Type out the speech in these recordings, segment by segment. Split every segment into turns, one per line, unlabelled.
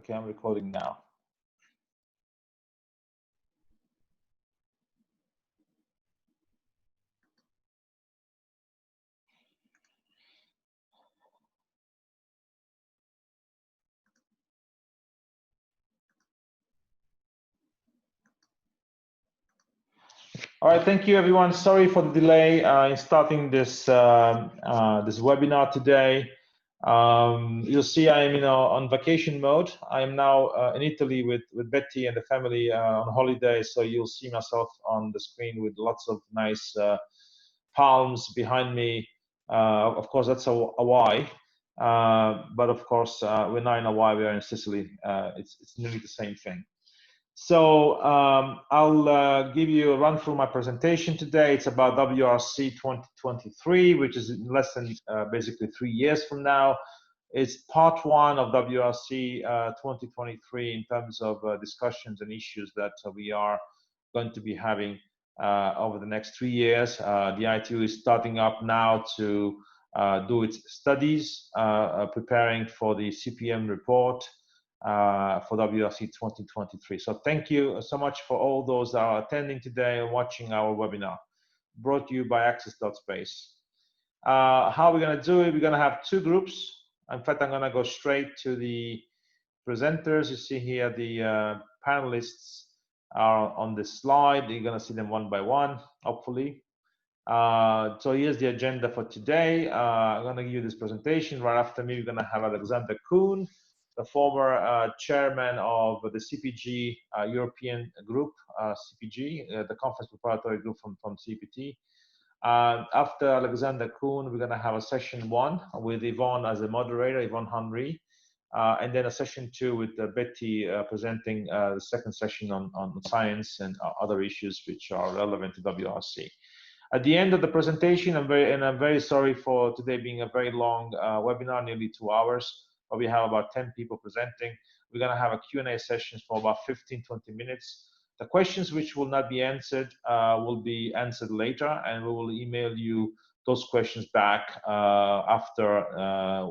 Okay, I'm recording now. All right, thank you, everyone. Sorry for the delay in starting this this webinar today. You'll see I am on vacation mode. I am now in Italy with Betty and the family on holiday, so you'll see myself on the screen with lots of nice palms behind me. Of course, that's Hawaii, but of course, we're not in Hawaii, we're in Sicily. It's nearly the same thing. So I'll give you a run through my presentation today. It's about WRC 2023, which is in less than basically 3 years from now. It's part one of WRC 2023 in terms of discussions and issues that we are going to be having over the next 3 years. The ITU is starting up now to do its studies, preparing for the CPM report for WRC 2023. So thank you so much for all those that are attending today and watching our webinar, brought to you by ACCESS.SPACE. How we're going to do it, we're going to have two groups. In fact, I'm going to go straight to the presenters. You see here the panelists are on this slide. You're going to see them one by one, hopefully. So here's the agenda for today. I'm going to give you this presentation. Right after me, we're going to have Alexander Kuehn, the former chairman of the CPG European Group, CPG, the Conference Preparatory Group from CPT. After Alexander Kuehn, we're going to have a session one with Yvon as a moderator, Yvon Henri, and then a session two with Betty presenting the second session on science and other issues which are relevant to WRC. At the end of the presentation, I'm very sorry for today being a very long webinar, nearly 2 hours. But we have about 10 people presenting. We're going to have a Q&A session for about 15-20 minutes. The questions which will not be answered will be answered later, and we will email you those questions back after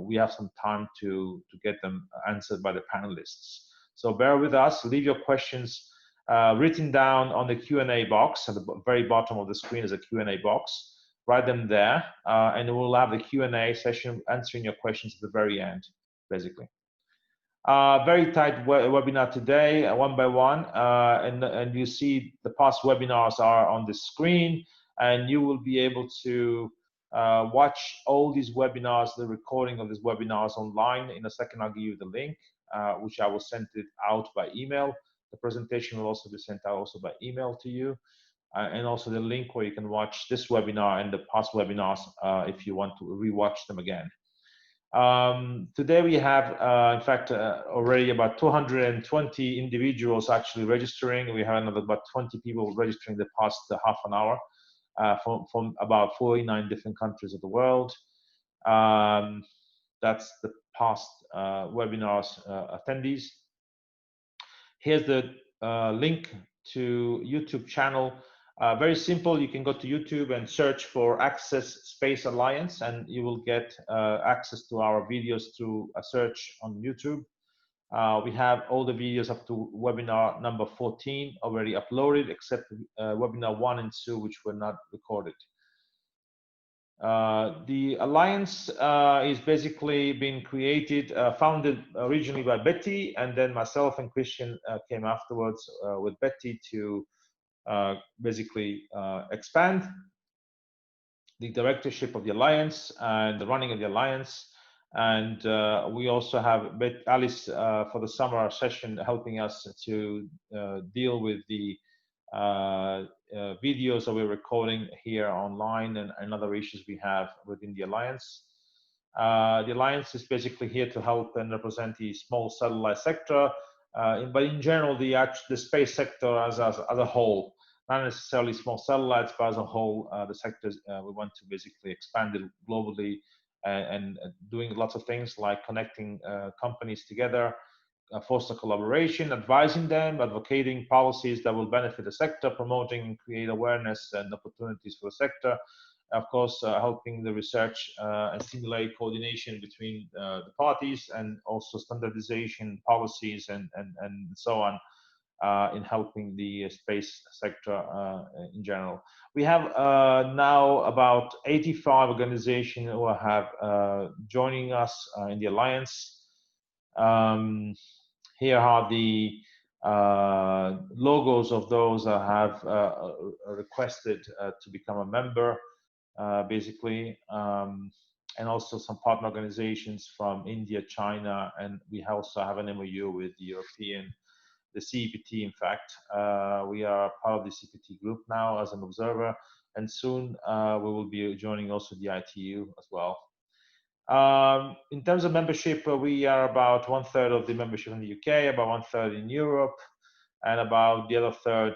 we have some time to get them answered by the panelists. So bear with us. Leave your questions written down on the Q&A box. At the very bottom of the screen is a Q&A box. Write them there, and we'll have the Q&A session answering your questions at the very end, basically. Very tight webinar today, one by one, and you see the past webinars are on the screen, and you will be able to watch all these webinars, the recording of these webinars online. In a second, I'll give you the link, which I will send it out by email. The presentation will also be sent out also by email to you, and also the link where you can watch this webinar and the past webinars if you want to rewatch them again. Today we have, in fact, already about 220 individuals actually registering. We have another about 20 people registering the past half an hour from about 49 different countries of the world. That's the past webinars attendees. Here's the link to YouTube channel. Very simple. You can go to YouTube and search for ACCESS.SPACE Alliance, and you will get access to our videos through a search on YouTube. We have all the videos up to webinar number 14 already uploaded, except webinar 1 and 2, which were not recorded. The Alliance is basically being created, founded originally by Betty, and then myself and Christian came afterwards with Betty to basically expand the directorship of the Alliance and the running of the Alliance. And we also have Alice for the summer session helping us to deal with the videos that we're recording here online and other issues we have within the Alliance. The Alliance is basically here to help and represent the small satellite sector, but in general, the space sector as a whole, not necessarily small satellites, but as a whole, the sectors we want to basically expand it globally and doing lots of things like connecting companies together, foster collaboration, advising them, advocating policies that will benefit the sector, promoting and create awareness and opportunities for the sector, of course, helping the research and stimulate coordination between the parties, and also standardization policies and so on in helping the space sector in general. We have now about 85 organizations who have joining us in the alliance. Here are the logos of those that have requested to become a member, basically, and also some partner organizations from India, China, and we also have an MOU with the European, the CEPT. In fact, we are part of the CEPT group now as an observer, and soon we will be joining also the ITU as well. In terms of membership, we are about 1/3 of the membership in the UK, about 1/3 in Europe, and about the other third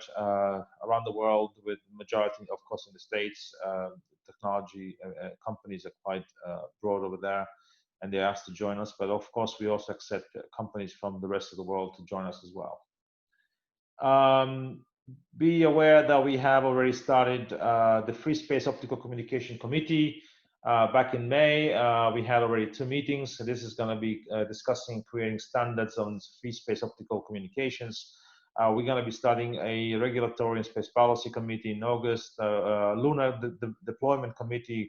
around the world, with majority, of course, in the States. Technology companies are quite broad over there, and they asked to join us. But of course, we also accept companies from the rest of the world to join us as well. Be aware that we have already started the Free Space Optical Communication Committee. Back in May, we had already 2 meetings. So this is going to be discussing creating standards on free space optical communications. We're going to be starting a regulatory and space policy committee in August. Lunar deployment committee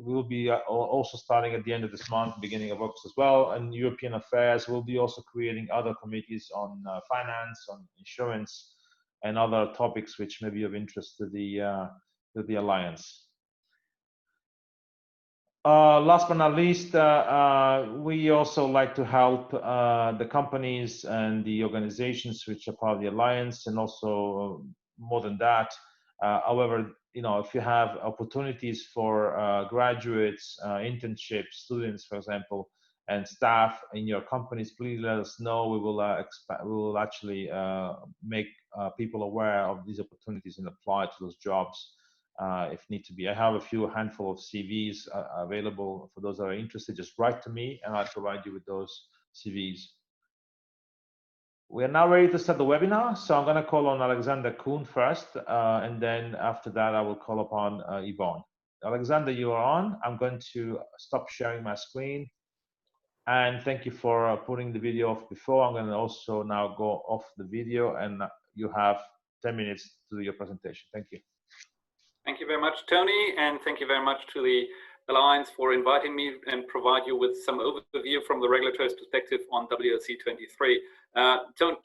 will be also starting at the end of this month, beginning of August as well. And European affairs will be also creating other committees on finance, on insurance, and other topics which may be of interest to the alliance. Last but not least, we also like to help the companies and the organizations which are part of the alliance, and also more than that. However, you know, if you have opportunities for graduates, internships, students, for example, and staff in your companies, please let us know. We will actually make people aware of these opportunities and apply to those jobs. If need to be. I have a handful of CVs available for those that are interested. Just write to me and I'll provide you with those CVs. We are now ready to start the webinar. So I'm going to call on Alexander Kuehn first, and then after that I will call upon Yvon. Alexander, you are on. I'm going to stop sharing my screen. And thank you for putting the video off before. I'm going to also now go off the video, and you have 10 minutes to do your presentation. Thank you.
Thank you very much, Tony, and thank you very much to the Alliance for inviting me and provide you with some overview from the regulator's perspective on WLC 23.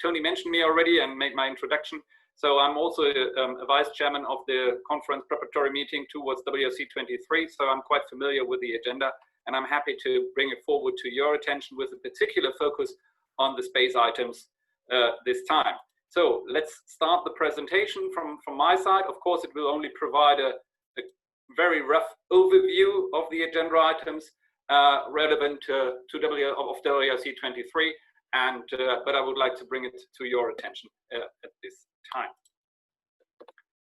Tony mentioned me already and made my introduction. So I'm also a vice chairman of the conference preparatory meeting towards WLC 23. So I'm quite familiar with the agenda, and I'm happy to bring it forward to your attention with a particular focus on the space items this time. So let's start the presentation from my side. Of course, it will only provide a very rough overview of the agenda items relevant to WLC 23, but I would like to bring it to your attention at this time.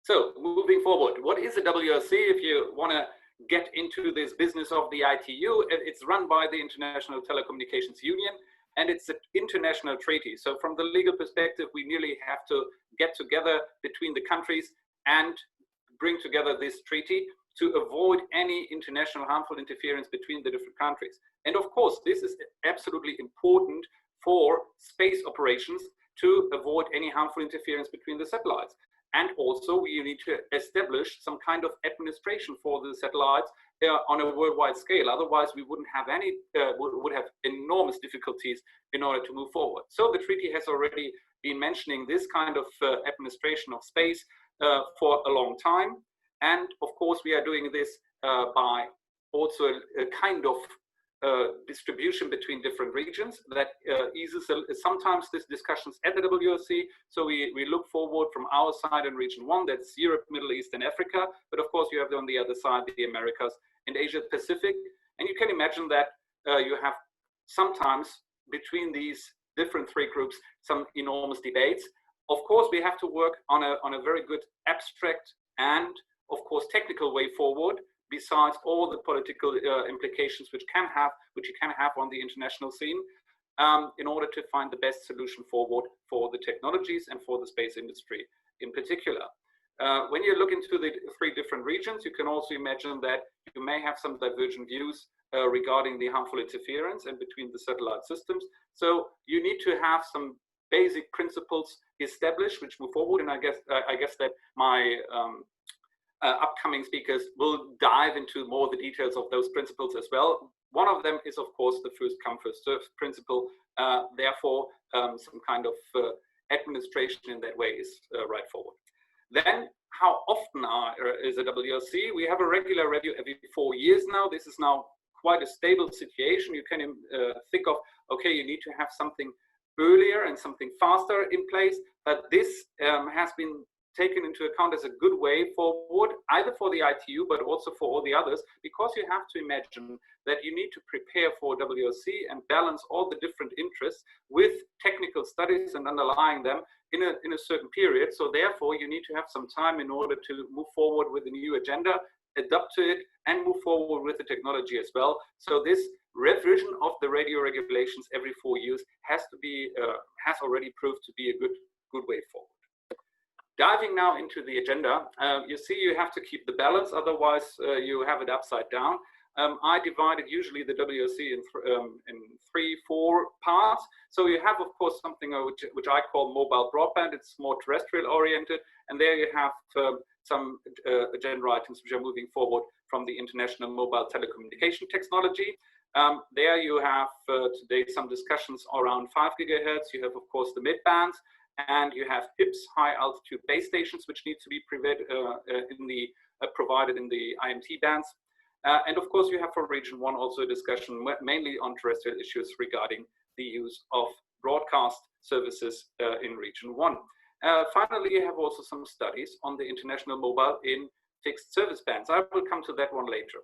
So moving forward, what is a WLC? If you want to get into this business of the ITU, it's run by the International Telecommunications Union, and it's an international treaty. So from the legal perspective, we nearly have to get together between the countries and bring together this treaty to avoid any international harmful interference between the different countries. And of course, this is absolutely important for space operations to avoid any harmful interference between the satellites. And also we need to establish some kind of administration for the satellites on a worldwide scale. Otherwise we wouldn't have any, would have enormous difficulties in order to move forward. So the treaty has already been mentioning this kind of administration of space for a long time. And of course we are doing this by also a kind of distribution between different regions that eases sometimes these discussions at the WLC. So we look forward from our side in region 1, that's Europe, Middle East, and Africa. But of course, you have on the other side the Americas and Asia Pacific. And you can imagine that you have sometimes between these different 3 groups some enormous debates. Of course, we have to work on a very good abstract and of course technical way forward, besides all the political implications which you can have on the international scene, in order to find the best solution forward for the technologies and for the space industry in particular. When you look into the 3 different regions, you can also imagine that you may have some divergent views regarding the harmful interference and between the satellite systems. So you need to have some basic principles established which move forward, and I guess that my upcoming speakers will dive into more the details of those principles as well. One of them is, of course, the first come, first served principle. Therefore, some kind of administration in that way is right forward. Then, how often is a WRC? We have a regular review every 4 years now. This is now quite a stable situation. You can think of, okay, you need to have something earlier and something faster in place, but this has been taken into account as a good way forward, either for the ITU, but also for all the others, because you have to imagine that you need to prepare for WRC and balance all the different interests with technical studies and underlying them in a certain period. So therefore, you need to have some time in order to move forward with a new agenda, adapt to it, and move forward with the technology as well. So this revision of the radio regulations every 4 years has already proved to be a good way forward. Diving now into the agenda, you see you have to keep the balance, otherwise you have it upside down. I divided usually the WRC in 3-4 parts. So you have, of course, something which I call mobile broadband. It's more terrestrial oriented, and there you have some agenda items which are moving forward from the international mobile telecommunication technology. There you have today some discussions around 5 GHz. You have, of course, the mid bands. And you have HIPS, high altitude base stations, which need to be provided in the IMT bands. And of course, you have for region 1 also a discussion mainly on terrestrial issues regarding the use of broadcast services in region 1. Finally, you have also some studies on the international mobile in fixed service bands. I will come to that one later.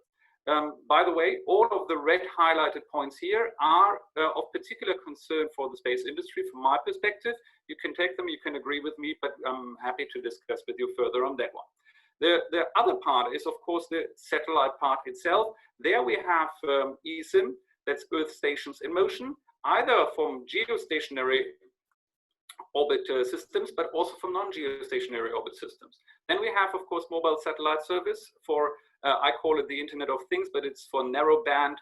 By the way, all of the red highlighted points here are of particular concern for the space industry from my perspective. You can take them, you can agree with me, but I'm happy to discuss with you further on that one. The other part is, of course, the satellite part itself. There we have ESIM, that's Earth Stations in Motion, either from geostationary orbit systems, but also from non-geostationary orbit systems. Then we have, of course, mobile satellite service for, I call it the Internet of Things, but it's for narrowband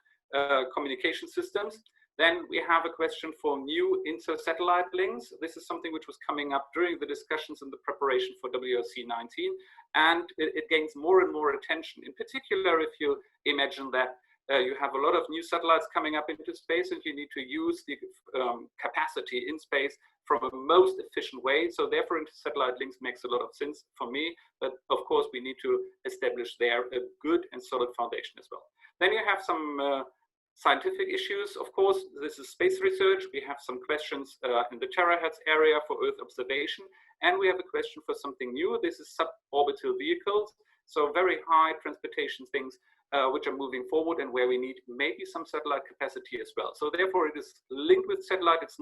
communication systems. Then we have a question for new inter-satellite links. This is something which was coming up during the discussions in the preparation for WRC 19, and it gains more and more attention. In particular, if you imagine that you have a lot of new satellites coming up into space, and you need to use the capacity in space from a most efficient way. So therefore, inter-satellite links makes a lot of sense for me. But of course, we need to establish there a good and solid foundation as well. Then you have some scientific issues. Of course, this is space research. We have some questions in the terahertz area for Earth observation. And we have a question for something new. This is suborbital vehicles. So very high transportation things which are moving forward and where we need maybe some satellite capacity as well. So therefore it is linked with satellite. It's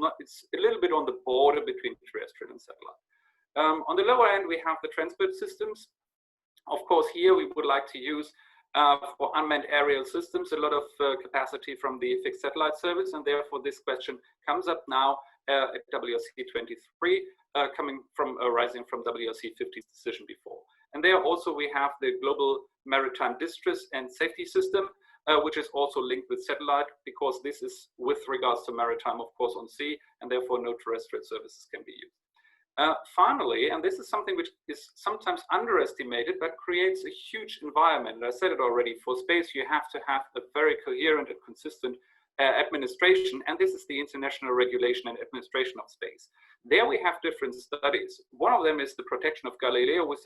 a little bit on the border between terrestrial and satellite. On the lower end, we have the transport systems. Of course, here we would like to use for unmanned aerial systems a lot of capacity from the fixed satellite service, and therefore this question comes up now at WRC 23, arising from WRC 50's decision before. And there also we have the global maritime distress and safety system, which is also linked with satellite, because this is with regards to maritime, of course, on sea, and therefore no terrestrial services can be used. Finally, and this is something which is sometimes underestimated, but creates a huge environment. And I said it already, for space, you have to have a very coherent and consistent administration, and this is the international regulation and administration of space. There we have different studies. One of them is the protection of Galileo, which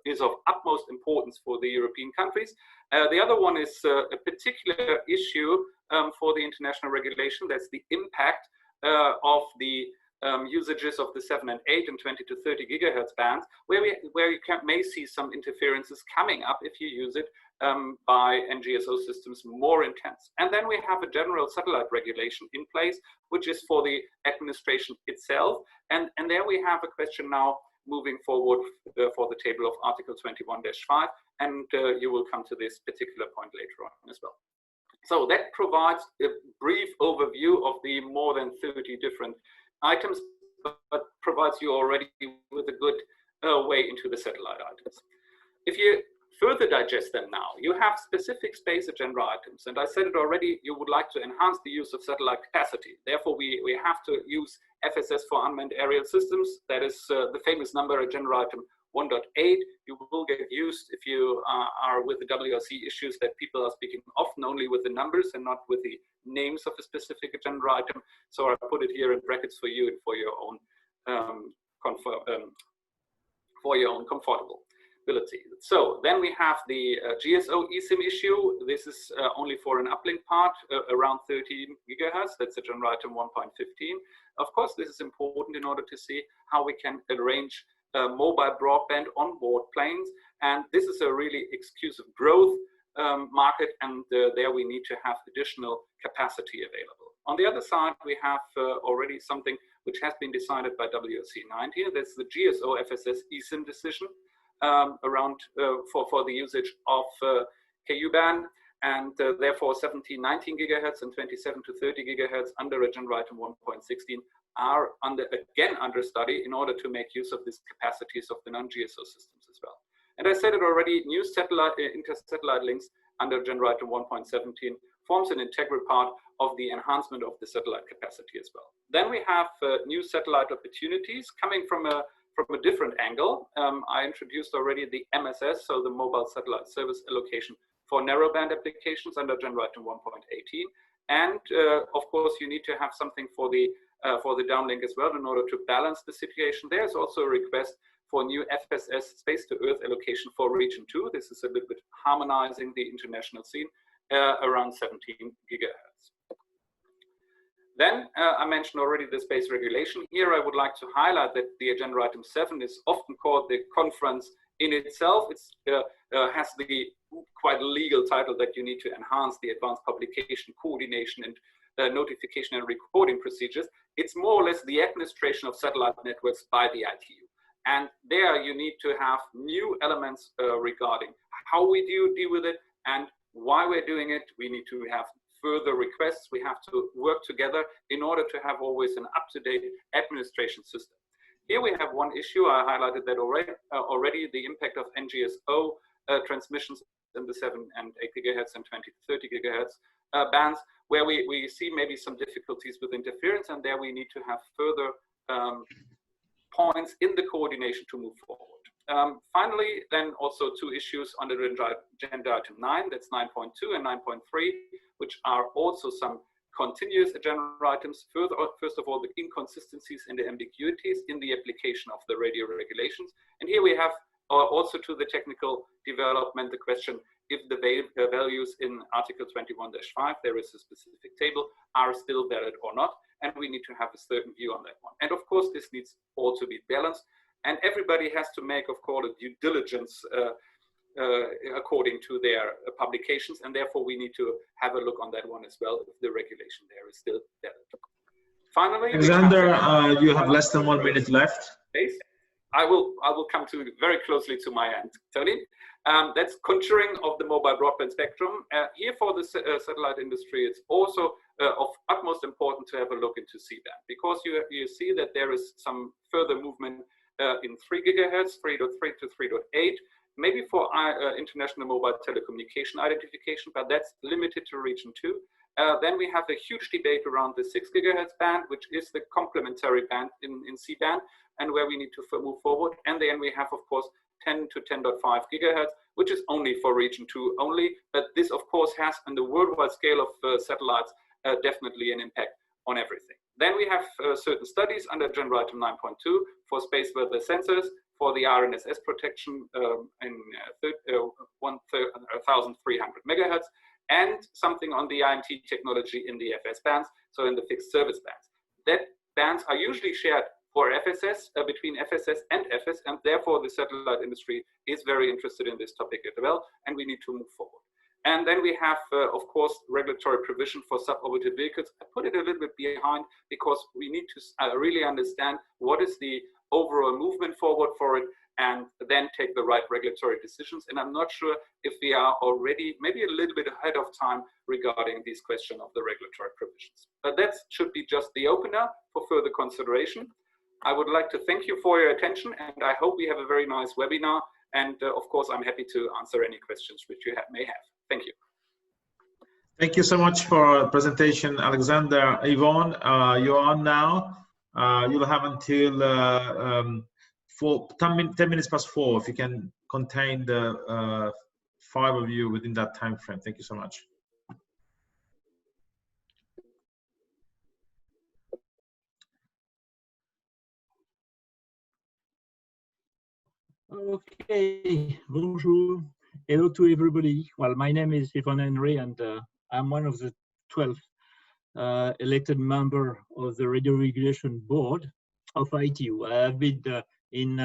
is of utmost importance for the European countries. The other one is a particular issue for the international regulation. That's the impact of the usages of the 7 and 8 and 20 to 30 gigahertz bands, where you may see some interferences coming up if you use it by Non-GSO systems more intense. And then we have a general satellite regulation in place, which is for the administration itself. And there we have a question now moving forward for the table of Article 21-5, and you will come to this particular point later on as well. So that provides a brief overview of the more than 30 different items, but provides you already with a good way into the satellite items. If you further digest them now, you have specific space agenda items. And I said it already, you would like to enhance the use of satellite capacity. Therefore, we have to use FSS for unmanned aerial systems. That is the famous number agenda item 1.8. You will get used if you are with the WRC issues that people are speaking often only with the numbers and not with the names of a specific agenda item. So I put it here in brackets for you and for your own comfortability. So then we have the GSO eSIM issue. This is only for an uplink part around 13 gigahertz. That's agenda item 1.15. Of course, this is important in order to see how we can arrange mobile broadband on board planes, and this is a really exclusive growth market, and there we need to have additional capacity available. On the other side, we have already something which has been decided by WRC 19. That's the GSO FSS eSIM decision around for the usage of Ku-band, and therefore 17, 19 gigahertz and 27 to 30 gigahertz under agenda item 1.16 are again under study in order to make use of these capacities of the non-GSO systems as well. And I said it already, new satellite inter-satellite links under agenda item 1.17 forms an integral part of the enhancement of the satellite capacity as well. Then we have new satellite opportunities coming from a different angle. I introduced already the MSS, so the mobile satellite service allocation for narrowband applications under agenda item 1.18. And of course, you need to have something for the downlink as well in order to balance the situation. There's also a request for new FSS space-to-Earth allocation for region 2. This is a little bit harmonizing the international scene around 17 gigahertz. Then I mentioned already the space regulation. Here I would like to highlight that the agenda item 7 is often called the conference in itself. It has the quite legal title that you need to enhance the advanced publication, coordination, and notification and recording procedures. It's more or less the administration of satellite networks by the ITU. And there you need to have new elements regarding how we deal with it and why we're doing it. We need to have further requests. We have to work together in order to have always an up-to-date administration system. Here we have one issue. I highlighted that already, the impact of Non-GSO transmissions in the 7 and 8 gigahertz and 20 to 30 gigahertz bands, where we see maybe some difficulties with interference, and there we need to have further points in the coordination to move forward. Finally, then also two issues under agenda item 9, that's 9.2 and 9.3, which are also some continuous agenda items. First of all, the inconsistencies and the ambiguities in the application of the radio regulations. And here we have also to the technical development the question if the values in Article 21-5, there is a specific table, are still valid or not. And we need to have a certain view on that one. And of course, this needs all to be balanced. And everybody has to make, of course, a due diligence according to their publications. And therefore, we need to have a look on that one as well, if the regulation there is still valid. Finally,
Alexander, you have less than 1 minute left.
I will come to very closely to my end, Tony. That's contouring of the mobile broadband spectrum. Here for the satellite industry, it's also of utmost importance to have a look into C-band, because you see that there is some further movement in 3 gigahertz, 3.3 to 3.8, maybe for international mobile telecommunication identification, but that's limited to region 2. Then we have a huge debate around the 6 gigahertz band, which is the complementary band in C-band, and where we need to move forward. And then we have, of course, 10 to 10.5 gigahertz, which is only for region 2 only. But this, of course, has on the worldwide scale of satellites definitely an impact on everything. Then we have certain studies under agenda item 9.2 for space weather sensors, for the RNSS protection in 1,300 megahertz, and something on the IMT technology in the FS bands, so in the fixed service bands. That bands are usually shared for FSS, between FSS and FS, and therefore the satellite industry is very interested in this topic as well, and we need to move forward. And then we have, of course, regulatory provision for suborbital vehicles. I put it a little bit behind because we need to really understand what is the overall movement forward for it, and then take the right regulatory decisions. And I'm not sure if we are already maybe a little bit ahead of time regarding this question of the regulatory provisions. But that should be just the opener for further consideration. I would like to thank you for your attention, and I hope we have a very nice webinar. And of course, I'm happy to answer any questions which you may have. Thank you.
Thank you so much for the presentation, Alexander. Yvon, you're on now. You'll have until 10 minutes past 4 if you can contain the 5 of you within that time frame. Thank you so much.
Okay, bonjour. Hello to everybody. Well, my name is Yvon Henri, and I'm one of the 12 elected member of the Radio Regulation Board of ITU. I've been in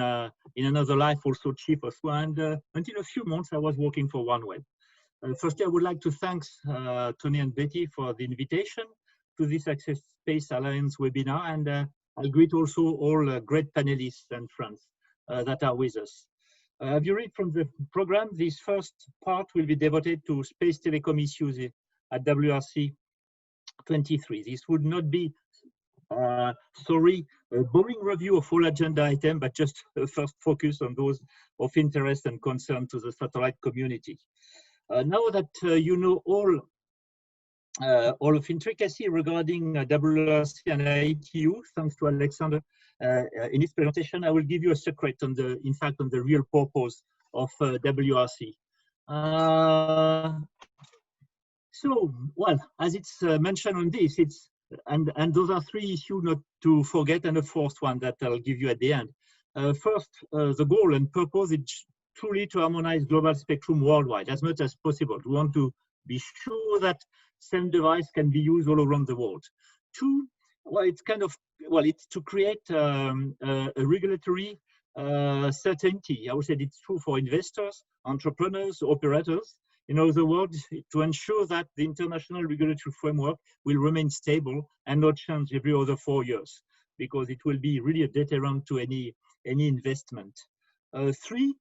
another life also chief of one, and until a few months I was working for OneWeb. Firstly, I would like to thank Tony and Betty for the invitation to this ACCESS.SPACE Alliance webinar, and I greet also all great panelists and friends that are with us. As you read from the program, this first part will be devoted to space telecom issues at WRC 23. This would not be, a boring review of all agenda items, but just first focus on those of interest and concern to the satellite community. Now that you know all of intricacy regarding WRC and ITU, thanks to Alexander in his presentation, I will give you a secret on the, in fact, on the real purpose of WRC. So, well, as it's mentioned on this, it's and those are 3 issues not to forget, and a 4th one that I'll give you at the end. First, the goal and purpose is truly to harmonize global spectrum worldwide as much as possible. We want to be sure that same device can be used all around the world. 2, well, it's kind of, well, it's to create a regulatory certainty. I would say it's true for investors, entrepreneurs, operators. In other words, to ensure that the international regulatory framework will remain stable and not change every other 4 years, because it will be really a deterrent to any investment. 3,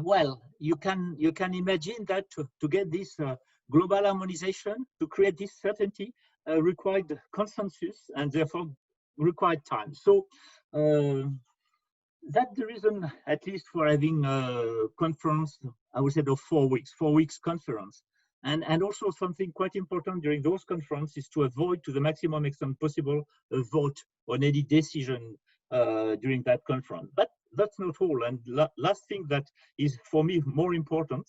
well, you can imagine that to get this global harmonization, to create this certainty, required consensus and therefore required time. So that's the reason, at least, for having a conference, I would say, of 4 weeks, 4 weeks conference. And also something quite important during those conferences is to avoid, to the maximum extent possible, a vote on any decision during that conference. But that's not all. And last thing that is, for me, more important,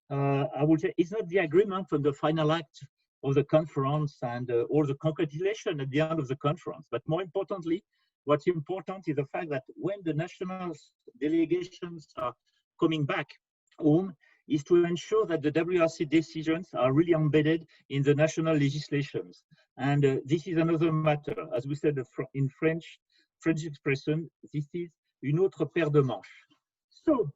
I would say, it's not the agreement on the final act of the conference and or the congratulation at the end of the conference. But more importantly, what's important is the fact that when the national delegations are coming back home, is to ensure that the WRC decisions are really embedded in the national legislations. And this is another matter. As we said in French expression, this is une autre paire de manches. So,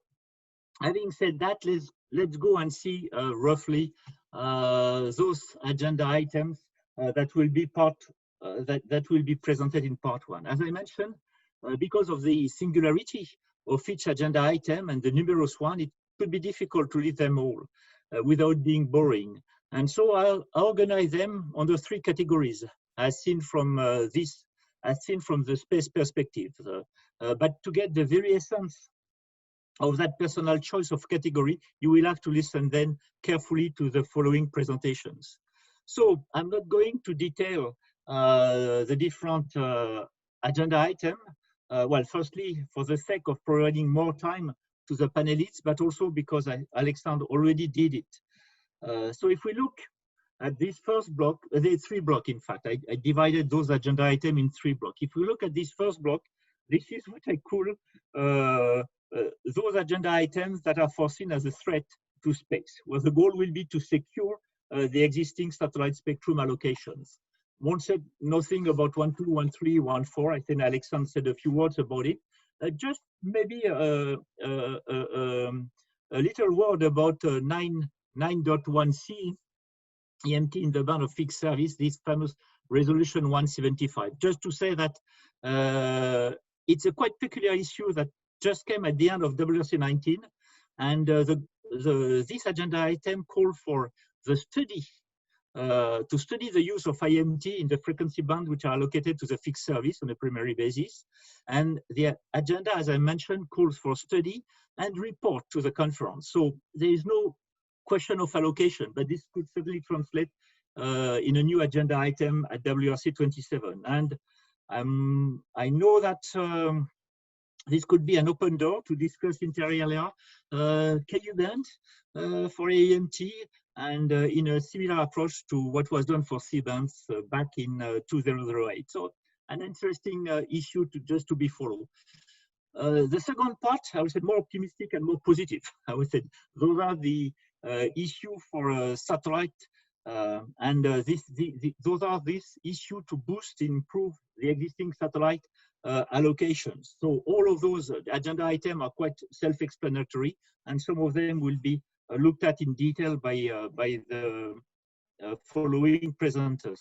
having said that, let's go and see roughly those agenda items that will be that will be presented in part 1. As I mentioned, because of the singularity of each agenda item and the numerous one, it could be difficult to read them all without being boring. And so I'll organize them under 3 categories, as seen from the space perspective. But to get the very essence of that personal choice of category, you will have to listen then carefully to the following presentations. So I'm not going to detail the different agenda item. Well, firstly, for the sake of providing more time to the panelists, but also because Alexander already did it. So if we look at this first block, there's 3 blocks, in fact. I divided those agenda items in 3 blocks. If we look at this first block, this is what I call those agenda items that are foreseen as a threat to space, where the goal will be to secure the existing satellite spectrum allocations. Won't say nothing about 1.2, 1.3, 1.4. I think Alexander said a few words about it. Just maybe a little word about 9.1c EMT in the band of fixed service, this famous resolution 175. Just to say that it's a quite peculiar issue that just came at the end of WRC 19, and this agenda item called for the study to study the use of IMT in the frequency band which are allocated to the fixed service on a primary basis. And the agenda, as I mentioned, calls for study and report to the conference. So there is no question of allocation, but this could certainly translate in a new agenda item at WRC 27. And I know that this could be an open door to discuss inter alia KU band for AMT, and in a similar approach to what was done for C-bands back in 2008. So an interesting issue to be followed. The second part, I would say more optimistic and more positive. I would say those are the issue for satellite, and those are this issue to boost, improve the existing satellite allocations. So all of those agenda items are quite self-explanatory, and some of them will be looked at in detail by the following presenters.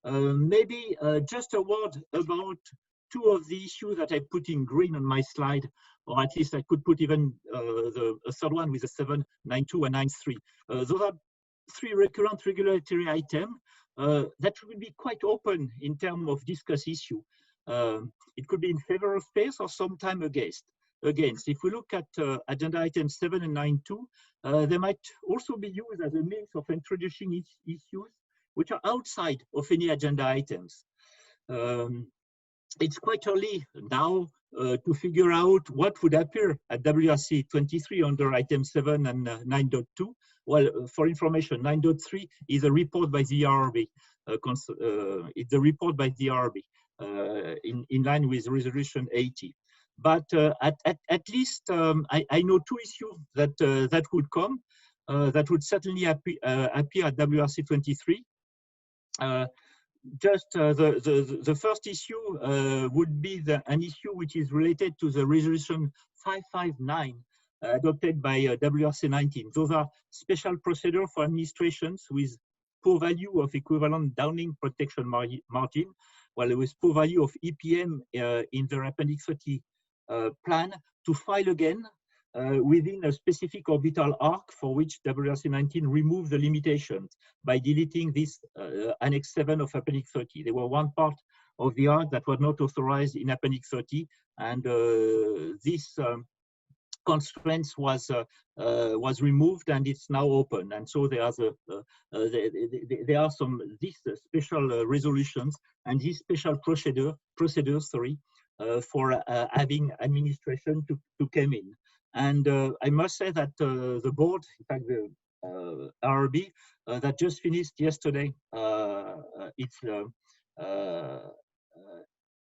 Maybe just a word about two of the issues that I put in green on my slide, or at least I could put even a third one with a 792 and 93. Those are three recurrent regulatory items that will be quite open in terms of discuss issue. It could be in favor of space or sometime against. If we look at agenda items 7 and 92, they might also be used as a means of introducing issues which are outside of any agenda items. It's quite early now to figure out what would appear at WRC 23 under item 7 and 9.2. Well, for information, 9.3 is a report by the RRB. It's a report by the RRB in line with resolution 80. But at least I know two issues that would come, that would certainly appear at WRC 23. The first issue would be an issue which is related to the resolution 559 adopted by WRC 19. Those are special procedure for administrations with poor value of equivalent downing protection margin, while with poor value of EPM in the Appendix 30 plan to file again within a specific orbital arc for which WRC 19 removed the limitations by deleting this Annex 7 of Appendix 30. They were one part of the arc that was not authorized in Appendix 30, and this constraints was removed and it's now open. And so there are some these special resolutions and these special procedures, for having administration to come in. And I must say that the board, in fact, the RRB, that just finished yesterday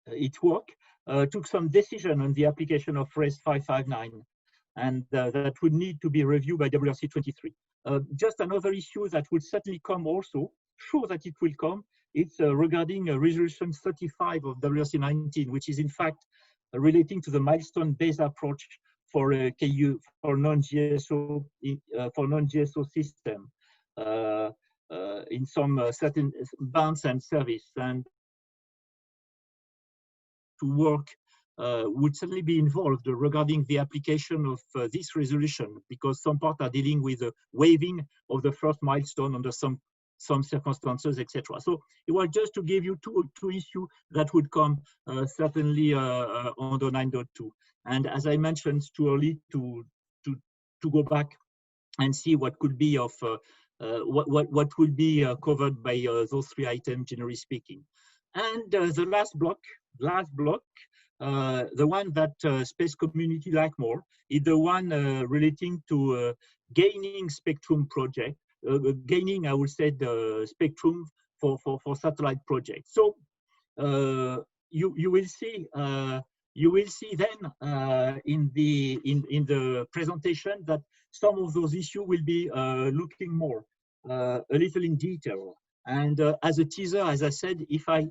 its work, took some decision on the application of RES 559, and that would need to be reviewed by WRC 23. Just another issue that would certainly come also, sure that it will come, it's regarding resolution 35 of WRC 19, which is in fact relating to the milestone-based approach for KU for non-GSO system in some certain bands and service, and to work would certainly be involved regarding the application of this resolution, because some parts are dealing with the waiving of the first milestone under some circumstances, etc. So it was just to give you two issues that would come certainly under 9.2. And as I mentioned, it's too early to go back and see what could be of what would be covered by those three items, generally speaking. And the last block, the one that space community like more, is the one relating to gaining spectrum project. Gaining, I would say, the spectrum for satellite projects. So you will see then in the presentation that some of those issues will be looking more a little in detail. And as a teaser, as I said, if I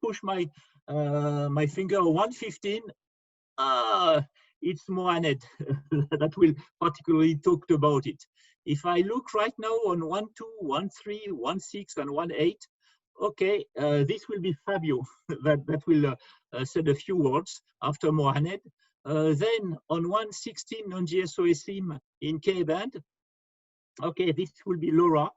push my my finger 115, it's Mohamed that will particularly talk about it. If I look right now on 1, 2, 1, 3, 16, and 18, okay, this will be Fabio that will say a few words after Mohamed. Then on 116 non-GSO SIM in K-band, okay, this will be Laura.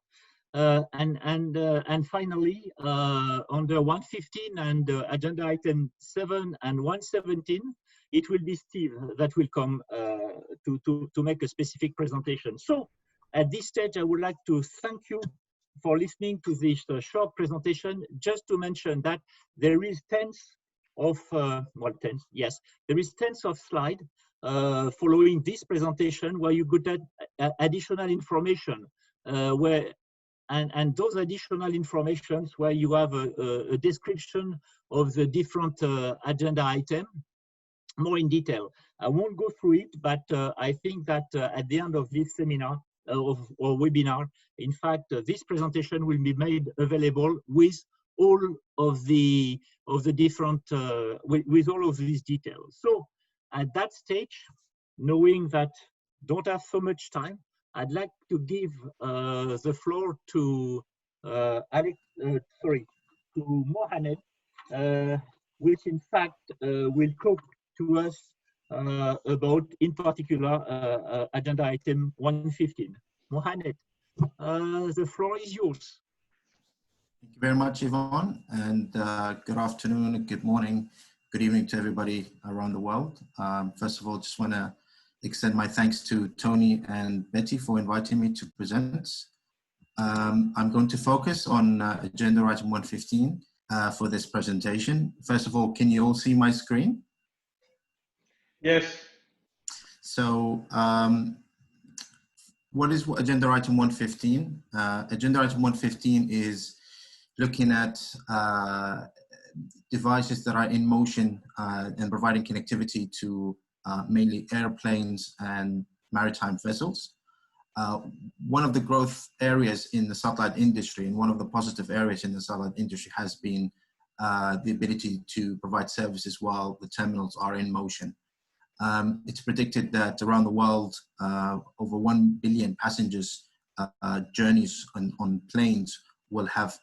And finally, under 115 and agenda item 7 and 117, it will be Steve that will come to make a specific presentation. So at this stage, I would like to thank you for listening to this short presentation. Just to mention that there is tens of slides following this presentation where you could add additional information and those additional informations where you have a description of the different agenda item more in detail. I won't go through it, but I think that at the end of this seminar or webinar, in fact, this presentation will be made available with all of the different with all of these details. So at that stage, knowing that don't have so much time, I'd like to give the floor to to Mohamed, which in fact will talk to us about, in particular, agenda item 115. Mohamed, the floor is yours.
Thank you very much, Yvon, and good afternoon, good morning, good evening to everybody around the world. First of all, just want to extend my thanks to Tony and Betty for inviting me to present. I'm going to focus on agenda item 115 for this presentation. First of all, can you all see my screen?
Yes.
So, what is agenda item 115? Agenda item 115 is looking at devices that are in motion and providing connectivity to mainly airplanes and maritime vessels. One of the growth areas in the satellite industry and one of the positive areas in the satellite industry has been the ability to provide services while the terminals are in motion. It's predicted that around the world, over 1 billion passengers journeys on planes will have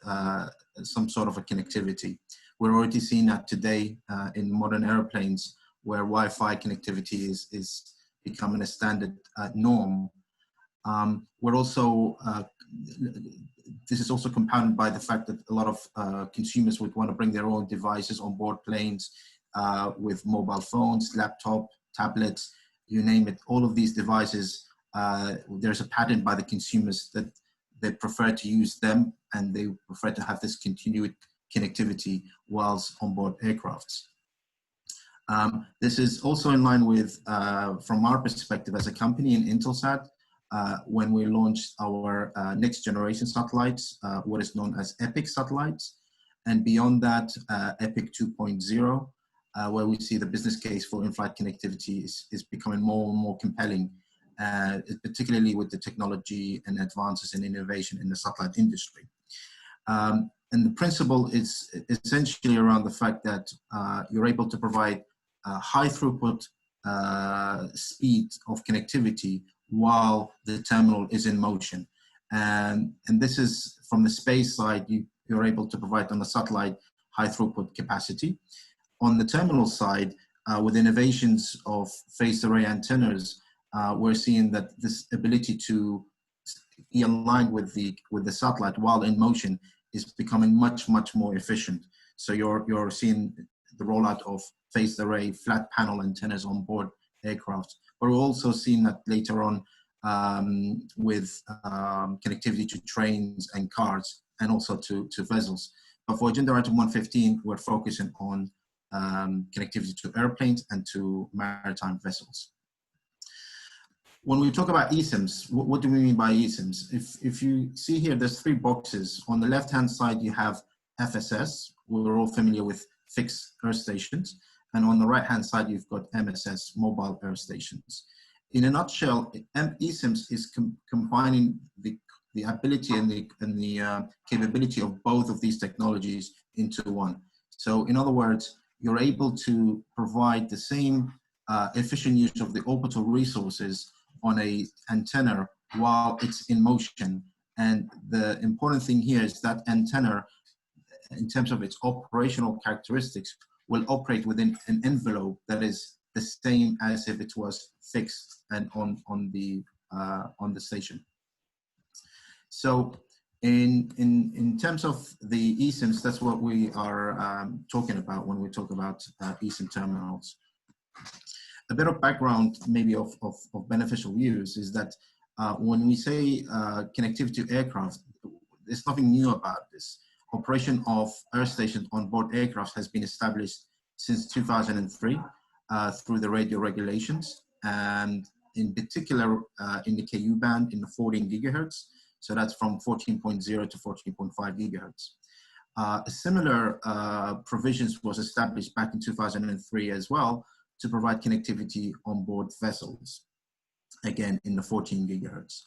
some sort of a connectivity. We're already seeing that today in modern airplanes where Wi-Fi connectivity is becoming a standard norm. We're also, this is also compounded by the fact that a lot of consumers would want to bring their own devices on board planes with mobile phones, laptop, tablets, you name it. All of these devices, there's a pattern by the consumers that they prefer to use them and they prefer to have this continued connectivity whilst on board aircrafts. This is also in line with, from our perspective as a company in Intelsat, when we launched our next generation satellites, what is known as EPIC satellites. And beyond that, EPIC 2.0, where we see the business case for in-flight connectivity is becoming more and more compelling, particularly with the technology and advances in innovation in the satellite industry. And the principle is essentially around the fact that you're able to provide high throughput speed of connectivity while the terminal is in motion. And this is from the space side, you're able to provide on the satellite high throughput capacity. On the terminal side, with innovations of phased array antennas, we're seeing that this ability to be aligned with the satellite while in motion is becoming much more efficient. So you're seeing the rollout of phased array flat panel antennas on board aircraft. But we're also seeing that later on with connectivity to trains and cars and also to vessels. But for agenda item 115, we're focusing on connectivity to airplanes and to maritime vessels. When we talk about eSIMs, what do we mean by eSIMs? If you see here, there's 3 boxes. On the left-hand side, you have FSS. We're all familiar with fixed earth stations. And on the right-hand side, you've got MSS, mobile earth stations. In a nutshell, eSIMs is combining the ability and the capability of both of these technologies into one. So in other words, you're able to provide the same efficient use of the orbital resources on a antenna while it's in motion. And the important thing here is that antenna, in terms of its operational characteristics, will operate within an envelope that is the same as if it was fixed and on the station. So In terms of the eSIMs, that's what we are talking about when we talk about eSIM terminals. A bit of background, maybe of beneficial use, is that when we say connectivity to aircraft, there's nothing new about this. Operation of earth stations on board aircraft has been established since 2003 through the radio regulations, and in particular in the KU band in the 14 gigahertz. So that's from 14.0 to 14.5 gigahertz. A similar provisions was established back in 2003 as well to provide connectivity on board vessels, again in the 14 gigahertz.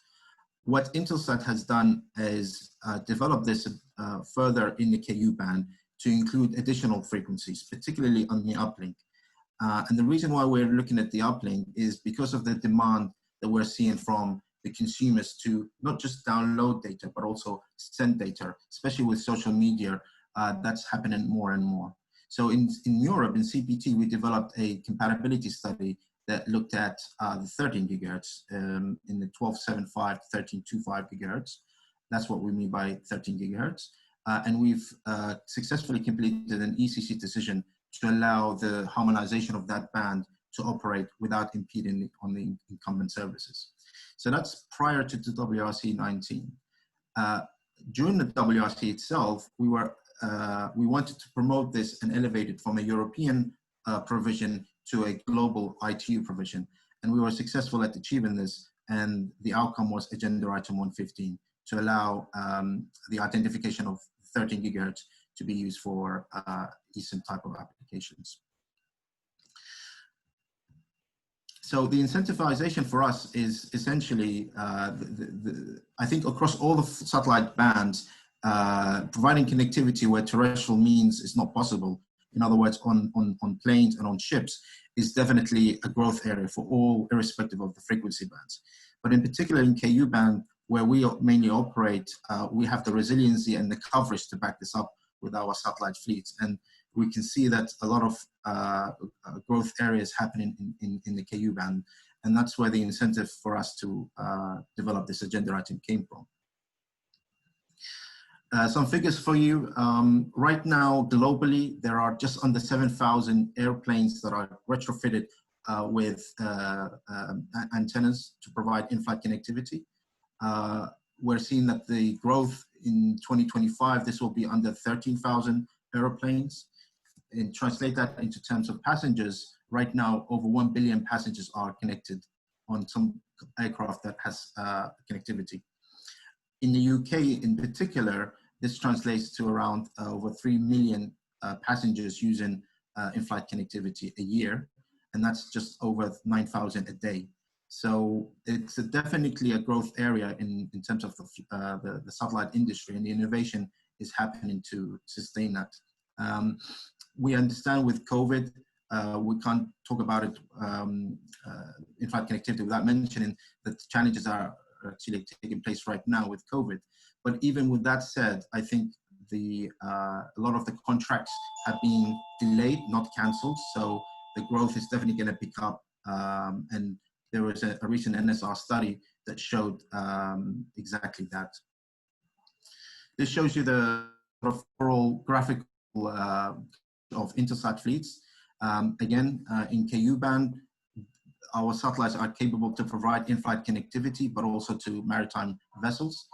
What Intelsat has done is develop this further in the KU band to include additional frequencies, particularly on the uplink. And the reason why we're looking at the uplink is because of the demand that we're seeing from the consumers to not just download data, but also send data, especially with social media, that's happening more and more. So in Europe, in CPT, we developed a compatibility study that looked at the 13 gigahertz in the 12.75 to 13.25 gigahertz. That's what we mean by 13 gigahertz. And we've successfully completed an ECC decision to allow the harmonization of that band to operate without impeding on the incumbent services. So that's prior to the WRC 19. During the WRC itself, we wanted to promote this and elevate it from a European provision to a global ITU provision. And we were successful at achieving this. And the outcome was Agenda Item 115 to allow the identification of 13 gigahertz to be used for eSIM type of applications. So the incentivization for us is essentially, I think across all the satellite bands, providing connectivity where terrestrial means is not possible, in other words, on planes and on ships, is definitely a growth area for all, irrespective of the frequency bands. But in particular in KU band, where we mainly operate, we have the resiliency and the coverage to back this up with our satellite fleets. And we can see that a lot of growth areas happening in the KU band. And that's where the incentive for us to develop this agenda item came from. Some figures for you. Right now, globally, there are just under 7,000 airplanes that are retrofitted with antennas to provide in-flight connectivity. We're seeing that the growth in 2025, this will be under 13,000 airplanes. And translate that into terms of passengers, right now, over 1 billion passengers are connected on some aircraft that has connectivity. In the UK, in particular, this translates to around over 3 million passengers using in-flight connectivity a year, and that's just over 9,000 a day. So it's definitely a growth area in terms of the satellite industry, and the innovation is happening to sustain that. We understand with COVID, we can't talk about it, in-flight connectivity, without mentioning that the challenges are actually taking place right now with COVID. But even with that said, I think a lot of the contracts have been delayed, not canceled. So the growth is definitely going to pick up. And there was a recent NSR study that showed exactly that. This shows you the overall graphical of Intelsat fleets. Again, in KU band, our satellites are capable to provide in-flight connectivity, but also to maritime vessels.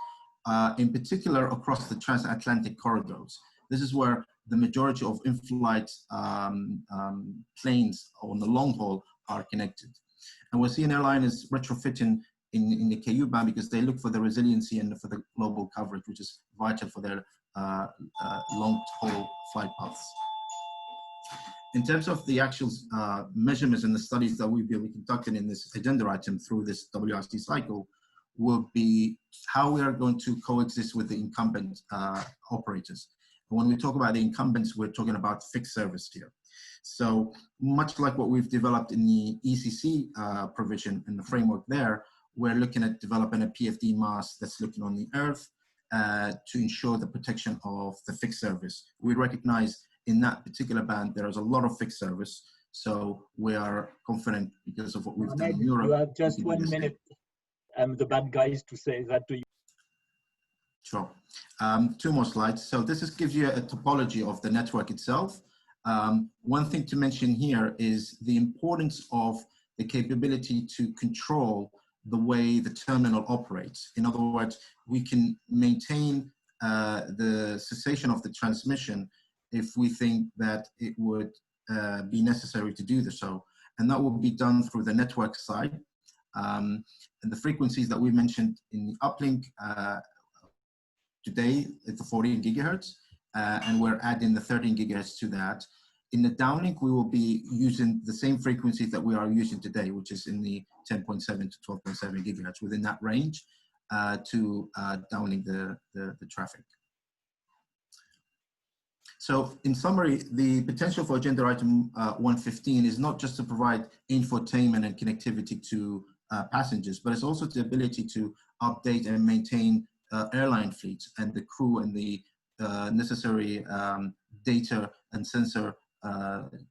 In particular, across the transatlantic corridors. This is where the majority of in-flight planes on the long haul are connected. And we're seeing airliners retrofitting in the KU band because they look for the resiliency and for the global coverage, which is vital for their long-haul flight paths. In terms of the actual measurements and the studies that we'll be conducting in this agenda item through this WRC cycle, will be how we are going to coexist with the incumbent operators. When we talk about the incumbents, we're talking about fixed service here. So much like what we've developed in the ECC provision and the framework there, we're looking at developing a PFD mast that's looking on the Earth to ensure the protection of the fixed service. We recognize in that particular band, there is a lot of fixed service. So we are confident because of what we've done in Europe.
You have just 1 minute. I'm the bad guys to say that to you.
Sure. Two more slides. So this gives you a topology of the network itself. One thing to mention here is the importance of the capability to control the way the terminal operates. In other words, we can maintain the cessation of the transmission if we think that it would be necessary to do so. And that will be done through the network side. And the frequencies that we mentioned in the uplink today is the 14 gigahertz, and we're adding the 13 gigahertz to that. In the downlink, we will be using the same frequencies that we are using today, which is in the 10.7 to 12.7 gigahertz, within that range to downlink the traffic. So in summary, the potential for agenda item 115 is not just to provide infotainment and connectivity to passengers, but it's also the ability to update and maintain airline fleets and the crew and the necessary data and sensor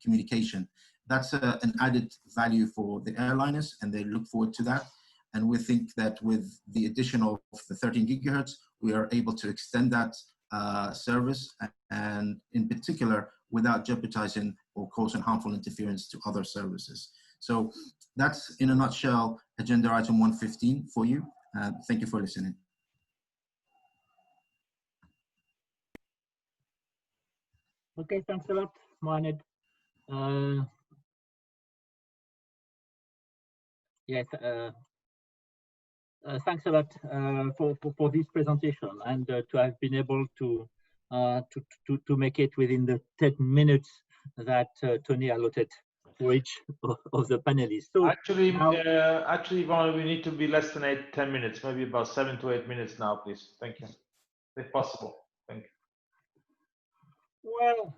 communication. That's an added value for the airliners, and they look forward to that. And we think that with the addition of the 13 gigahertz, we are able to extend that service, and in particular, without jeopardizing or causing harmful interference to other services. So that's, in a nutshell, agenda item 115 for you. Thank you for listening.
Okay, thanks a lot, Mohamed. Yes, thanks a lot for this presentation, and to have been able to make it within the 10 minutes that Tony allotted for each of the panelists. So
actually, Yvon, we need to be less than 10 minutes, maybe about 7 to 8 minutes now, please. Thank you, if possible. Thank you.
Well,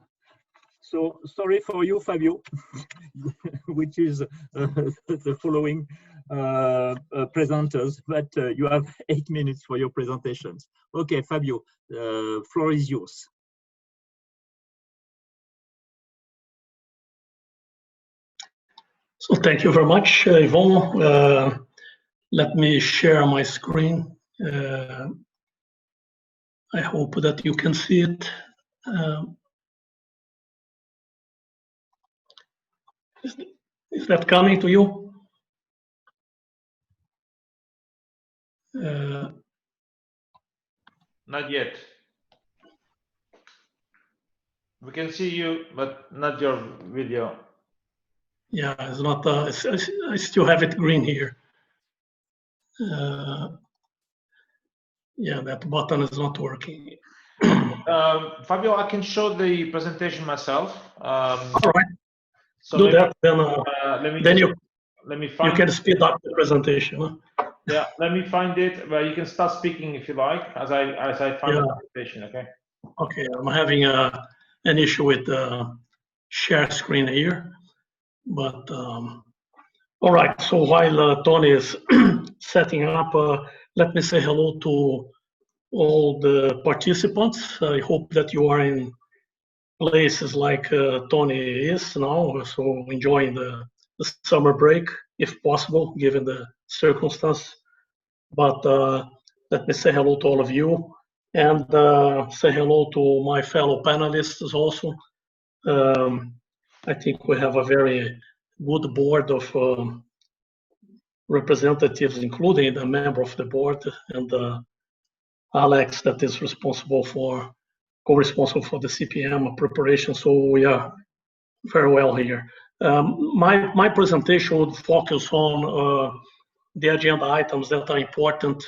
so sorry for you, Fabio, which is the following presenters, but you have 8 minutes for your presentations. Okay, Fabio, the floor is yours.
So thank you very much, Yvon. Let me share my screen. I hope that you can see it. Is that coming to you?
Not yet. We can see you, but not your video.
Yeah, it's not. I still have it green here. Yeah, that button is not working.
Fabio, I can show the presentation myself.
All right.
So
do that, then you
find.
You can speed up the presentation. Huh?
Yeah, let me find it. Well, you can start speaking if you like, as I find the presentation. Okay.
Okay, I'm having an issue with the share screen here, but all right. So while Tony is setting up, let me say hello to all the participants. I hope that you are in places like Tony is now, so enjoying the summer break, if possible, given the circumstance. But let me say hello to all of you, and say hello to my fellow panelists also. I think we have a very good board of representatives, including a member of the board, and Alex, that is co-responsible for the CPM preparation. So we are very well here. My presentation would focus on the agenda items that are important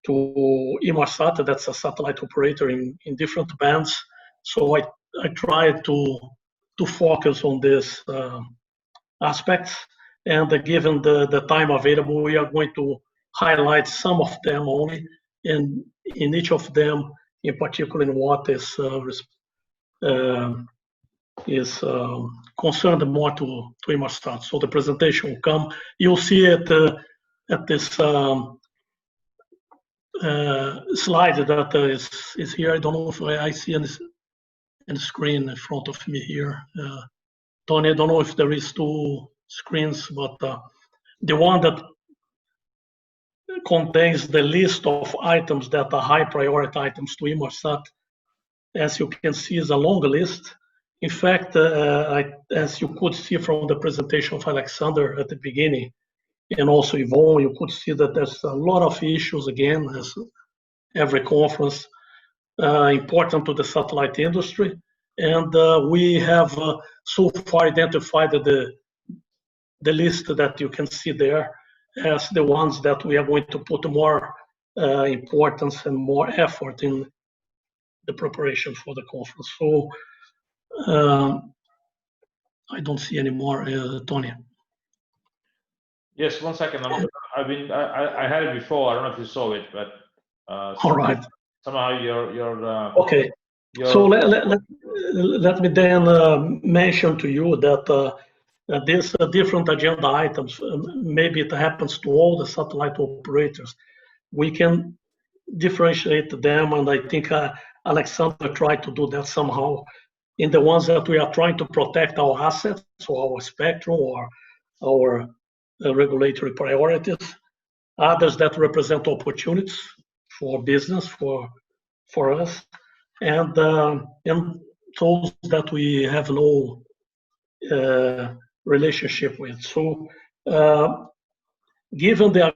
to Inmarsat, that's a satellite operator in different bands. So I try to focus on this aspects, and given the time available, we are going to highlight some of them only, and in each of them, in particular, in what is concerned more to Inmarsat. So the presentation will come. You'll see it at this slide that is here. I don't know if I see on the screen in front of me here. Tony, I don't know if there is two screens, but the one that contains the list of items that are high priority items to Inmarsat. As you can see, is a long list. In fact, as you could see from the presentation of Alexander at the beginning, and also Yvon, you could see that there's a lot of issues, again, as every conference, important to the satellite industry. And we have so far identified the list that you can see there as the ones that we are going to put more importance and more effort in the preparation for the conference. So I don't see any more, Tony.
Yes, 1 second. I had it before. I don't know if you saw it, but
all right.
Somehow
okay. So let me then mention to you that these different agenda items, maybe it happens to all the satellite operators. We can differentiate them, and I think Alexander tried to do that somehow in the ones that we are trying to protect our assets, so our spectrum or our regulatory priorities, others that represent opportunities for business for us, and those that we have no relationship with. So given the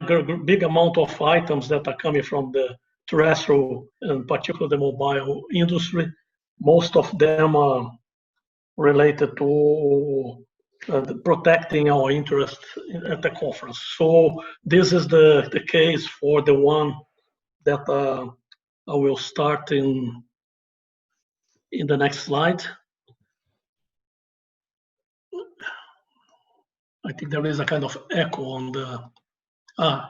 big amount of items that are coming from the terrestrial and particularly the mobile industry, most of them are related to protecting our interests at the conference. So this is the case for the one that I will start in the next slide. I think there is a kind of echo on the,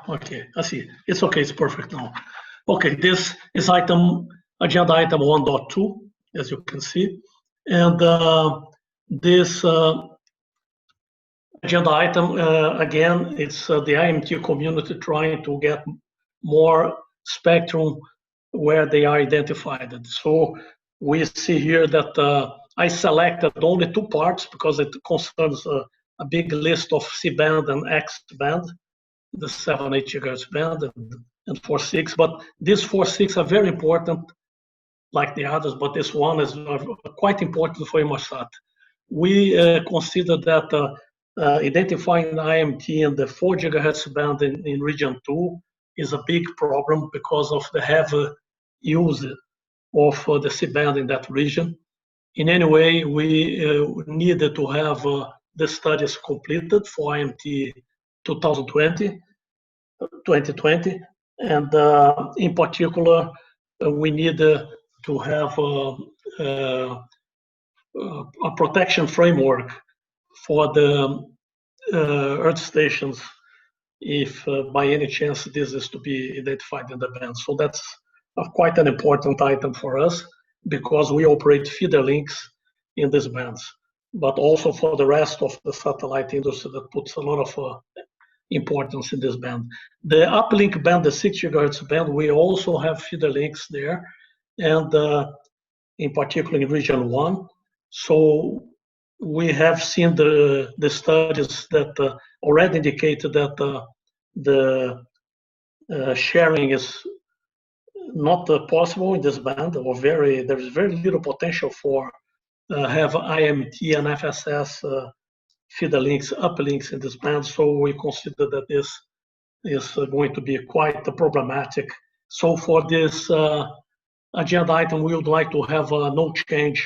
okay, I see. It's okay, it's perfect now. Okay, this is agenda item 1.2, as you can see. And this agenda item, again, it's the IMT community trying to get more spectrum where they are identified. So we see here that I selected only 2 parts because it concerns a big list of C-band and X-band, the 7-8 GHz band and 4.6. But these 4.6 are very important, like the others, but this one is quite important for Inmarsat. We consider that identifying IMT in the 4 GHz band in region 2 is a big problem because of the heavy use of the C-band in that region. In any way, we needed to have the studies completed for IMT 2020, and in particular, we need to have a protection framework for the Earth stations if by any chance this is to be identified in the band. So that's quite an important item for us because we operate feeder links in these bands, but also for the rest of the satellite industry that puts a lot of importance in this band. The uplink band, the 6 GHz band, we also have feeder links there, and in particular in region 1. So we have seen the studies that already indicated that the sharing is not possible in this band, or there's very little potential for have IMT and FSS feeder links, uplinks in this band. So we consider that this is going to be quite problematic. So for this agenda item, we would like to have no change,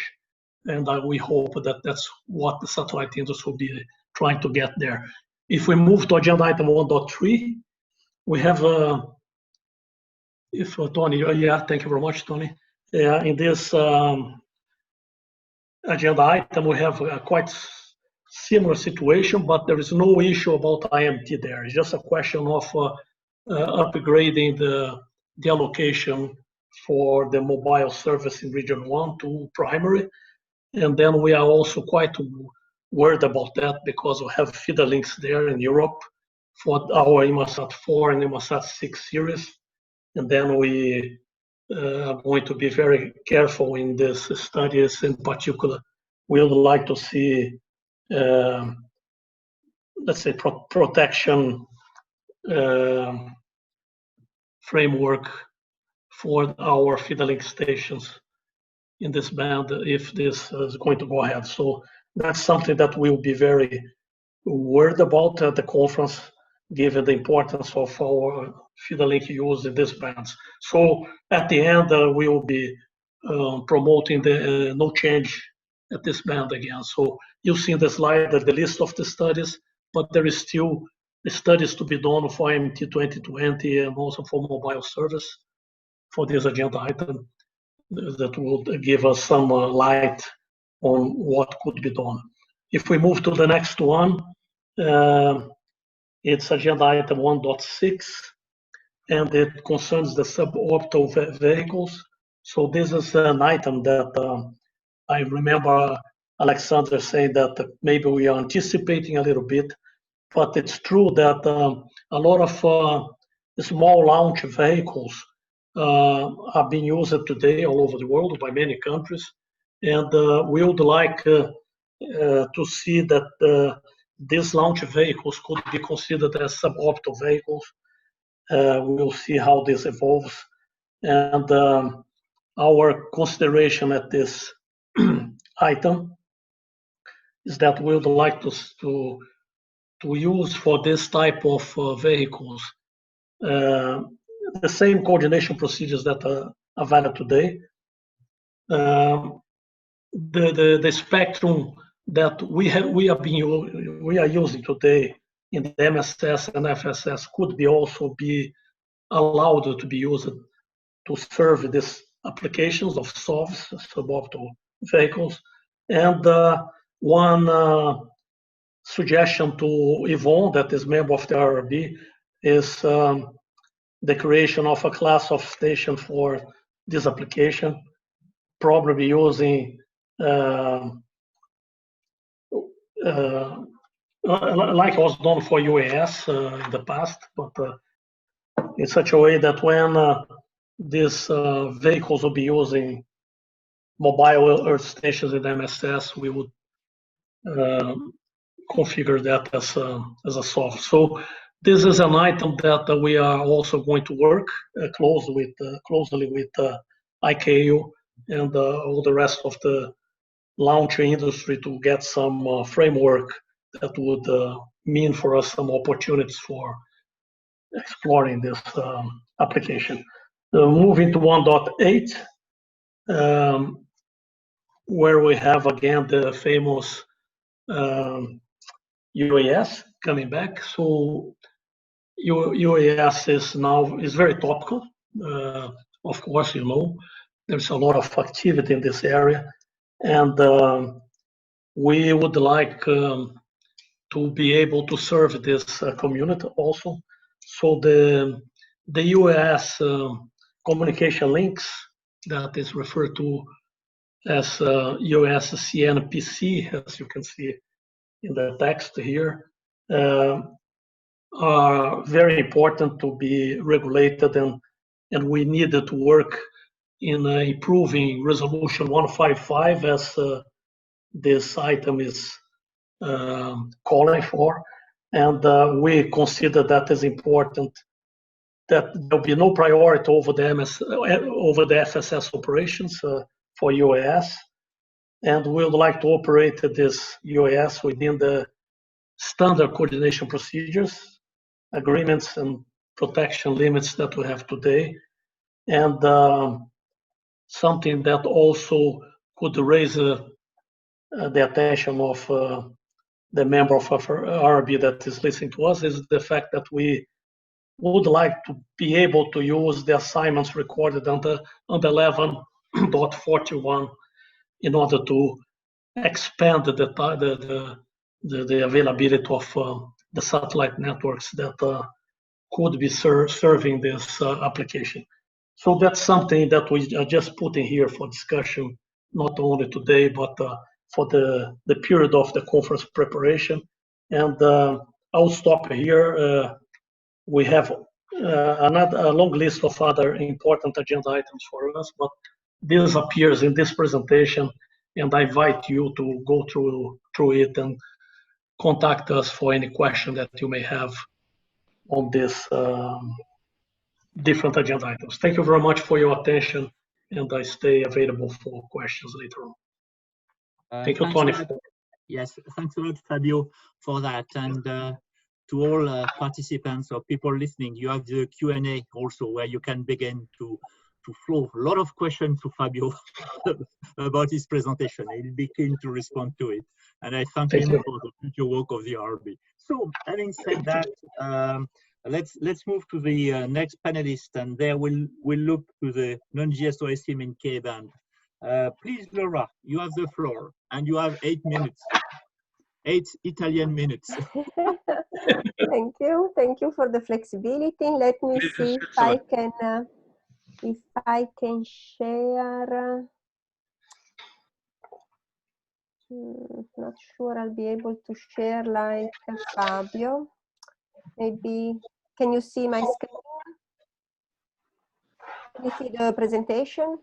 and we hope that that's what the satellite industry will be trying to get there. If we move to agenda item 1.3, we have, Tony, yeah, thank you very much, Tony. In this agenda item, we have a quite similar situation, but there is no issue about IMT there. It's just a question of upgrading the allocation for the mobile service in region 1 to primary. And then we are also quite worried about that because we have feeder links there in Europe for our Inmarsat 4 and Inmarsat 6 series. And then we are going to be very careful in these studies. In particular, we would like to see, let's say, protection framework for our feeder link stations in this band if this is going to go ahead. So that's something that we'll be very worried about at the conference, given the importance of our feeder link use in these bands. So at the end, we will be promoting the no change at this band again. So you see in the slide that the list of the studies, but there is still studies to be done for IMT 2020 and also for mobile service for this agenda item that will give us some light on what could be done. If we move to the next one, it's agenda item 1.6, and it concerns the suborbital vehicles. So this is an item that I remember Alexander saying that maybe we are anticipating a little bit, but it's true that a lot of small launch vehicles are being used today all over the world by many countries, and we would like to see that these launch vehicles could be considered as suborbital vehicles. We'll see how this evolves, and our consideration at this item is that we would like to use for this type of vehicles the same coordination procedures that are valid today. The spectrum that we are using today in the MSS and FSS could be also be allowed to be used to serve these applications of SOVs, suborbital vehicles. And one suggestion to Yvon, that is member of the RRB, is the creation of a class of station for this application, probably using like was done for UAS in the past, but in such a way that when these vehicles will be using mobile Earth stations in MSS, we would configure that as a SOV. So this is an item that we are also going to work closely with ICAO and all the rest of the launcher industry to get some framework that would mean for us some opportunities for exploring this application. Moving to 1.8, where we have again the famous UAS coming back. So UAS is very topical. Of course, you know, there's a lot of activity in this area, and we would like to be able to serve this community also. So the UAS communication links that is referred to as UAS CNPC, as you can see in the text here, are very important to be regulated, and we needed to work in improving resolution 155 as this item is calling for, and we consider that as important, that there'll be no priority over the FSS operations for UAS, and we would like to operate this UAS within the standard coordination procedures, agreements, and protection limits that we have today, and something that also could raise the attention of the member of RRB that is listening to us is the fact that we would like to be able to use the assignments recorded under 11.41 in order to expand the availability of the satellite networks that could be serving this application. So that's something that we are just putting here for discussion, not only today, but for the period of the conference preparation. And I'll stop here. We have a long list of other important agenda items for us, but this appears in this presentation, and I invite you to go through it and contact us for any question that you may have on this different agenda items. Thank you very much for your attention, and I stay available for questions later on. Thank you, Tony.
Yes, thanks a lot, Fabio, for that. And to all participants or people listening, you have the Q&A also, where you can begin to flow a lot of questions to Fabio about his presentation. He'll be keen to respond to it. And I thank him for the future work of the RB. So, having said that, let's move to the next panelist, and there we'll look to the non-GSO SIM in K-band. Please, Laura, you have the floor, and you have 8 minutes. 8 Italian minutes.
Thank you for the flexibility. Let me see if I can share. Not sure I'll be able to share like Fabio. Maybe, can you see my screen? Can you see the presentation?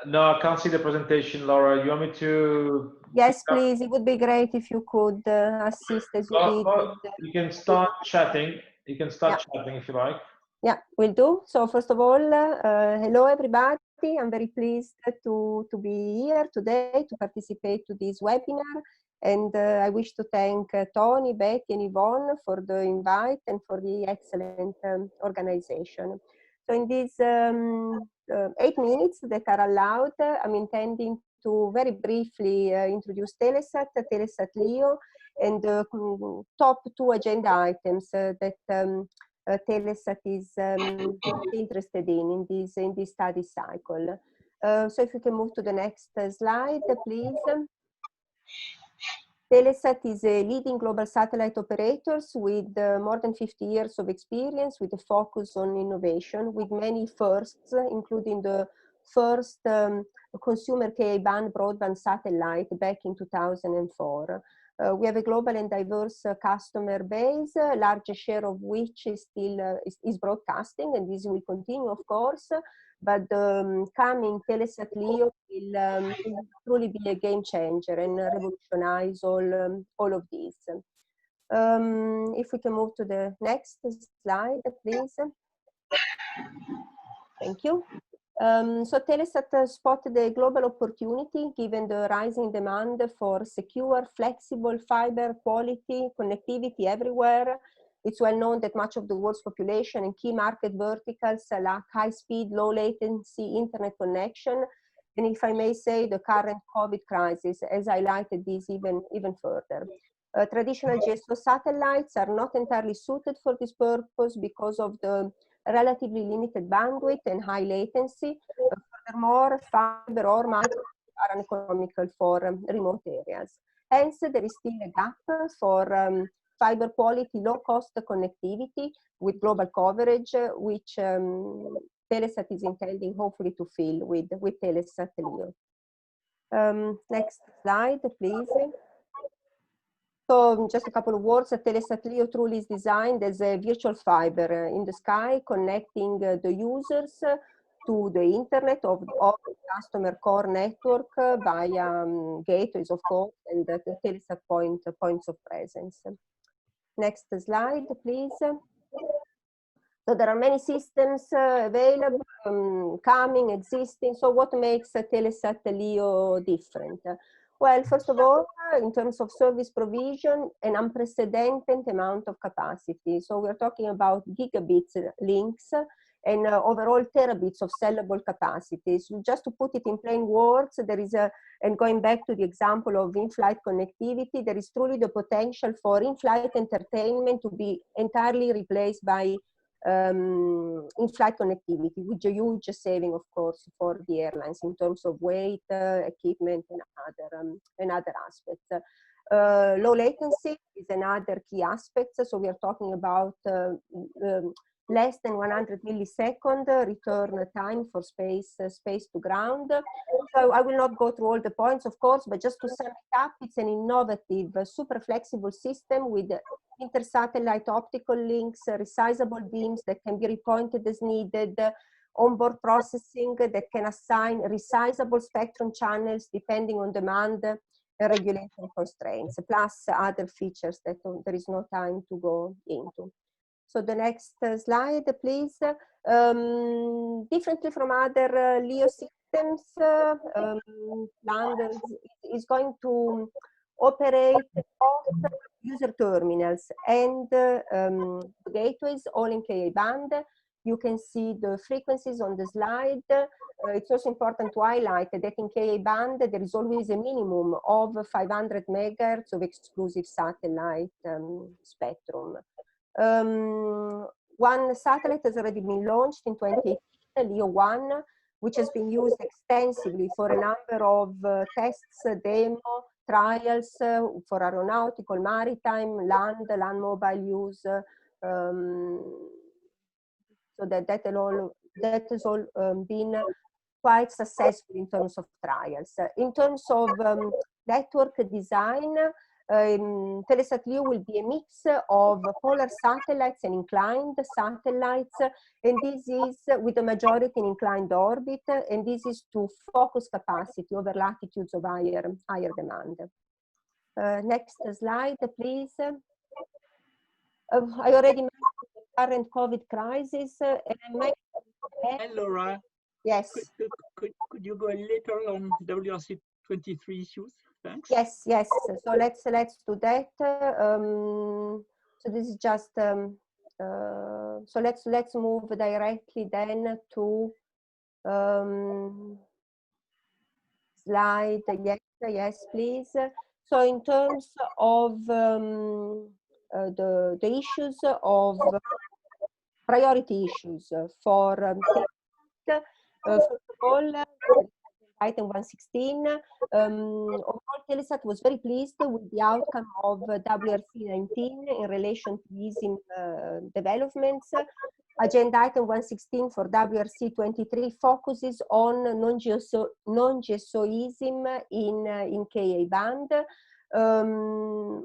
No, I can't see the presentation, Laura. You want me to?
Yes, please. It would be great if you could assist as you did.
You can start chatting. You can start chatting if you like.
Yeah, will do. So first of all, hello everybody. I'm very pleased to be here today to participate to this webinar. And I wish to thank Tony, Betty, and Yvon for the invite and for the excellent organization. So in these 8 minutes that are allowed, I'm intending to very briefly introduce Telesat, Telesat LEO, and top 2 agenda items that Telesat is interested in this study cycle. So if you can move to the next slide, please. Telesat is a leading global satellite operator with more than 50 years of experience, with a focus on innovation, with many firsts, including the first consumer Ka-band broadband satellite back in 2004. We have a global and diverse customer base, a large share of which is still is broadcasting, and this will continue, of course. But the coming Telesat LEO will truly be a game changer and revolutionize all of these. If we can move to the next slide, please. Thank you. So Telesat spotted a global opportunity given the rising demand for secure, flexible, fiber quality connectivity everywhere. It's well known that much of the world's population and key market verticals lack high-speed, low-latency internet connection. And if I may say, the current COVID crisis has highlighted this even further. Traditional GSO satellites are not entirely suited for this purpose because of the relatively limited bandwidth and high latency. Furthermore, fiber or micro are uneconomical for remote areas. Hence, there is still a gap for fiber quality, low-cost connectivity with global coverage, which Telesat is intending hopefully to fill with Telesat LEO. Next slide, please. So just a couple of words, Telesat LEO truly is designed as a virtual fiber in the sky, connecting the users to the internet of the customer core network via gateways, of course, and the Telesat points of presence. Next slide, please. So there are many systems available, coming, existing. So what makes Telesat LEO different? Well, first of all, in terms of service provision, an unprecedented amount of capacity. So we're talking about gigabits links and overall terabits of sellable capacity. So just to put it in plain words, there is and going back to the example of in-flight connectivity, there is truly the potential for in-flight entertainment to be entirely replaced by in-flight connectivity, with a huge saving, of course, for the airlines in terms of weight, equipment, and other aspects. Low latency is another key aspect. So we are talking about less than 100 millisecond return time for space to ground. So I will not go through all the points, of course, but just to sum it up, it's an innovative, super flexible system with inter-satellite optical links, resizable beams that can be repointed as needed, onboard processing that can assign resizable spectrum channels depending on demand and regulatory constraints, plus other features that there is no time to go into. So the next slide, please. Differently from other LEO systems, Land is going to operate both user terminals and gateways, all in Ka band. You can see the frequencies on the slide. It's also important to highlight that in Ka band, there is always a minimum of 500 megahertz of exclusive satellite spectrum. One satellite has already been launched in 2018, LEO 1, which has been used extensively for a number of tests, demo, trials for aeronautical, maritime, land mobile use. So that has all been quite successful in terms of trials. In terms of network design, Telesat LEO will be a mix of polar satellites and inclined satellites, and this is with the majority in inclined orbit, and this is to focus capacity over latitudes of higher demand. Next slide, please. I already mentioned the current COVID crisis.
Hey, Laura.
Yes.
Could you go a little on WRC-23 issues? Thanks.
Yes, yes. So let's do that. So this is just so let's move directly then to slide. Yes, please. So in terms of the issues of priority issues for first of all, item 116, overall Telesat was very pleased with the outcome of WRC-19 in relation to EASIM developments. Agenda item 116 for WRC-23 focuses on non-GSO EASIM in Ka band.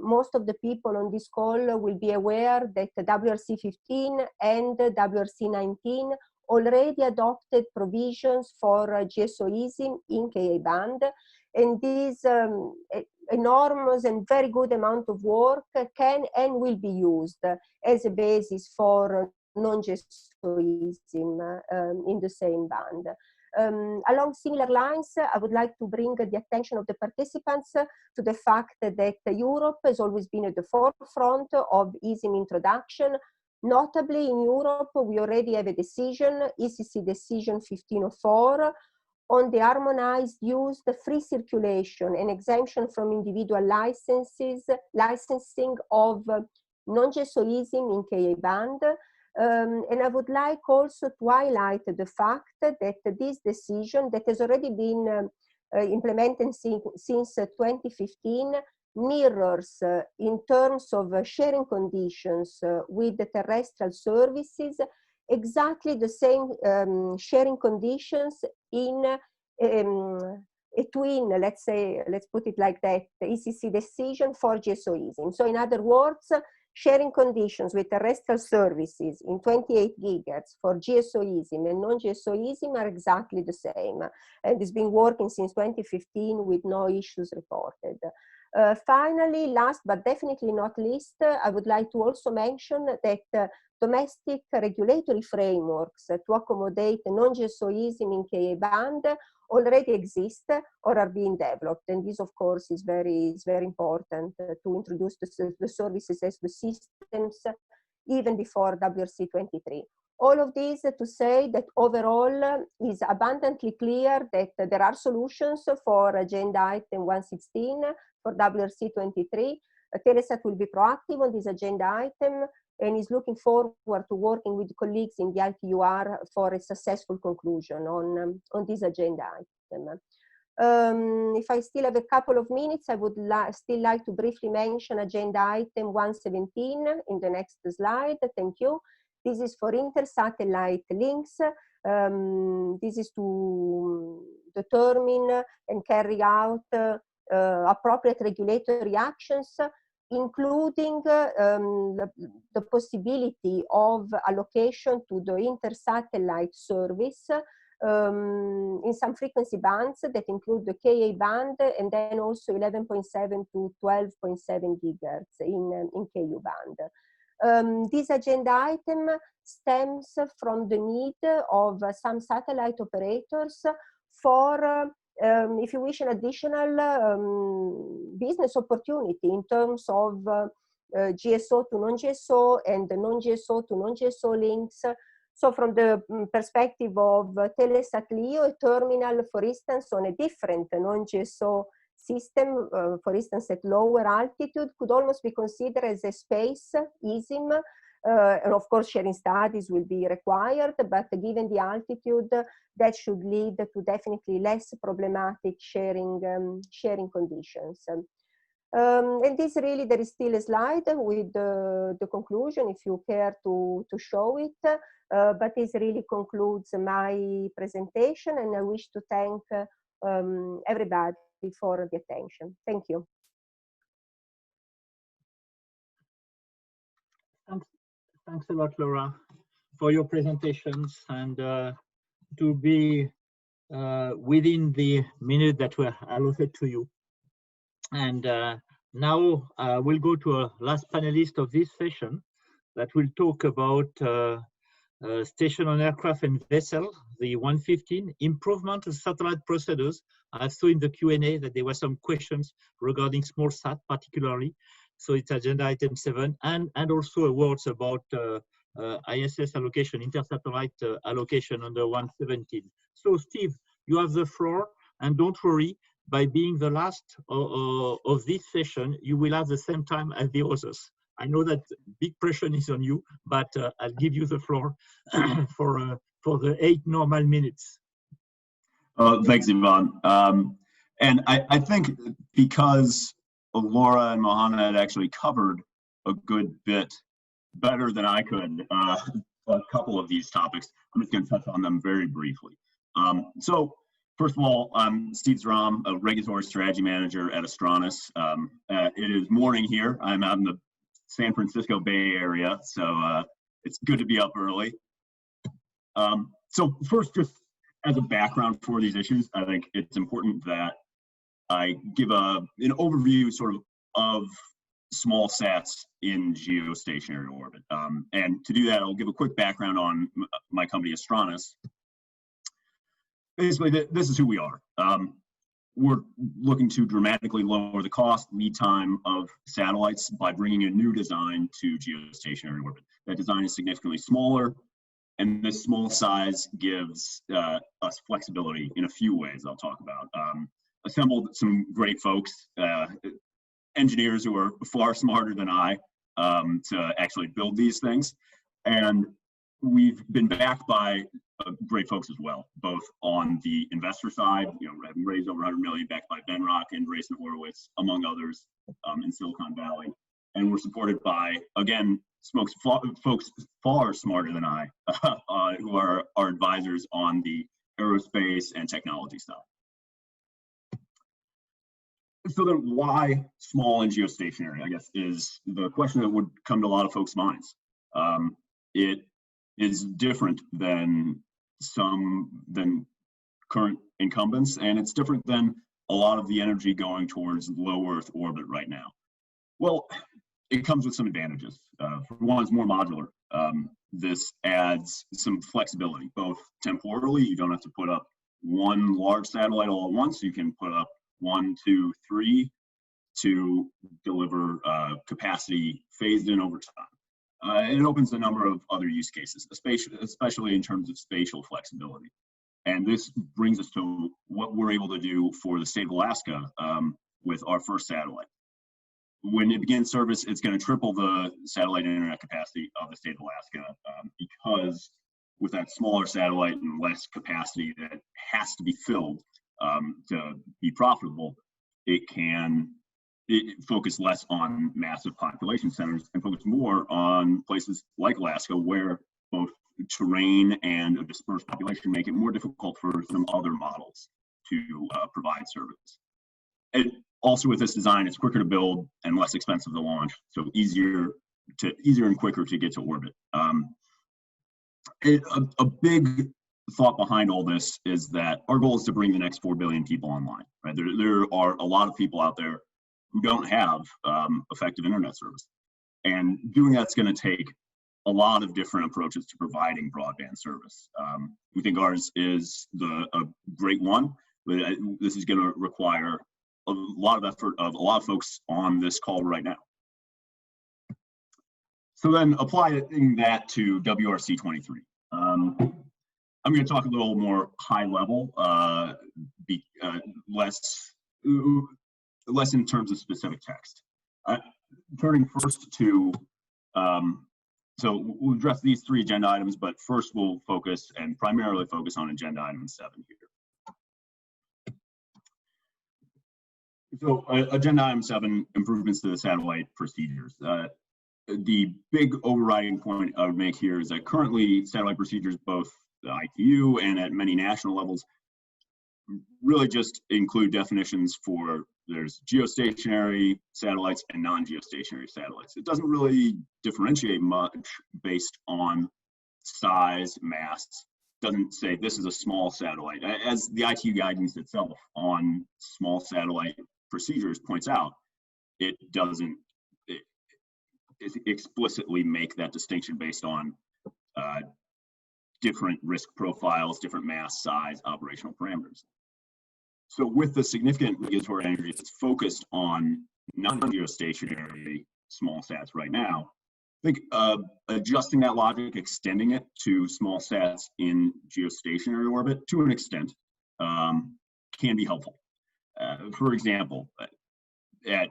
Most of the people on this call will be aware that WRC-15 and WRC-19 already adopted provisions for GSO EASIM in Ka band, and this enormous and very good amount of work can and will be used as a basis for non-GSO EASIM in the same band. Along similar lines, I would like to bring the attention of the participants to the fact that Europe has always been at the forefront of EASIM introduction. Notably, in Europe, we already have a decision, ECC decision 1504, on the harmonized use, the free circulation and exemption from individual licensing of non-GSO EASIM in Ka band. And I would like also to highlight the fact that this decision that has already been implemented since 2015 mirrors in terms of sharing conditions with the terrestrial services exactly the same sharing conditions in a twin, let's put it like that, the ECC decision for GSO EASIM. So in other words, sharing conditions with terrestrial services in 28 gigahertz for GSO EASIM and non-GSO EASIM are exactly the same, and it's been working since 2015 with no issues reported. Finally, last but definitely not least, I would like to also mention that domestic regulatory frameworks to accommodate non-GSO EASIM in Ka band already exist or are being developed, and this of course is very important to introduce the services as the systems even before WRC-23. All of this to say that overall is abundantly clear that there are solutions for agenda item 116 for WRC-23. Telesat will be proactive on this agenda item and is looking forward to working with colleagues in the ITUR for a successful conclusion on this agenda item. If I still have a couple of minutes, I would still like to briefly mention agenda item 117 in the next slide. Thank you. This is for inter-satellite links. This is to determine and carry out appropriate regulatory actions, including the possibility of allocation to the inter-satellite service in some frequency bands that include the Ka band and then also 11.7 to 12.7 gigahertz in Ku band. This agenda item stems from the need of some satellite operators for, if you wish, an additional business opportunity in terms of GSO to non-GSO and the non-GSO to non-GSO links. So from the perspective of Telesat LEO, a terminal, for instance, on a different non-GSO system, for instance, at lower altitude, could almost be considered as a space eSIM. And of course, sharing studies will be required, but given the altitude, that should lead to definitely less problematic sharing conditions. And this really, there is still a slide with the conclusion, if you care to show it, but this really concludes my presentation, and I wish to thank everybody for the attention. Thank you.
Thanks a lot, Laura, for your presentations, and to be within the minute that were allotted to you. And now we'll go to a last panelist of this session that will talk about station on aircraft and vessel, the 115, improvement of satellite procedures. I saw in the Q&A that there were some questions regarding Smallsat particularly. So it's agenda item 7, and also words about ISS allocation, intersatellite allocation under 117. So Steve, you have the floor, and don't worry, by being the last of this session, you will have the same time as the others. I know that big pressure is on you, but I'll give you the floor for the 8 normal minutes.
Thanks, Yvon. And I think because Laura and Mohammed actually covered a good bit better than I could a couple of these topics, I'm just going to touch on them very briefly. So first of all, I'm Steve Szrom, a regulatory strategy manager at Astranis. It is morning here. I'm out in the San Francisco Bay Area, so it's good to be up early. So first, just as a background for these issues, I think it's important that I give an overview sort of small sats in geostationary orbit. And to do that, I'll give a quick background on my company, Astranis. Basically, this is who we are. We're looking to dramatically lower the cost, lead time of satellites by bringing a new design to geostationary orbit. That design is significantly smaller, and this small size gives us flexibility in a few ways I'll talk about. Assembled some great folks, engineers who are far smarter than I to actually build these things. And we've been backed by great folks as well, both on the investor side, having raised over 100 million, backed by Benrock and Andreessen Horowitz, among others, in Silicon Valley. And we're supported by, again, folks far smarter than I, who are our advisors on the aerospace and technology stuff. So then why small and geostationary, I guess, is the question that would come to a lot of folks' minds. It is different than current incumbents, and it's different than a lot of the energy going towards low Earth orbit right now. Well, it comes with some advantages. For one, it's more modular. This adds some flexibility, both temporally. You don't have to put up one large satellite all at once. You can put up 1, 2, 3 to deliver capacity phased in over time. And it opens a number of other use cases, especially in terms of spatial flexibility. And this brings us to what we're able to do for the state of Alaska with our first satellite. When it begins service, it's going to triple the satellite internet capacity of the state of Alaska because with that smaller satellite and less capacity that has to be filled to be profitable, it can focus less on massive population centers and focus more on places like Alaska, where both terrain and a dispersed population make it more difficult for some other models to provide service. And also with this design, it's quicker to build and less expensive to launch, so easier and quicker to get to orbit. A big thought behind all this is that our goal is to bring the next 4 billion people online. Right? There are a lot of people out there who don't have effective internet service. And doing that's going to take a lot of different approaches to providing broadband service. We think ours is a great one, but this is going to require a lot of effort of a lot of folks on this call right now. So then applying that to WRC-23. I'm going to talk a little more high level, less in terms of specific text. Turning first to, so we'll address these 3 agenda items, but first we'll focus and primarily focus on agenda item 7 here. So agenda item 7, improvements to the satellite procedures. The big overriding point I would make here is that currently satellite procedures, both the ITU and at many national levels, really just include definitions for there's geostationary satellites and non-geostationary satellites. It doesn't really differentiate much based on size, mass. Doesn't say this is a small satellite. As the ITU guidance itself on small satellite procedures points out, it doesn't explicitly make that distinction based on different risk profiles, different mass, size, operational parameters. So with the significant regulatory energy that's focused on non-geostationary small sats right now, I think adjusting that logic, extending it to small sats in geostationary orbit to an extent can be helpful. For example, at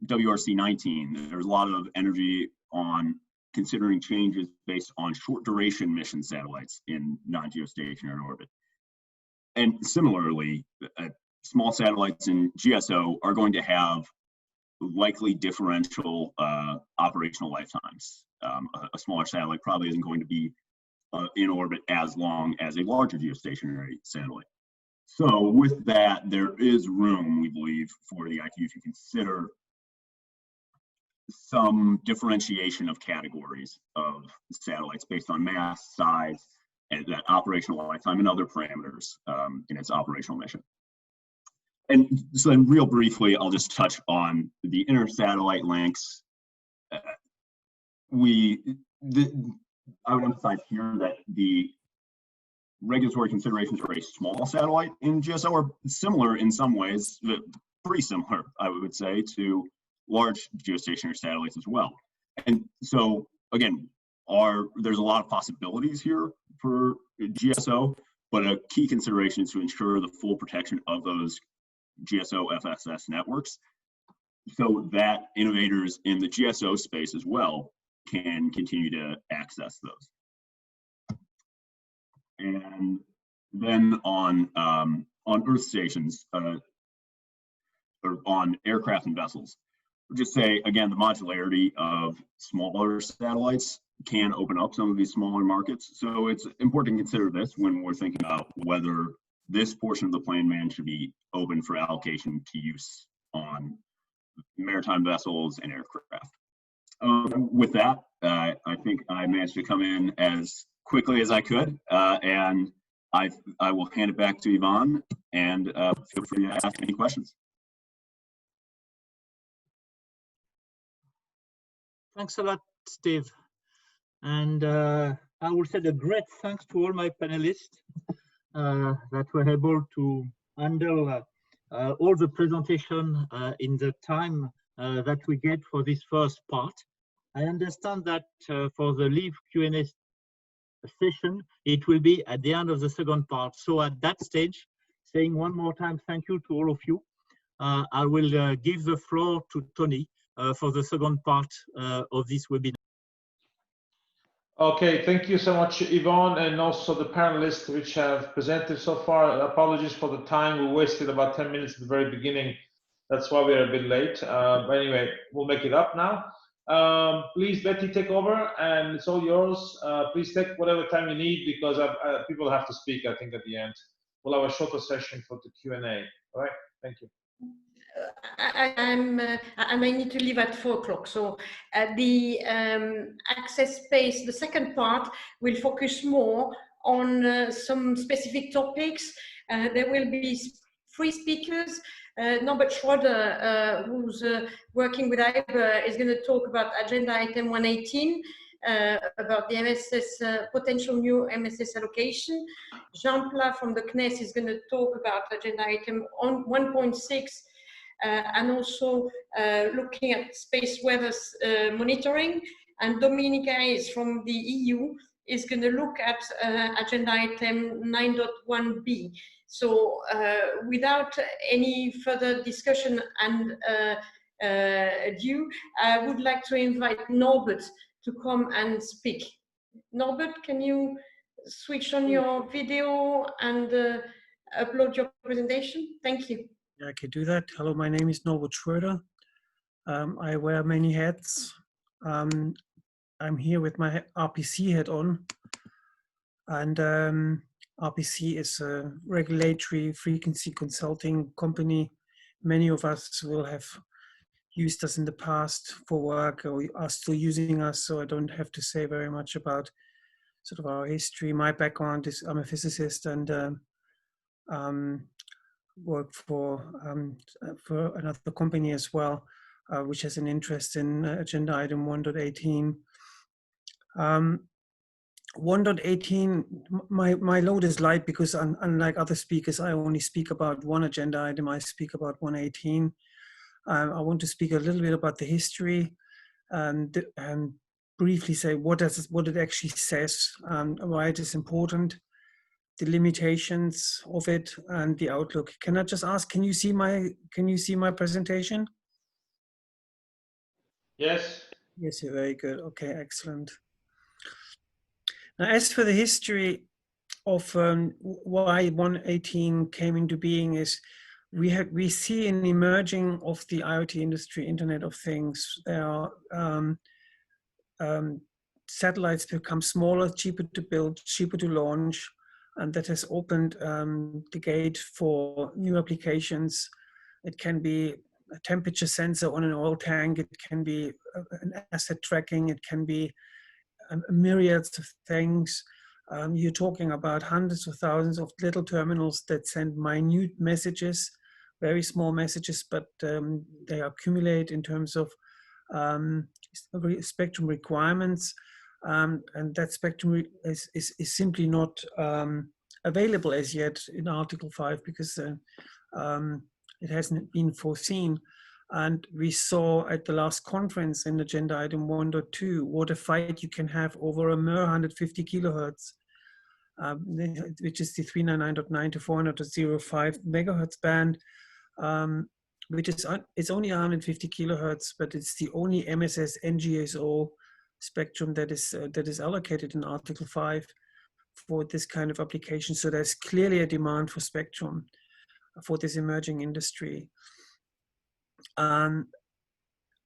WRC-19, there's a lot of energy on considering changes based on short duration mission satellites in non-geostationary orbit. And similarly, small satellites in GSO are going to have likely differential operational lifetimes. A smaller satellite probably isn't going to be in orbit as long as a larger geostationary satellite. So with that, there is room, we believe, for the ITU to consider some differentiation of categories of satellites based on mass, size, and that operational lifetime and other parameters in its operational mission. And so then real briefly, I'll just touch on the inter-satellite links. I would emphasize here that the regulatory considerations for a small satellite in GSO are similar in some ways, pretty similar, I would say, to large geostationary satellites as well. And so again, there's a lot of possibilities here for GSO, but a key consideration is to ensure the full protection of those GSO FSS networks so that innovators in the GSO space as well can continue to access those. And then on Earth stations, or on aircraft and vessels, just say, again, the modularity of smaller satellites can open up some of these smaller markets. So it's important to consider this when we're thinking about whether this portion of the plane band should be open for allocation to use on maritime vessels and aircraft. With that, I think I managed to come in as quickly as I could, and I will hand it back to Yvon, and feel free to ask any questions.
Thanks a lot, Steve. And I will say a great thanks to all my panelists that were able to handle all the presentation in the time that we get for this first part. I understand that for the live Q&A session, it will be at the end of the second part. So at that stage, saying one more time, thank you to all of you. I will give the floor to Tony for the second part of this webinar.
Okay, thank you so much, Yvon, and also the panelists which have presented so far. Apologies for the time. We wasted about 10 minutes at the very beginning. That's why we're a bit late. But anyway, we'll make it up now. Please, Betty, take over, and it's all yours. Please take whatever time you need because people have to speak, I think, at the end. We'll have a shorter session for the Q&A. All right, thank you.
I may need to leave at 4 o'clock. So the ACCESS.SPACE, the second part, will focus more on some specific topics. There will be 3 speakers. Norbert Schroder, who's working with IBER, is going to talk about agenda item 118, about the MSS, potential new MSS allocation. Jean-Pla from the CNES is going to talk about agenda item on 1.6, and also looking at space weather monitoring. And Dominic is from the EU is going to look at agenda item 9.1b. So without any further discussion and ado, I would like to invite Norbert to come and speak. Norbert, can you switch on your video and upload your presentation? Thank you.
Yeah, I can do that. Hello, my name is Norbert Schroder. I wear many hats. I'm here with my RPC hat on, and RPC is a regulatory frequency consulting company. Many of us will have used us in the past for work, or are still using us, so I don't have to say very much about sort of our history. My background is I'm a physicist and work for another company as well, which has an interest in agenda item 1.18. 1.18, my load is light because unlike other speakers, I only speak about one agenda item. I speak about 1.18. I want to speak a little bit about the history and briefly say what it actually says, why it is important, the limitations of it, and the outlook. Can I just ask? Can you see my presentation?
Yes.
Yes, very good. Okay, excellent. Now, as for the history of why 1.18 came into being, is we see an emerging of the IoT industry, Internet of Things. There are satellites become smaller, cheaper to build, cheaper to launch, and that has opened the gate for new applications. It can be a temperature sensor on an oil tank, it can be an asset tracking, it can be myriads of things. You're talking about hundreds of thousands of little terminals that send minute messages, very small messages, but they accumulate in terms of spectrum requirements, and that spectrum is simply not available as yet in Article 5 because it hasn't been foreseen. And we saw at the last conference in agenda item 1.2 what a fight you can have over a mere 150 kilohertz, which is the 399.9 to 400.05 megahertz band, which is it's only 150 kilohertz, but it's the only MSS Non-GSO spectrum that is allocated in Article 5 for this kind of application. So there's clearly a demand for spectrum for this emerging industry.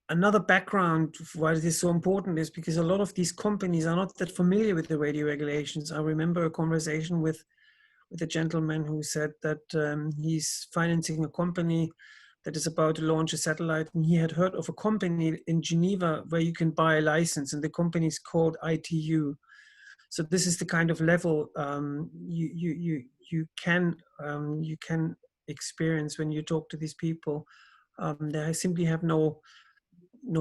Another background why this is so important is because a lot of these companies are not that familiar with the radio regulations. I remember a conversation with a gentleman who said that he's financing a company that is about to launch a satellite, and he had heard of a company in Geneva where you can buy a license, and the company is called ITU. So this is the kind of level you can experience when you talk to these people. They simply have no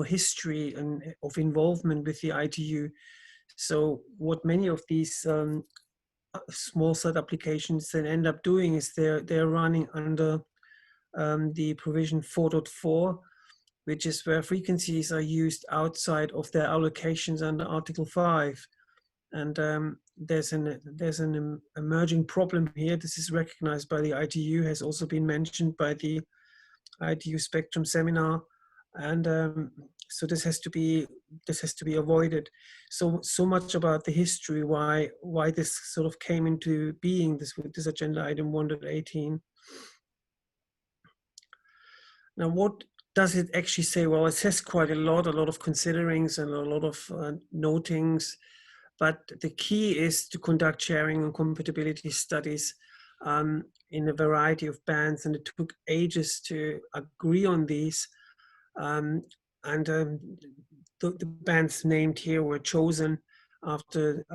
history of involvement with the ITU. So what many of these small set applications then end up doing is they're running under the provision 4.4, which is where frequencies are used outside of their allocations under Article 5. And there's an emerging problem here. This is recognized by the ITU, has also been mentioned by the ITU Spectrum Seminar, and so this has to be avoided. So much about the history why this sort of came into being, this agenda item 1.18. Now, what does it actually say? Well, it says quite a lot of considerings and a lot of notings, but the key is to conduct sharing and compatibility studies in a variety of bands, and it took ages to agree on these. The bands named here were chosen after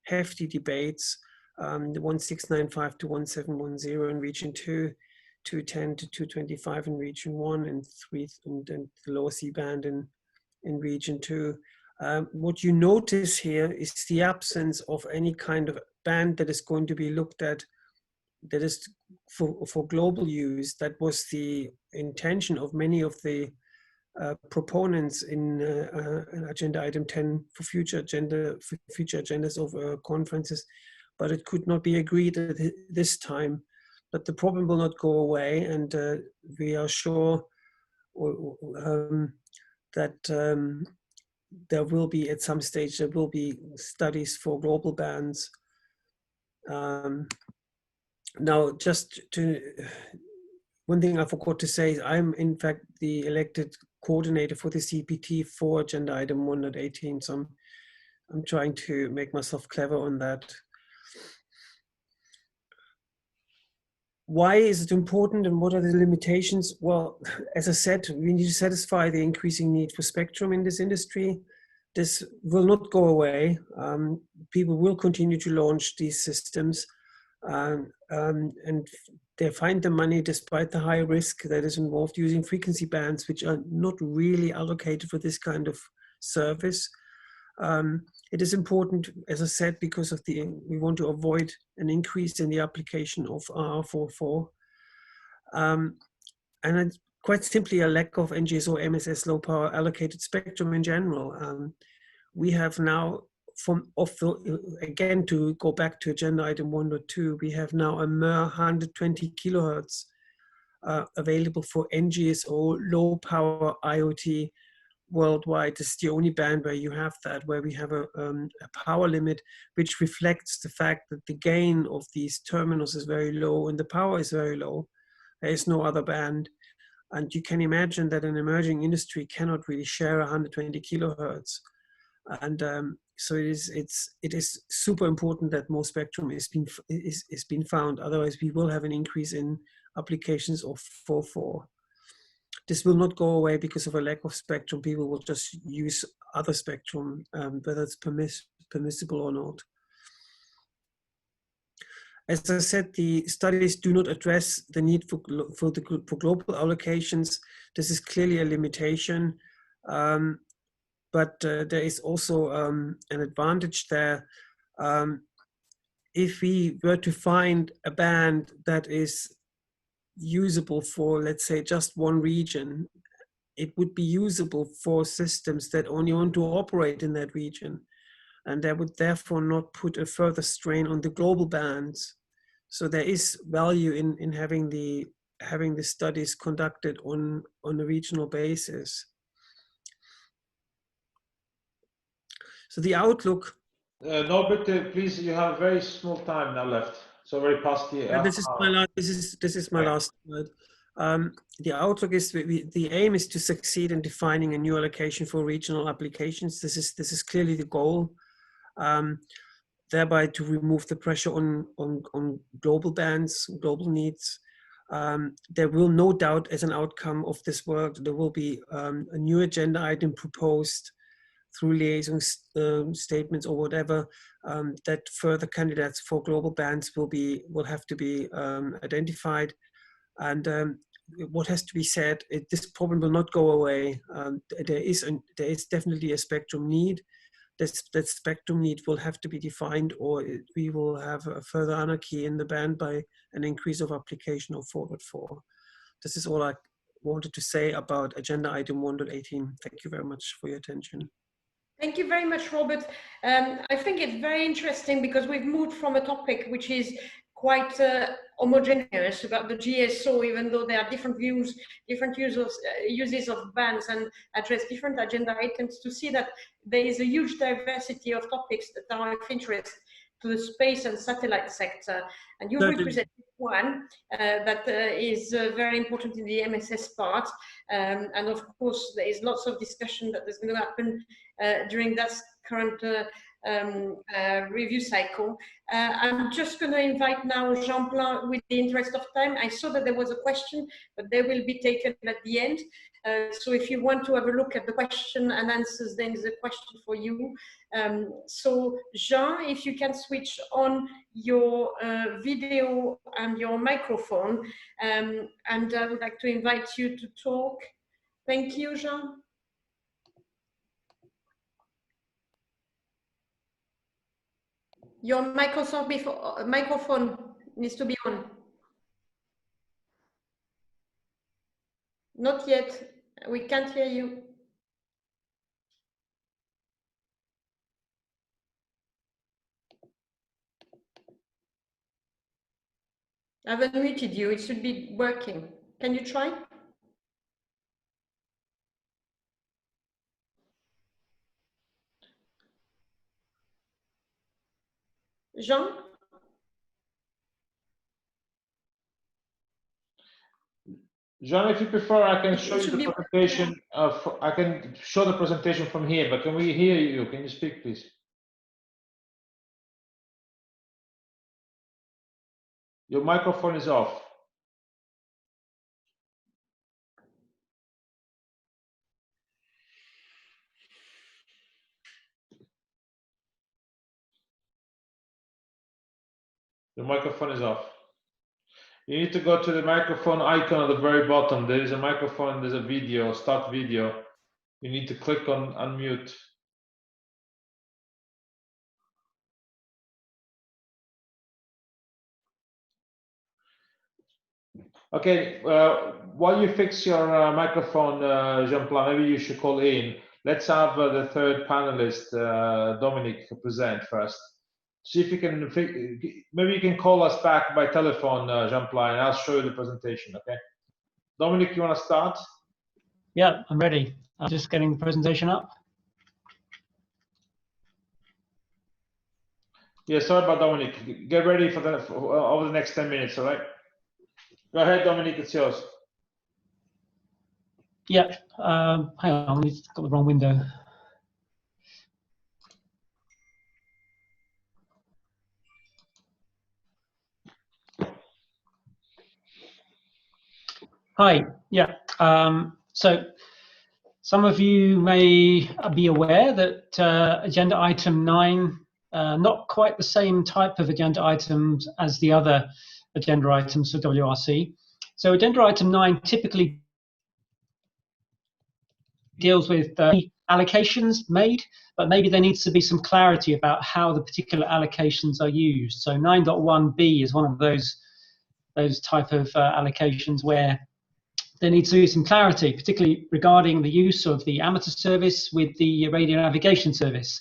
hefty debates, the 1695 to 1710 in region 2, 210 to 225 in region 1 and 3, and then the lower C-band in region 2. What you notice here is the absence of any kind of band that is going to be looked at that is for global use. That was the intention of many of the proponents in agenda item 10 for future agendas of conferences, but it could not be agreed at this time. But the problem will not go away, and we are sure that there will be, at some stage, there will be studies for global bands. Now, just to, one thing I forgot to say is I'm in fact the elected coordinator for the CPT for agenda item 1.18, so I'm trying to make myself clever on that. Why is it important and what are the limitations? Well, as I said, we need to satisfy the increasing need for spectrum in this industry. This will not go away. People will continue to launch these systems, and they find the money despite the high risk that is involved using frequency bands, which are not really allocated for this kind of service. It is important, as I said, because of we want to avoid an increase in the application of RR44. And quite simply a lack of NGSO MSS low power allocated spectrum in general. We have now, again, to go back to agenda item 1.2, we have now a mere 120 kilohertz available for NGSO low power IoT worldwide. This is the only band where you have that, where we have a power limit which reflects the fact that the gain of these terminals is very low and the power is very low. There is no other band, and you can imagine that an emerging industry cannot really share 120 kilohertz. And so it is super important that more spectrum is being found. Otherwise, we will have an increase in applications of 4.4. This will not go away because of a lack of spectrum. People will just use other spectrum, whether it's permissible or not. As I said, the studies do not address the need for global allocations. This is clearly a limitation, but there is also an advantage there. If we were to find a band that is usable for, let's say, just one region, it would be usable for systems that only want to operate in that region, and that would therefore not put a further strain on the global bands. So there is value in having the studies conducted on a regional basis. So the outlook.
Norbert, please, you have very small time now left. So very past the.
This is my last slide. The outlook is the aim is to succeed in defining a new allocation for regional applications. This is clearly the goal. Thereby to remove the pressure on global bands, global needs. There will no doubt, as an outcome of this work, there will be a new agenda item proposed through liaison statements or whatever, that further candidates for global bands will have to be identified. And what has to be said, this problem will not go away. There is definitely a spectrum need. That spectrum need will have to be defined, or we will have a further anarchy in the band by an increase of application of 4.4. This is all I wanted to say about agenda item 1.18. Thank you very much for your attention.
Thank you very much, Robert. I think it's very interesting because we've moved from a topic which is quite homogeneous about the GSO, even though there are different views, different uses of bands, and address different agenda items, to see that there is a huge diversity of topics that are of interest to the space and satellite sector. And you represent one that is very important in the MSS part. And of course, there is lots of discussion that is going to happen during that current review cycle. I'm just going to invite now Jean-Plan with the interest of time. I saw that there was a question, but they will be taken at the end. So if you want to have a look at the question and answers, then there's a question for you. So Jean, if you can switch on your video and your microphone, and I would like to invite you to talk. Thank you, Jean. Your microphone needs to be on. Not yet. We can't hear you. I've unmuted you. It should be working. Can you try? Jean?
Jean, if you prefer, I can show you the presentation. I can show the presentation from here, but can we hear you? Can you speak, please? Your microphone is off. The microphone is off. You need to go to the microphone icon at the very bottom. There is a microphone, there's a video, start video. You need to click on unmute. Okay, while you fix your microphone, Jean-Plan, maybe you should call in. Let's have the third panelist, Dominic, present first. See if you can, maybe you can call us back by telephone, Jean-Plan, and I'll show you the presentation, okay? Dominic, you want to start?
Yeah, I'm ready. I'm just getting the presentation up.
Yeah, sorry about Dominic. Get ready for over the next 10 minutes, all right? Go ahead, Dominic, it's yours.
Yeah, hang on, I've got the wrong window. Hi, yeah. So some of you may be aware that agenda item 9, not quite the same type of agenda items as the other agenda items for WRC. So agenda item 9 typically deals with allocations made, but maybe there needs to be some clarity about how the particular allocations are used. So 9.1b is one of those type of allocations where there needs to be some clarity, particularly regarding the use of the amateur service with the radio navigation service.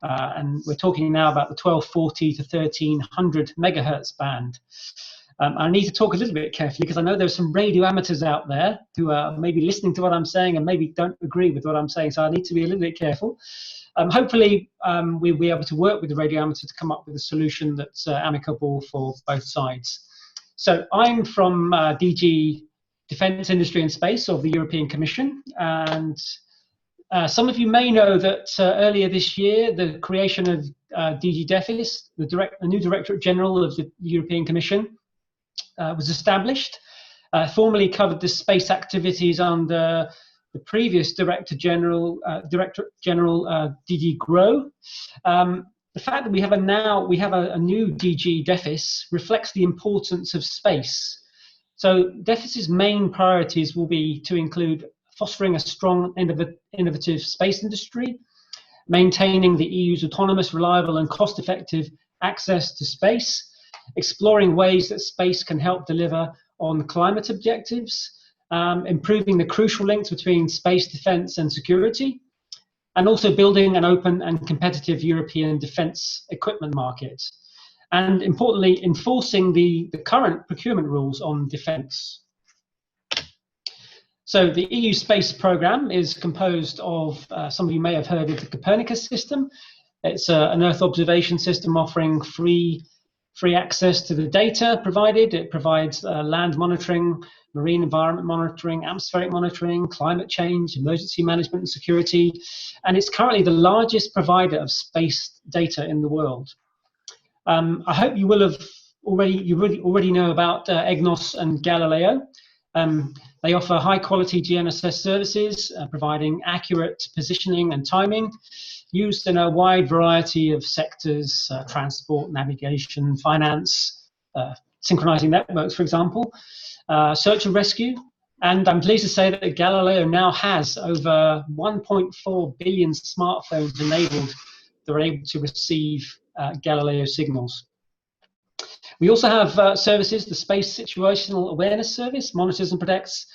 And we're talking now about the 1240 to 1300 megahertz band. I need to talk a little bit carefully because I know there's some radio amateurs out there who are maybe listening to what I'm saying and maybe don't agree with what I'm saying, so I need to be a little bit careful. Hopefully, we'll be able to work with the radio amateur to come up with a solution that's amicable for both sides. So I'm from DG Defence, Industry and Space of the European Commission, and some of you may know that earlier this year the creation of DG DEFIS, the new Directorate General of the European Commission, was established. Formerly covered the space activities under the previous Directorate General DG GROW. The fact that we have a new DG DEFIS reflects the importance of space. So DEFIS's main priorities will be to include fostering a strong, innovative space industry, maintaining the EU's autonomous, reliable and cost-effective access to space, exploring ways that space can help deliver on climate objectives, improving the crucial links between space defense and security, and also building an open and competitive European defense equipment market. And importantly, enforcing the current procurement rules on defense. So the EU space program is composed of, some of you may have heard of the Copernicus system. It's an Earth observation system offering free access to the data provided. It provides land monitoring marine environment monitoring, atmospheric monitoring, climate change, emergency management and security, and it's currently the largest provider of space data in the world. I hope you will have already know about EGNOS and Galileo. They offer high-quality GNSS services, providing accurate positioning and timing, used in a wide variety of sectors, transport, navigation, finance, synchronizing networks, for example, search and rescue. And I'm pleased to say that Galileo now has over 1.4 billion smartphones enabled that are able to receive Galileo signals. We also have services, the Space Situational Awareness Service, monitors and protects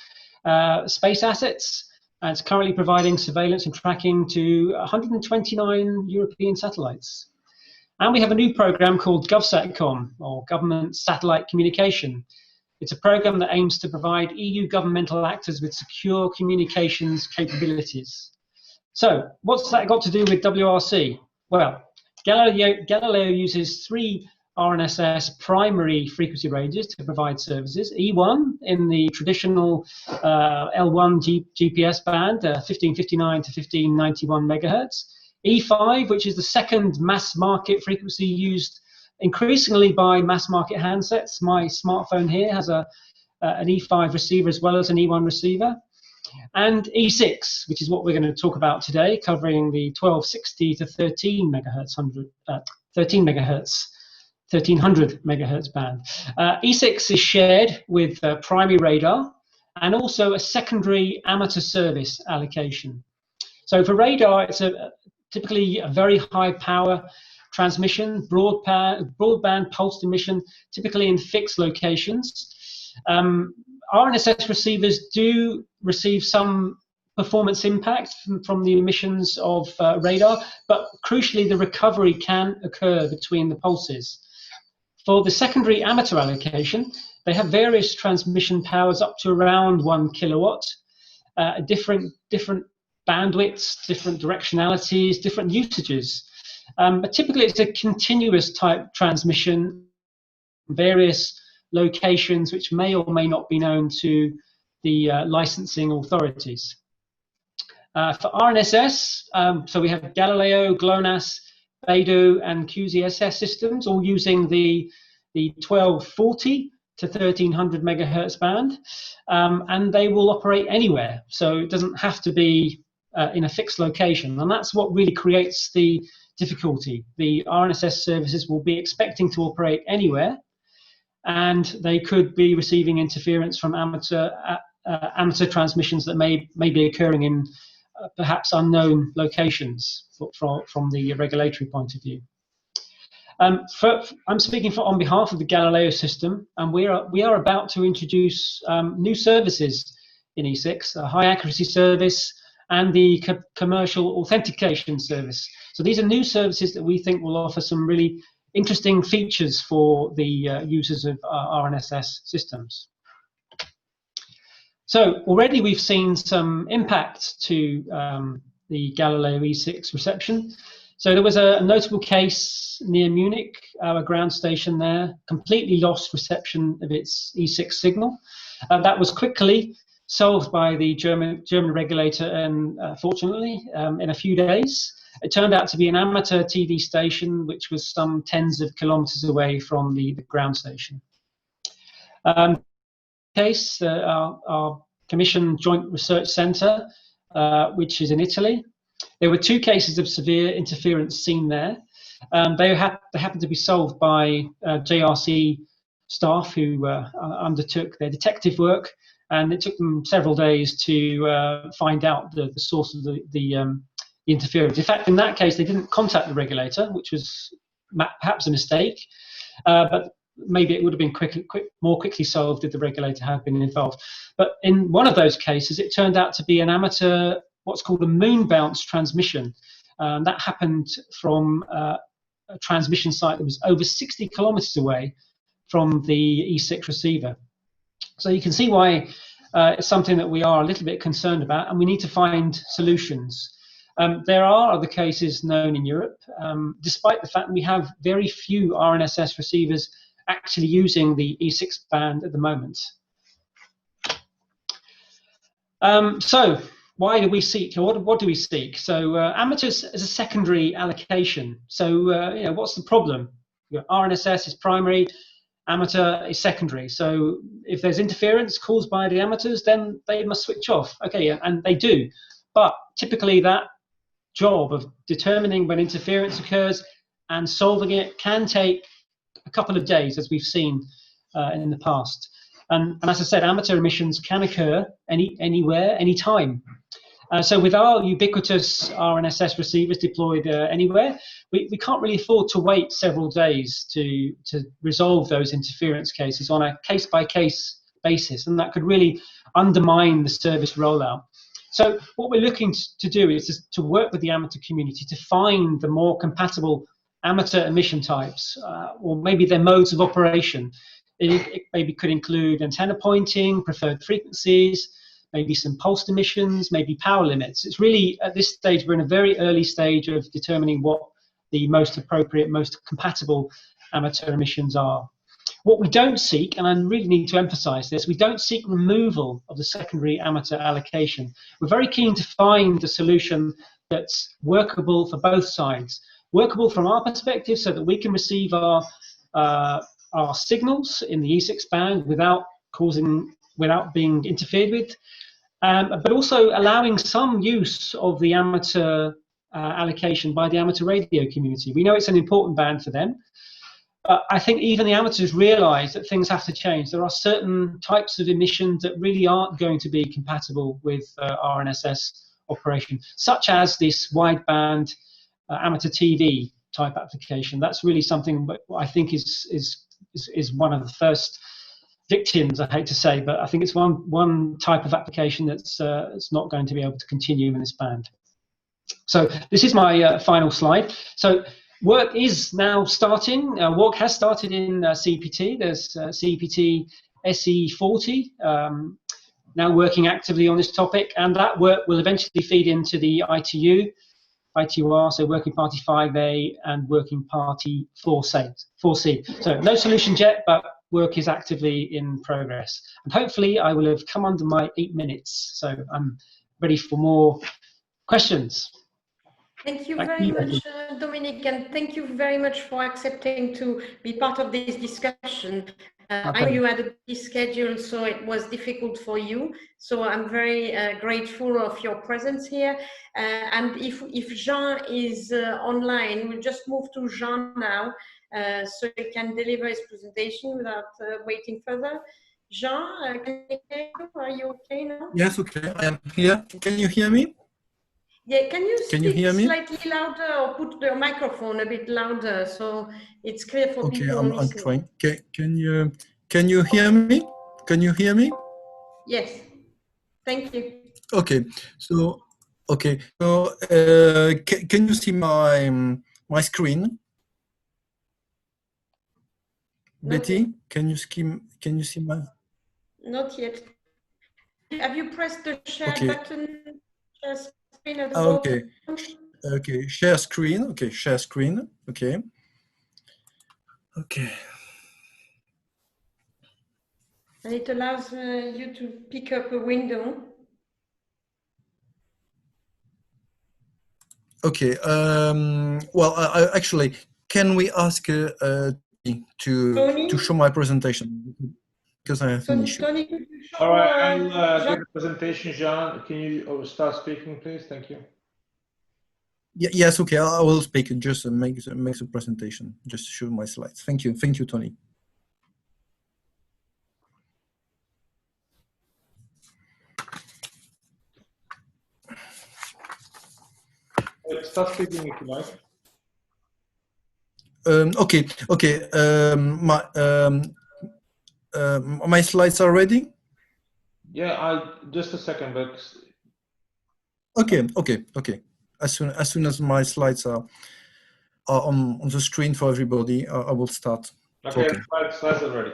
space assets, and it's currently providing surveillance and tracking to 129 European satellites. And we have a new program called GovSatCom, or Government Satellite Communication. It's a program that aims to provide EU governmental actors with secure communications capabilities. So what's that got to do with WRC? Well, Galileo uses 3 RNSS primary frequency ranges to provide services. E1 in the traditional L1 GPS band, 1559 to 1591 megahertz. E5, which is the second mass market frequency used increasingly by mass market handsets. My smartphone here has an E5 receiver as well as an E1 receiver. And E6, which is what we're going to talk about today, covering the 1260 to 1300 megahertz band. E6 is shared with primary radar and also a secondary amateur service allocation. So for radar, it's typically a very high power transmission, broadband pulsed emission, typically in fixed locations. RNSS receivers do receive some performance impact from the emissions of radar, but crucially the recovery can occur between the pulses. For the secondary amateur allocation, they have various transmission powers up to around 1 kilowatt, different bandwidths, different directionalities, different usages. But typically it's a continuous type transmission, various locations which may or may not be known to the licensing authorities. For RNSS, so we have Galileo, GLONASS, Beidou and QZSS systems, all using the 1240 to 1300 megahertz band, and they will operate anywhere. So it doesn't have to be in a fixed location, and that's what really creates the difficulty. The RNSS services will be expecting to operate anywhere, and they could be receiving interference from amateur transmissions that may be occurring in perhaps unknown locations from the regulatory point of view. I'm speaking on behalf of the Galileo system, and we are about to introduce new services in E6, a high accuracy service and the commercial authentication service. So these are new services that we think will offer some really interesting features for the users of RNSS systems. So already we've seen some impact to the Galileo E6 reception. So there was a notable case near Munich, our ground station there, completely lost reception of its E6 signal. That was quickly solved by the German regulator, and fortunately, in a few days. It turned out to be an amateur TV station, which was some tens of kilometers away from the ground station. Case, our Commission Joint Research Centre, which is in Italy. There were 2 cases of severe interference seen there. They happened to be solved by JRC staff who undertook their detective work, and it took them several days to find out the source of the interference. In fact, in that case, they didn't contact the regulator, which was perhaps a mistake, but maybe it would have been more quickly solved if the regulator had been involved. But in one of those cases, it turned out to be an amateur, what's called a moon bounce transmission. That happened from a transmission site that was over 60 kilometers away from the E6 receiver. So you can see why it's something that we are a little bit concerned about, and we need to find solutions. There are other cases known in Europe, despite the fact that we have very few RNSS receivers actually using the E6 band at the moment. So why do we seek, or what do we seek? So amateurs as a secondary allocation. So you know, what's the problem? RNSS is primary, amateur is secondary. So if there's interference caused by the amateurs, then they must switch off. Okay, and they do. But typically that job of determining when interference occurs and solving it can take a couple of days, as we've seen in the past. And as I said, amateur emissions can occur anywhere, anytime. So with our ubiquitous RNSS receivers deployed anywhere, we can't really afford to wait several days to resolve those interference cases on a case-by-case basis, and that could really undermine the service rollout. So what we're looking to do is to work with the amateur community to find the more compatible amateur emission types, or maybe their modes of operation. It maybe could include antenna pointing, preferred frequencies, maybe some pulsed emissions, maybe power limits. It's really, at this stage, we're in a very early stage of determining what the most appropriate, most compatible amateur emissions are. What we don't seek, and I really need to emphasize this, we don't seek removal of the secondary amateur allocation. We're very keen to find a solution that's workable for both sides. Workable from our perspective so that we can receive our signals in the E6 band without being interfered with, but also allowing some use of the amateur allocation by the amateur radio community. We know it's an important band for them, but I think even the amateurs realize that things have to change. There are certain types of emissions that really aren't going to be compatible with RNSS operation, such as this wideband amateur TV type application. That's really something that I think is one of the first victims, I hate to say, but I think it's one type of application that's it's not going to be able to continue in this band. So this is my final slide. So work is now starting. Work has started in CPT. There's CPT SE40 now working actively on this topic, and that work will eventually feed into the ITUR, so Working Party 5A and Working Party 4C. So no solutions yet, but work is actively in progress. And hopefully I will have come under my 8 minutes, so I'm ready for more questions.
Thank you very much, Dominic, and thank you very much for accepting to be part of this discussion. I know you had a busy schedule, so it was difficult for you. So I'm very grateful of your presence here. And if Jean is online, we'll just move to Jean now, so he can deliver his presentation without waiting further. Jean, can you hear you? Are you okay now?
Yes, okay, I am here. Can you hear me?
Yeah, can you speak
hear me?
slightly louder or put the microphone a bit louder so it's clear for people
I'm
listening?
trying. Can you hear me? Can you hear me?
Yes, thank you.
Okay, so can you see my screen?
Not
Betty,
yet.
can you see my?
Not yet. Have you pressed the share button? Share screen at the
Okay.
bottom?
Okay. Share screen. Okay. Share screen. Okay. Okay.
And it allows you to pick up a window.
Okay. Well, actually, can we ask to show my presentation? Because I have an issue.
Tony, could you show,
all right, I'll get the presentation, Jean. Can you start speaking, please? Thank you.
Yes, okay, I will speak and just make the presentation, just show my slides. Thank you, Tony.
Start speaking if you like.
Okay. My slides are ready.
Yeah, just a second, but.
Okay. As soon as my slides are on the screen for everybody, I will start talking.
Slides are ready.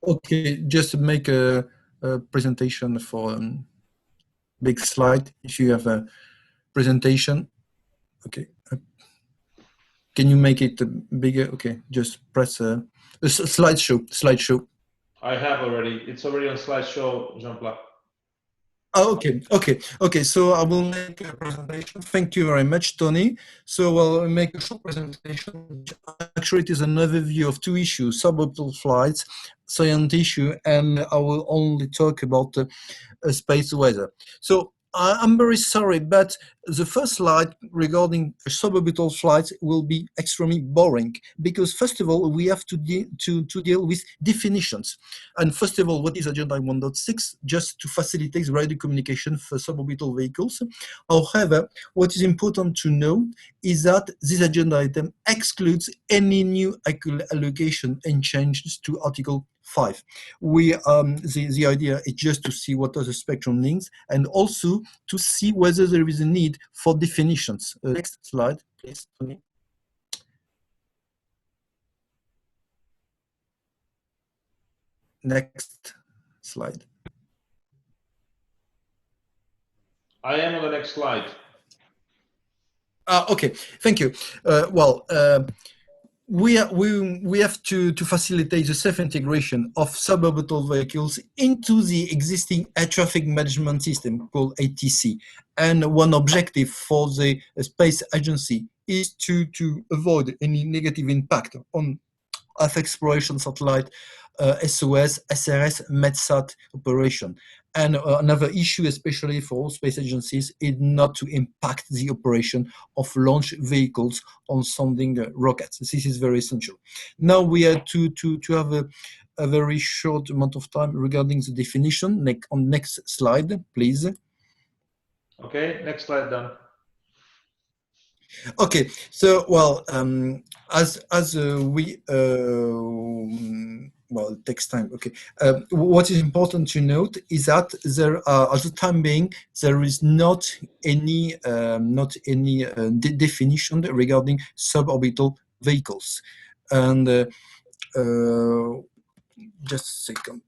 Okay, just to make a presentation for big slide. If you have a presentation, okay. Can you make it bigger? Okay, just press slideshow.
I have already. It's already on slideshow, Jean-Claude.
Okay. So I will make a presentation. Thank you very much, Tony. So I'll make a short presentation. Actually, it is an overview of two issues: suborbital flights, science issue, and I will only talk about space weather. So I'm very sorry, but the first slide regarding suborbital flights will be extremely boring because, first of all, we have to deal with definitions. And first of all, what is Agenda 1.6? Just to facilitate radio communication for suborbital vehicles. However, what is important to know is that this agenda item excludes any new allocation and changes to Article 5. The idea is just to see what are the spectrum links and also to see whether there is a need for definitions. Next slide, please, Tony. Next slide.
I am on the next slide.
Okay, thank you. We have to facilitate the safe integration of suborbital vehicles into the existing air traffic management system called ATC. And one objective for the space agency is to avoid any negative impact on Earth exploration satellite, SOS, SRS, METSAT operation. And another issue, especially for all space agencies, is not to impact the operation of launch vehicles on sounding rockets. This is very essential. Now we have to have a very short amount of time regarding the definition. On next slide, please.
Okay, next slide done.
Okay, so well, it takes time. Okay, what is important to note is that there are, at the time being, there is not any definition regarding suborbital vehicles, and just a second.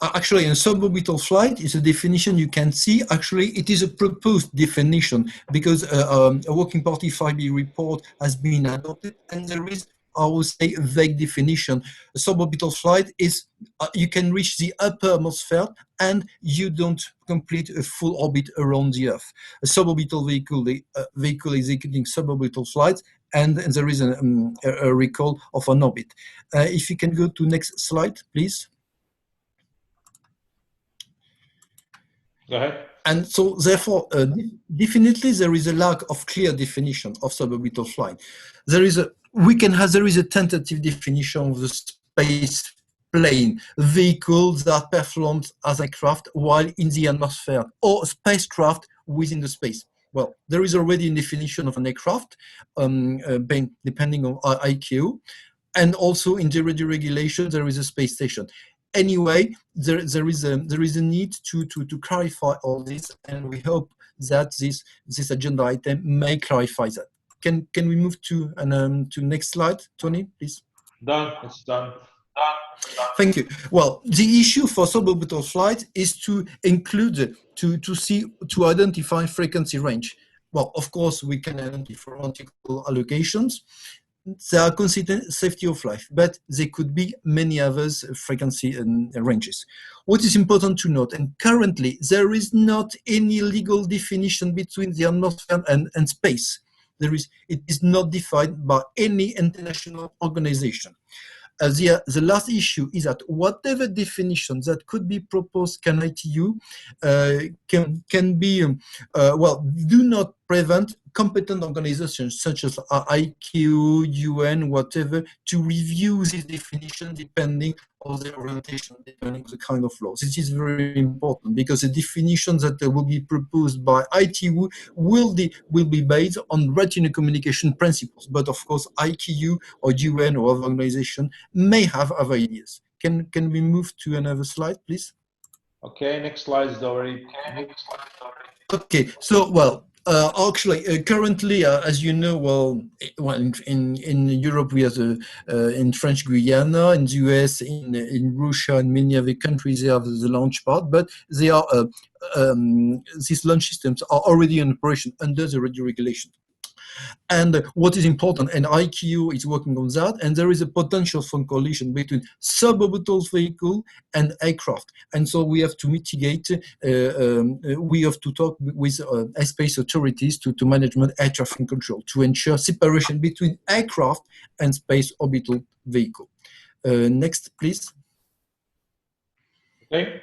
Actually, in suborbital flight is a definition you can see. Actually, it is a proposed definition because a working party 5B report has been adopted, and there is, I would say, a vague definition. A suborbital flight is you can reach the upper atmosphere and you don't complete a full orbit around the Earth. A suborbital vehicle executing suborbital flights, and there is a recall of an orbit. If you can go to next slide, please.
Go ahead.
And so, therefore, definitely there is a lack of clear definition of suborbital flight. There is a tentative definition of the space plane vehicle that performs as a craft while in the atmosphere or spacecraft within the space. Well, there is already a definition of an aircraft, depending on IQ, and also in the radio regulation there is a space station. Anyway, there is a need to clarify all this, and we hope that this agenda item may clarify that. Can we move to next slide, Tony, please?
Done. It's done.
Thank you. Well, the issue for suborbital flight is to include to identify frequency range. Well, of course, we can identify multiple allocations. They are considered safety of life, but there could be many others frequency ranges. What is important to note, and currently there is not any legal definition between the atmosphere and space. It is not defined by any international organization. The last issue is that whatever definition that could be proposed can ITU can be do not prevent competent organizations such as IQ, UN, whatever, to review this definition depending on the orientation, depending on the kind of law. This is very important because the definition that will be proposed by ITU will be based on radio communication principles. But of course, ITU or UN or other organization may have other ideas. Can we move to another slide, please?
Okay, next slide is already.
Okay, so actually, currently, as you know, in Europe we have in French Guiana, in the US, in Russia, and many other countries they have the launch part, but they are these launch systems are already in operation under the radio regulation. And what is important, and IQ is working on that, and there is a potential for collision between suborbital vehicle and aircraft. And so we have to mitigate, we have to talk with space authorities to management air traffic control to ensure separation between aircraft and space orbital vehicle. Next, please.
Okay.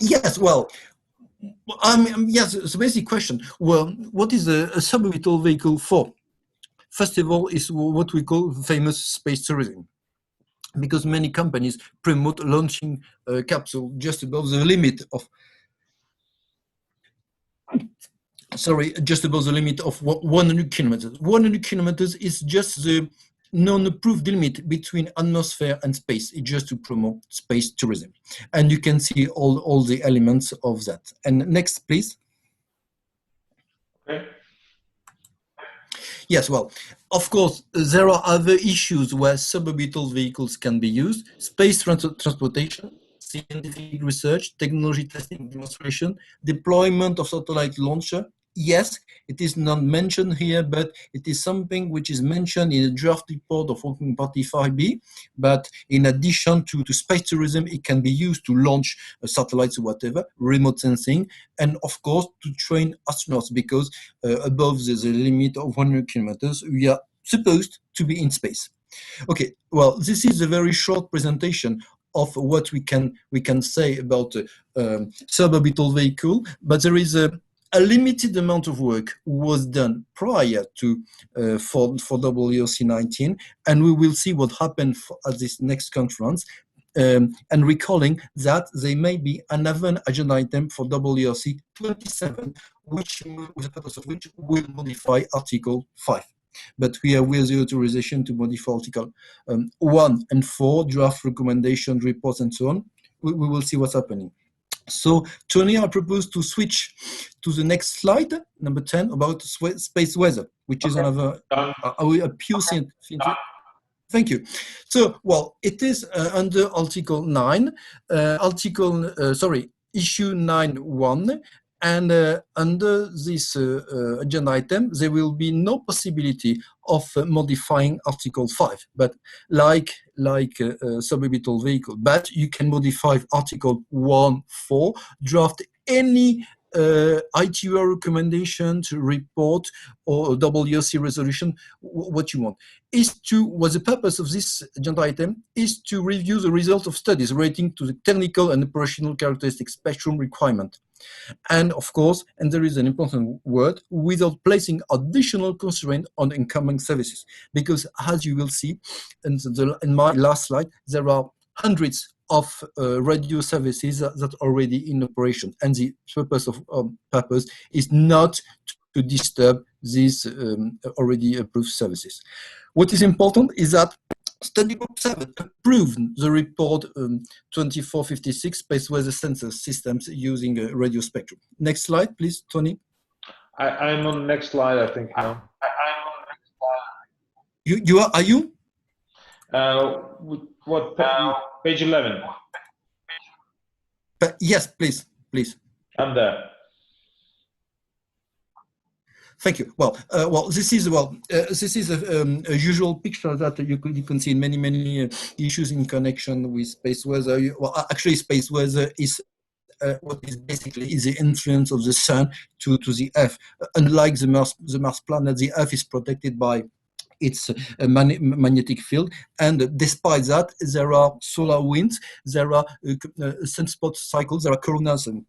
Yes, well, yes, it's a basic question. Well, what is a suborbital vehicle for? First of all, is what we call famous space tourism, because many companies promote launching a capsule just above the limit of, just above the limit of 100 kilometers. 100 kilometers is just the non-approved limit between atmosphere and space. It's just to promote space tourism. And you can see all the elements of that. And next, please.
Okay.
Yes, well, of course, there are other issues where suborbital vehicles can be used. Space transportation, scientific research, technology testing, demonstration, deployment of satellite launcher. Yes, it is not mentioned here, but it is something which is mentioned in the draft report of Working Party 5B. But in addition to space tourism, it can be used to launch satellites or whatever, remote sensing, and of course to train astronauts, because above the limit of 100 kilometers, we are supposed to be in space. Okay, well, this is a very short presentation of what we can say about suborbital vehicle, but there is a limited amount of work was done prior to for WRC 19, and we will see what happened at this next conference. And recalling that there may be another agenda item for WRC 27, which, with the purpose of which, will modify Article 5. But we are with the authorization to modify Article 1 and 4, draft recommendation, reports, and so on. We will see what's happening. So, Tony, I propose to switch to the next slide, number 10, about space weather, which is another a pure scientific. Thank you. So, well, it is under Article 9, Issue 9.1, and under this agenda item, there will be no possibility of modifying Article 5, but like suborbital vehicle. But you can modify Article 1.4, draft any ITU recommendation to report or WRC resolution, what you want. What the purpose of this agenda item is to review the result of studies relating to the technical and operational characteristic spectrum requirement. And of course, and there is an important word, without placing additional constraint on incoming services. Because as you will see in my last slide, there are hundreds of radio services that are already in operation. And the purpose is not to disturb these already approved services. What is important is that Study Group 7 approved the report 2456 Space Weather Sensor Systems using a radio spectrum. Next slide, please, Tony.
I'm on the next slide, I think. Now. I'm on the next slide.
Are you?
What page 11?
Yes, please.
I'm there.
Thank you. Well, this is a usual picture that you can see in many issues in connection with space weather. Well, actually, space weather is what is basically is the influence of the sun to the Earth. Unlike the Mars planet, the Earth is protected by its magnetic field, and despite that, there are solar winds, there are sunspot cycles, there are coronas and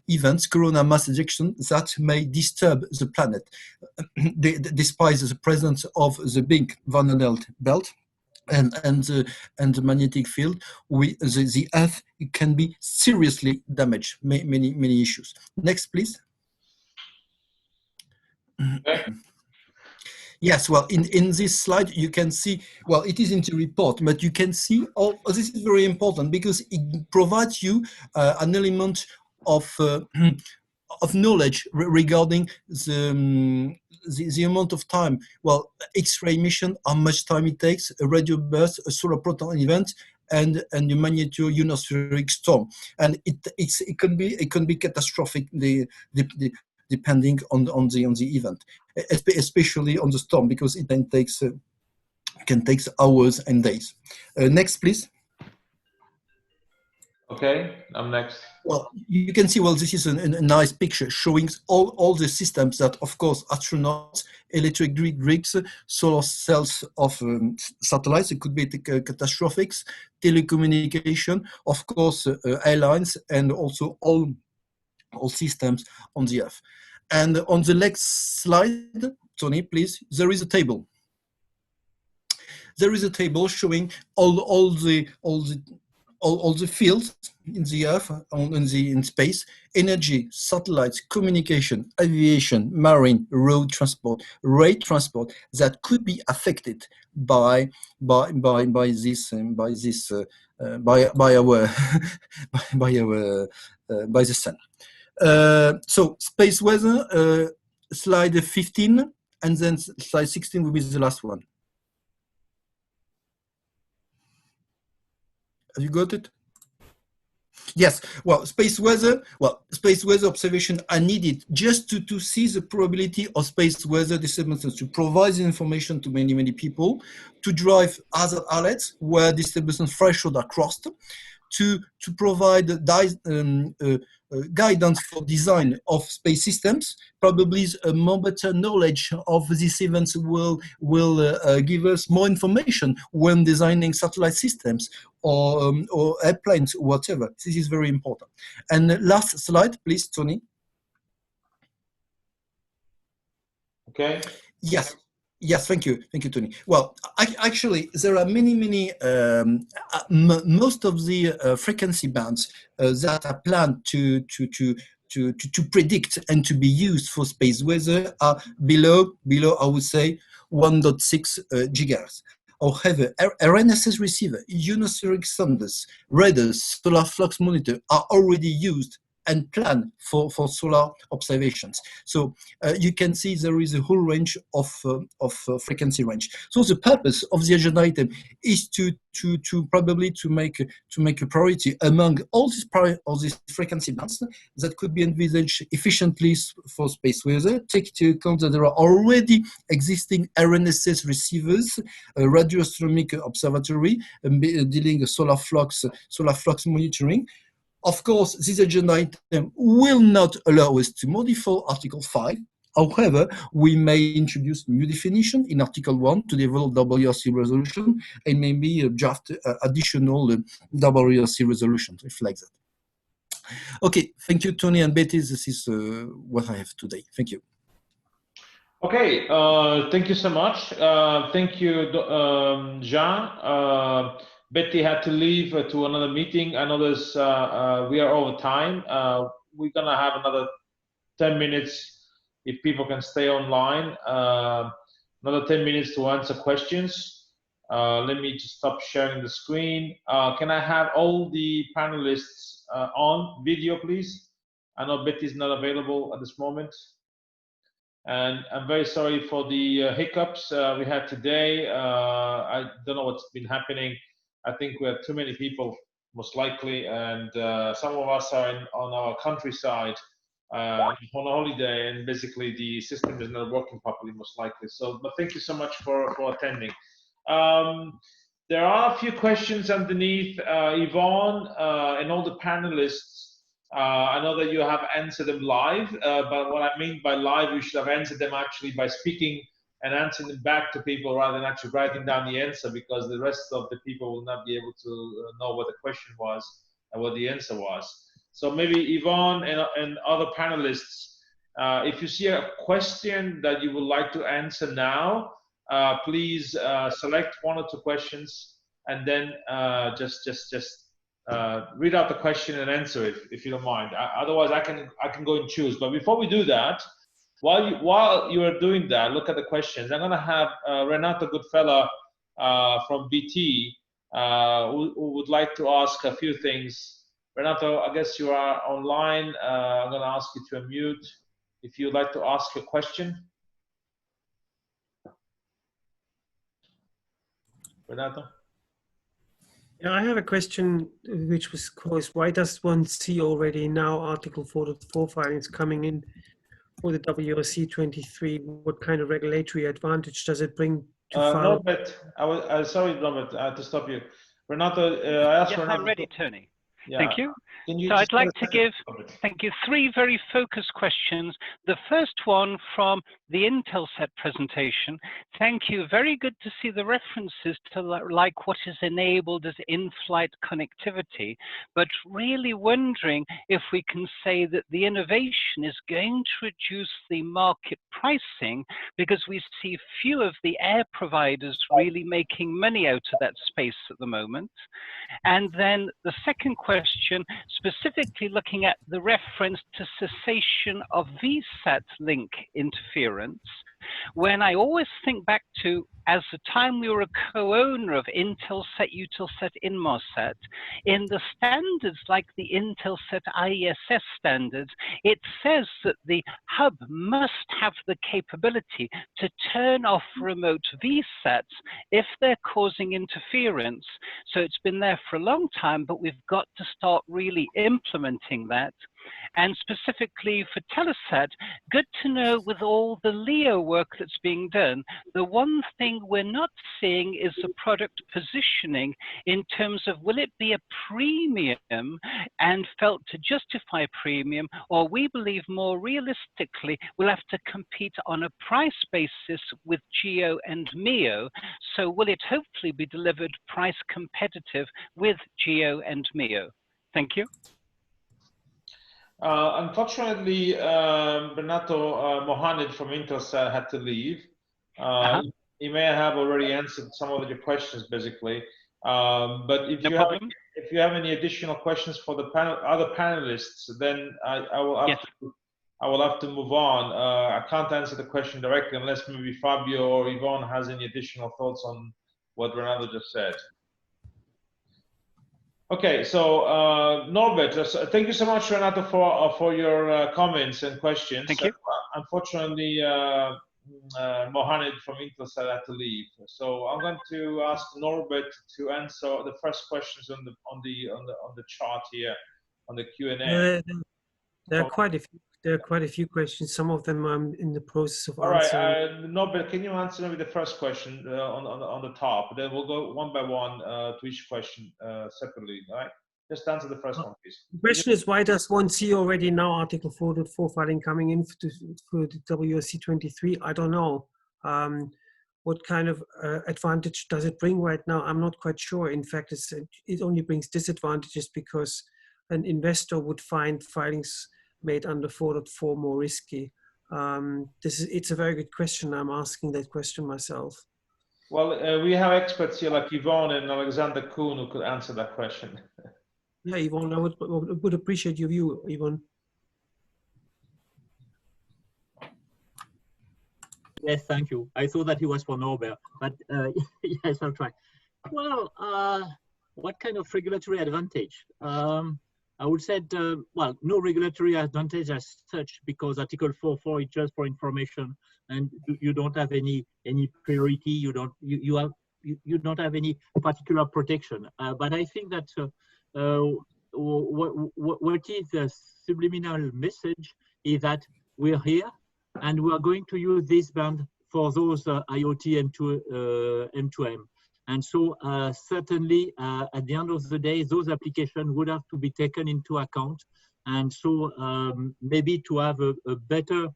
events, corona mass ejection, that may disturb the planet. Despite the presence of the big Bonnardel belt and the magnetic field, the Earth can be seriously damaged. Many issues. Next, please.
Okay.
Yes, well, in this slide, you can see, well, it is in the report, but you can see, this is very important because it provides you an element of knowledge regarding the amount of time. Well, X-ray emission, how much time it takes, a radio burst, a solar proton event, and a magnetoionospheric storm, and it can be catastrophic. The depending on the event, especially on the storm, because it then can take hours and days. Next, please.
Okay, I'm next.
Well, you can see, well, this is a nice picture showing all the systems that, of course, astronauts, electric grids, solar cells of satellites, it could be catastrophics, telecommunication, of course, airlines, and also all systems on the Earth. And on the next slide, Tony, please, there is a table. There is a table showing all the fields in the Earth, in space: energy, satellites, communication, aviation, marine, road transport, rail transport, that could be affected by the sun. So space weather, slide 15, and then slide 16 will be the last one. Have you got it? Yes. Well, space weather observation are needed just to see the probability of space weather disturbances, to provide the information to many people, to drive other alerts where disturbance thresholds are crossed, to provide guidance for design of space systems. Probably a more better knowledge of these events will give us more information when designing satellite systems or airplanes, whatever. This is very important. And last slide, please, Tony.
Okay.
Yes. Yes, thank you, Tony. Well, actually, there are many. Most of the frequency bands that are planned to predict and to be used for space weather are below, I would say, 1.6 gigahertz. However, RNSS receiver, ionospheric sonders, radars, solar flux monitor are already used and planned for solar observations. So you can see there is a whole range of frequency range. So the purpose of the agenda item is to probably make a priority among all these frequency bands that could be envisaged efficiently for space weather. Take into account that there are already existing RNSS receivers, radio astronomic observatory dealing with solar flux monitoring. Of course, this agenda item will not allow us to modify Article 5. However, we may introduce new definition in Article 1 to develop WRC resolution, and maybe draft additional WRC resolution, if like that. Okay, thank you, Tony and Betty. This is what I have today. Thank you.
Okay, thank you so much. Thank you, Jean. Betty had to leave to another meeting. I know there's, we are over time. We're gonna have another 10 minutes if people can stay online. Another 10 minutes to answer questions. Let me just stop sharing the screen. Can I have all the panelists on video, please? I know Betty's not available at this moment. And I'm very sorry for the hiccups we had today. I don't know what's been happening. I think we have too many people, most likely, and some of us are on our countryside on a holiday, and basically the system is not working properly, most likely. So, but thank you so much for attending. There are a few questions underneath. Yvon and all the panelists, I know that you have answered them live, but what I mean by live, you should have answered them actually by speaking and answering them back to people rather than actually writing down the answer, because the rest of the people will not be able to know what the question was and what the answer was. So maybe Yvon and other panelists, if you see a question that you would like to answer now, please select one or two questions and then just read out the question and answer it, if you don't mind. Otherwise, I can go and choose. But before we do that, while you are doing that, look at the questions. I'm going to have Renato Goodfella from BT who would like to ask a few things. Renato, I guess you are online. I'm going to ask you to unmute if you'd like to ask a question. Renato?
Yeah, I have a question which was caused, why does one see already now Article 4.4 filings coming in for the WRC 23, what kind of regulatory advantage does it bring to file?
Norbert, sorry, Norbert, to stop you. Renato, I asked
yes,
Renato.
I'm ready, Tony.
Yeah.
Thank you.
You
so I'd like to give, thank you, 3 very focused questions. The first one from the Intelsat presentation. Thank you. Very good to see the references to like what is enabled as in-flight connectivity, but really wondering if we can say that the innovation is going to reduce the market pricing, because we see few of the air providers really making money out of that space at the moment. And then the second question, specifically looking at the reference to cessation of VSAT link interference, when I always think back to, as the time we were a co-owner of Intelsat, Eutelsat, Inmarsat, in the standards like the Intelsat IESS standards, it says that the hub must have the capability to turn off remote VSATs if they're causing interference. So it's been there for a long time, but we've got to start really implementing that. And specifically for Telesat, good to know with all the LEO work that's being done, the one thing we're not seeing is the product positioning in terms of, will it be a premium and felt to justify premium, or we believe more realistically we'll have to compete on a price basis with GEO and MEO. So will it hopefully be delivered price competitive with GEO and MEO? Thank you.
Unfortunately, Renato Mohamed from Intelsat had to leave. He may have already answered some of your questions, basically. But if you have any additional questions for the other panelists, then I will have to move on. I can't answer the question directly unless maybe Fabio or Yvon has any additional thoughts on what Renato just said. Okay, so Norbert, thank you so much, Renato, for your comments and questions.
Thank you.
Unfortunately, Mohamed from Intelsat had to leave, so I'm going to ask Norbert to answer the first questions on the chart here on the Q&A.
There are quite a few. There are quite a few questions. Some of them I'm in the process of
answering. All
right,
Norbert, can you answer maybe the first question on the top? Then we'll go one by one to each question separately. All right? Just answer the first one, please.
The question is, why does one see already now Article 4.4 filing coming in for the WRC 23? I don't know. What kind of advantage does it bring right now? I'm not quite sure. In fact, it only brings disadvantages because an investor would find filings made under 4.4 more risky. It's a very good question. I'm asking that question myself.
Well, we have experts here like Yvon and Alexander Kuehn who could answer that question.
Yeah, Yvon, I would appreciate your view, Yvon.
Yes, thank you. I thought that he was for Norbert, but yes, I'll try. Well, what kind of regulatory advantage? I would say, well, no regulatory advantage as such, because Article 4.4 is just for information, and you don't have any priority. You don't have any particular protection. But I think that what is the subliminal message is that we're here, and we are going to use this band for those IoT M2M. And so certainly at the end of the day, those applications would have to be taken into account. And so maybe to have a better,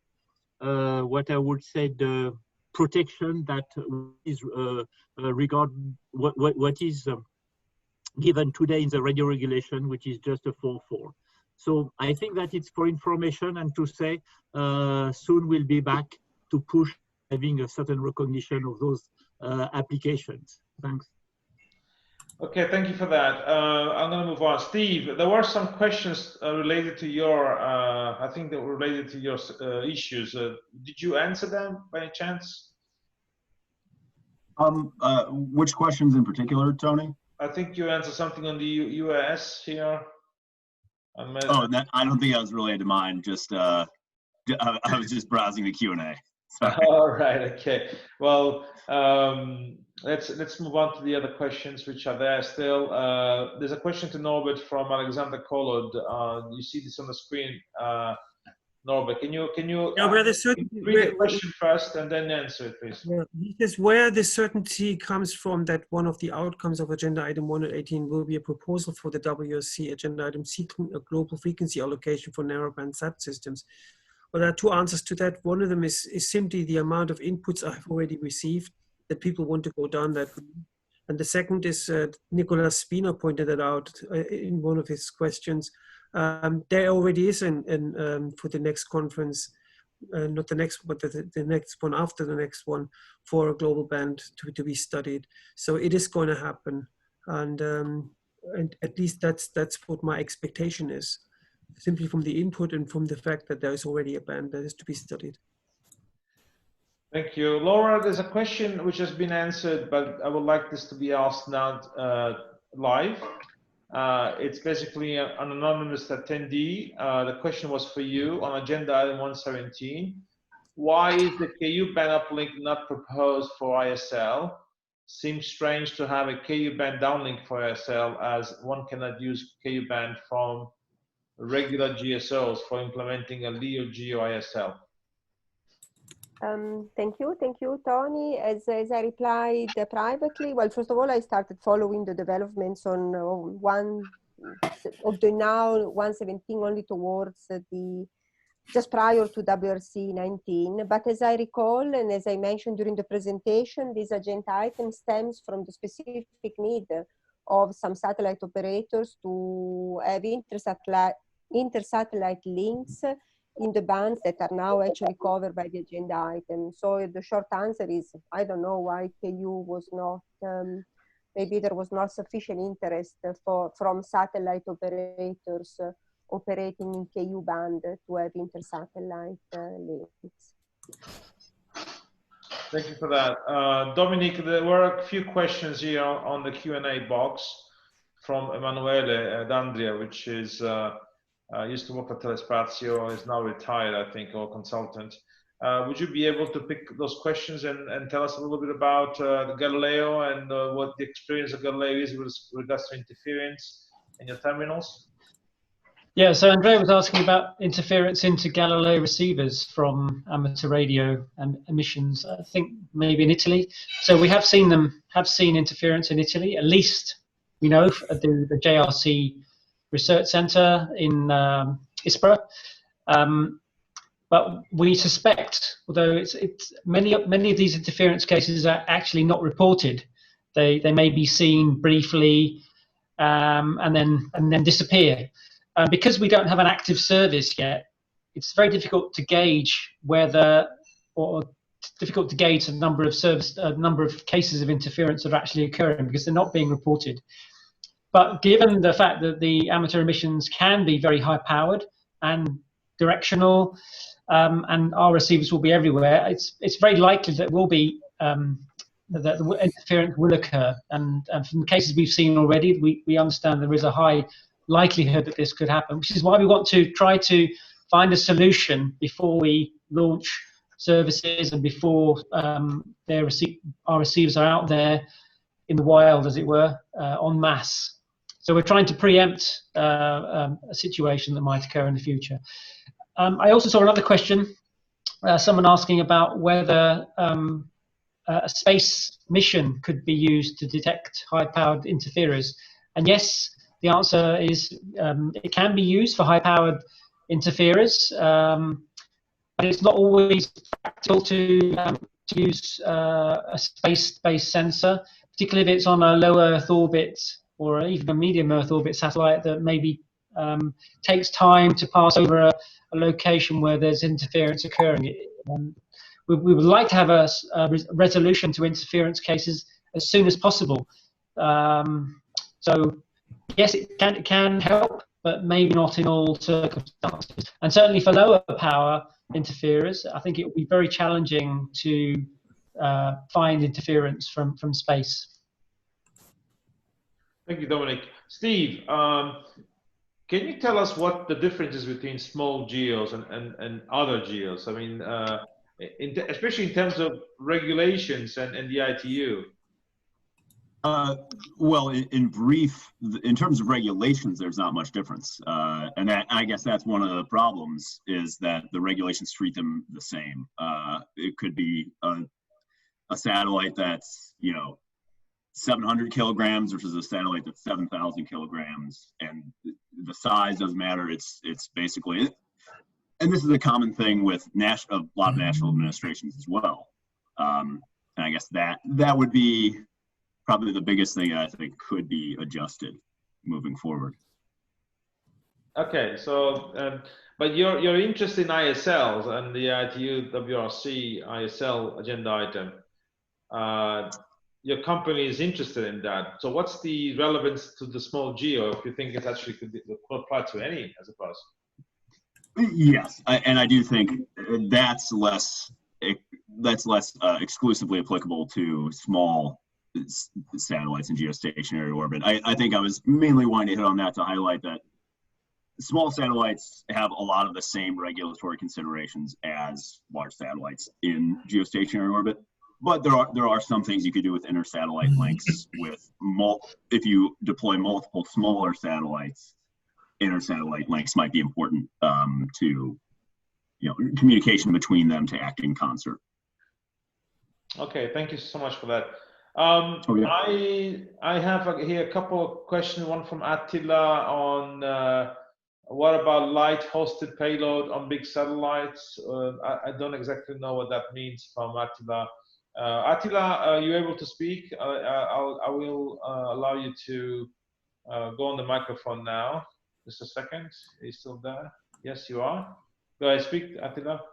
what I would say, the protection that is regard what is given today in the radio regulation, which is just a 4.4. So I think that it's for information and to say soon we'll be back to push having a certain recognition of those applications. Thanks.
Okay, thank you for that. I'm going to move on. Steve, there were some questions related to your, I think that were related to your issues. Did you answer them by any chance?
Which questions in particular, Tony?
I think you answered something on the US here.
Oh, I don't think that was related to mine. Just I was just browsing the Q&A.
All right. Okay. Well, let's move on to the other questions which are there still. There's a question to Norbert from Alexander Kolod. You see this on the screen. Norbert, can you
Yeah, where the certain,
read the question first and then answer it, please?
Yeah, because where the certainty comes from that one of the outcomes of agenda item 118 will be a proposal for the WSC agenda item seeking a global frequency allocation for narrowband sat systems. Well, there are two answers to that. One of them is simply the amount of inputs I've already received that people want to go down that route. And the second is, Nicolas Spina pointed it out in one of his questions. There already is for the next conference, not the next, but the next one after the next one, for a global band to be studied. So it is going to happen. And at least that's what my expectation is, simply from the input and from the fact that there is already a band that is to be studied.
Thank you. Laura, there's a question which has been answered, but I would like this to be asked now live. It's basically an anonymous attendee. The question was for you on agenda item 117. Why is the KU band uplink not proposed for ISL? Seems strange to have a KU band downlink for ISL, as one cannot use KU band from regular GSOs for implementing a LEO GEO ISL.
Thank you, Tony. As I replied privately, well, first of all, I started following the developments on one of the now 117 only towards just prior to WRC 19. But as I recall, and as I mentioned during the presentation, this agenda item stems from the specific need of some satellite operators to have inter-satellite links in the bands that are now actually covered by the agenda item. So the short answer is, I don't know why KU was not, maybe there was not sufficient interest from satellite operators operating in KU band to have inter-satellite links.
Thank you for that. Dominic, there were a few questions here on the Q&A box from Emanuele D'Andria, which is used to work at Telespazio, is now retired, I think, or consultant. Would you be able to pick those questions and tell us a little bit about the Galileo and what the experience of Galileo is with regards to interference in your terminals?
Yeah, so Andrea was asking about interference into Galileo receivers from amateur radio emissions, I think maybe in Italy. So we have seen interference in Italy, at least we know at the JRC Research Center in Ispra. But we suspect, although many of these interference cases are actually not reported. They may be seen briefly and then disappear. Because we don't have an active service yet, it's very difficult to gauge difficult to gauge the number of cases of interference that are actually occurring, because they're not being reported. But given the fact that the amateur emissions can be very high powered and directional, and our receivers will be everywhere, it's very likely that will be that the interference will occur. And from the cases we've seen already, we understand there is a high likelihood that this could happen, which is why we want to try to find a solution before we launch services and before our receivers are out there in the wild, as it were, en masse. So we're trying to preempt a situation that might occur in the future. I also saw another question, someone asking about whether a space mission could be used to detect high-powered interferers. And yes, the answer is it can be used for high-powered interferers, but it's not always practical to use a space-based sensor, particularly if it's on a low Earth orbit or even a medium Earth orbit satellite that maybe takes time to pass over a location where there's interference occurring. We would like to have a resolution to interference cases as soon as possible. So yes, it can help, but maybe not in all circumstances. And certainly for lower power interferers, I think it would be very challenging to find interference from space.
Thank you, Dominic. Steve, can you tell us what the difference is between small geos and other geos? I mean, especially in terms of regulations and the ITU.
Well, in brief, in terms of regulations, there's not much difference. And I guess that's one of the problems, is that the regulations treat them the same. It could be a satellite that's, 700 kilograms versus a satellite that's 7,000 kilograms, and the size doesn't matter. It's basically, and this is a common thing with a lot of national administrations as well. And I guess that would be probably the biggest thing I think could be adjusted moving forward.
Okay, so but your interest in ISLs and the ITU WRC ISL agenda item, your company is interested in that. So what's the relevance to the small geo, if you think it actually could apply to any, I suppose?
Yes, and I do think that's less exclusively applicable to small satellites in geostationary orbit. I think I was mainly wanting to hit on that to highlight that small satellites have a lot of the same regulatory considerations as large satellites in geostationary orbit. But there are some things you could do with inter-satellite links. If you deploy multiple smaller satellites, inter-satellite links might be important to communication between them to act in concert.
Okay, thank you so much for that.
Okay.
I have here a couple of questions. One from Attila on what about light hosted payload on big satellites? I don't exactly know what that means from Attila. Attila, are you able to speak? I will allow you to go on the microphone now. Just a second. Are you still there? Yes, you are. Go ahead, speak, Attila.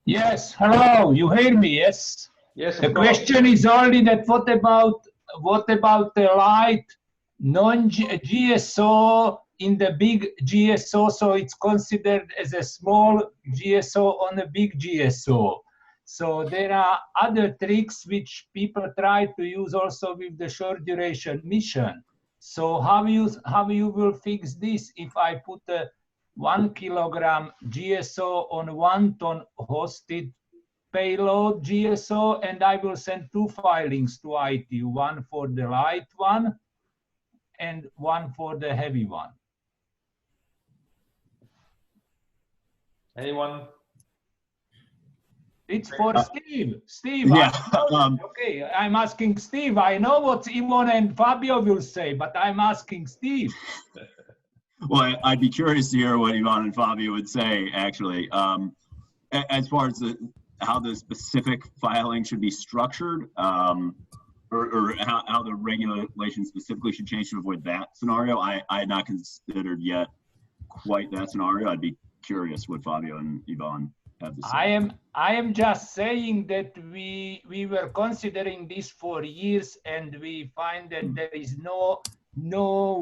Yes, hello, you hear me, yes?
Yes,
the question is only that what about the light non-GSO in the big GSO, so it's considered as a small GSO on a big GSO. So there are other tricks which people try to use also with the short duration mission. So how you will fix this if I put a 1 kilogram GSO on 1 ton hosted payload GSO, and I will send 2 filings to ITU, one for the light one and one for the heavy one.
Anyone?
It's for Steve. Steve,
yeah.
Okay, I'm asking Steve. I know what Yvon and Fabio will say, but I'm asking Steve.
Well, I'd be curious to hear what Yvon and Fabio would say, actually. As far as how the specific filing should be structured, or how the regulation specifically should change to avoid that scenario, I had not considered yet quite that scenario. I'd be curious what Fabio and Yvon have to say.
I am just saying that we were considering this for years, and we find that there is no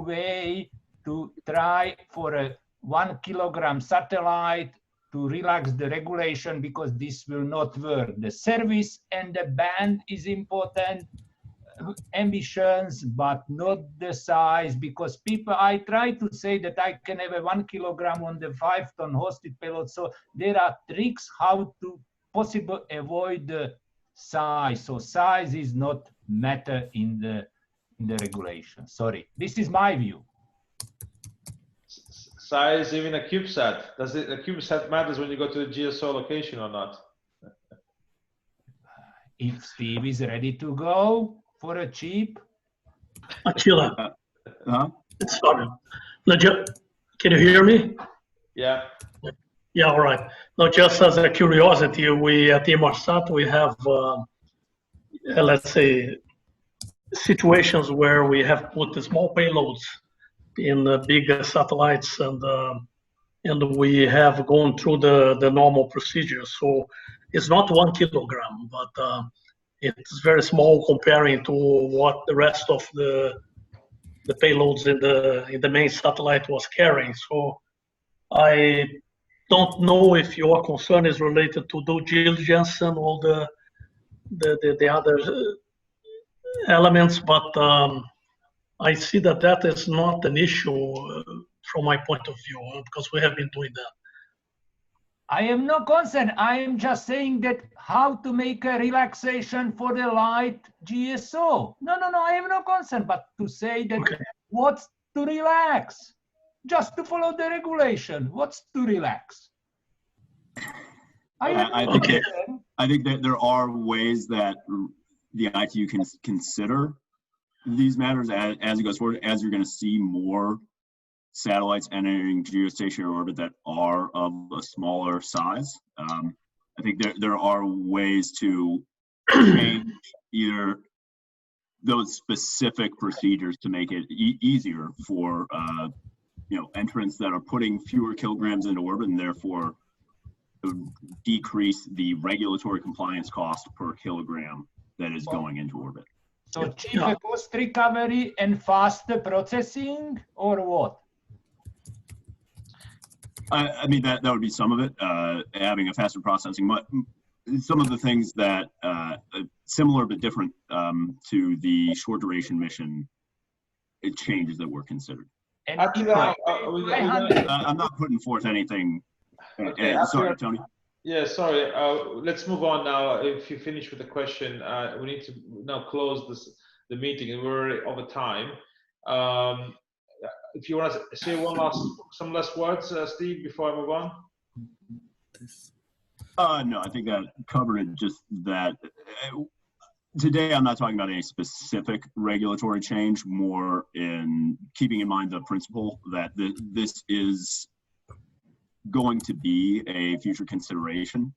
way to try for a 1 kilogram satellite to relax the regulation, because this will not work. The service and the band is important, ambitions, but not the size, because people, I try to say that I can have a 1 kilogram on the 5 ton hosted payload. So there are tricks how to possibly avoid the size. So size is not matter in the regulation. Sorry, this is my view.
Size, even a CubeSat. Does it, a CubeSat matters when you go to the GSO location or not?
If Steve is ready to go for a cheap.
Attila, it's Fabio. Can you hear me?
Yeah.
Yeah, all right. Now, just as a curiosity, we at Inmarsat, we have, let's say, situations where we have put the small payloads in the big satellites, and we have gone through the normal procedures. So it's not 1 kilogram, but it's very small comparing to what the rest of the payloads in the main satellite was carrying. So I don't know if your concern is related to due diligence and all the other elements, but I see that is not an issue from my point of view, because we have been doing that.
I am no concern. I am just saying that how to make a relaxation for the light GSO. No, I have no concern, but to say that what's to relax? Just to follow the regulation. What's to relax?
I think that there are ways that the ITU can consider these matters as it goes forward, as you're going to see more satellites entering geostationary orbit that are of a smaller size. I think there are ways to change either those specific procedures to make it easier for entrants that are putting fewer kilograms into orbit, and therefore decrease the regulatory compliance cost per kilogram that is going into orbit.
So cheaper cost recovery and faster processing, or what?
I mean, that would be some of it, having a faster processing. Some of the things that similar but different to the short duration mission changes that were considered.
I'm
not putting forth anything.
Okay,
sorry, Tony.
Yeah, sorry. Let's move on now. If you finish with the question, we need to now close the meeting, and we're over time. If you want to say some last words, Steve, before I move on.
No, I think that covered it. Just that today I'm not talking about any specific regulatory change, more in keeping in mind the principle that this is going to be a future consideration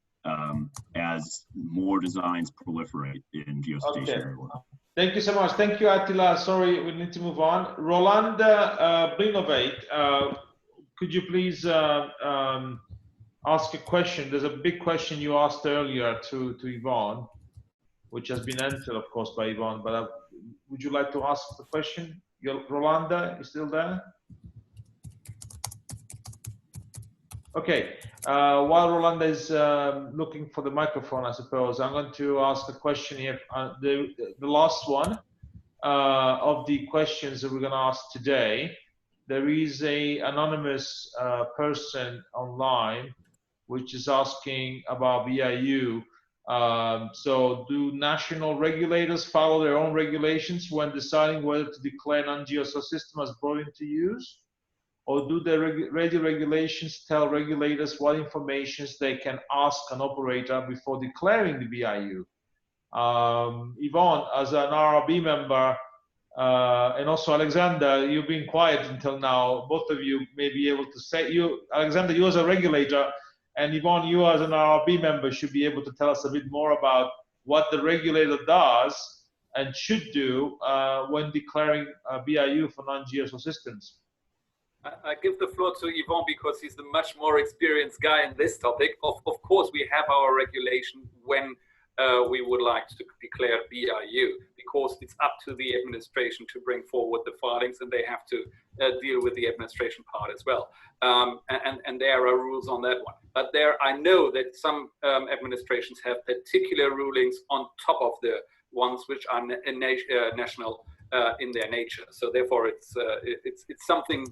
as more designs proliferate in geostationary orbit.
Thank you so much. Thank you, Attila. Sorry, we need to move on. Roland Brinovate, could you please ask a question? There's a big question you asked earlier to Yvon, which has been answered, of course, by Yvon, but would you like to ask the question? Rolanda, you still there? Okay, while Rolanda is looking for the microphone, I suppose, I'm going to ask a question here. The last one of the questions that we're going to ask today. There is an anonymous person online which is asking about BIU. So do national regulators follow their own regulations when deciding whether to declare non-GSO system as brought into use? Or do the radio regulations tell regulators what information they can ask an operator before declaring the BIU? Yvon, as an RRB member, and also Alexander, you've been quiet until now. Both of you may be able to say, Alexander, you as a regulator, and Yvon, you as an RRB member should be able to tell us a bit more about what the regulator does and should do when declaring BIU for non-GSO systems.
I give the floor to Yvon because he's the much more experienced guy in this topic. Of course, we have our regulation when we would like to declare BIU, because it's up to the administration to bring forward the filings, and they have to deal with the administration part as well. And there are rules on that one. But I know that some administrations have particular rulings on top of the ones which are national in their nature. So therefore, it's something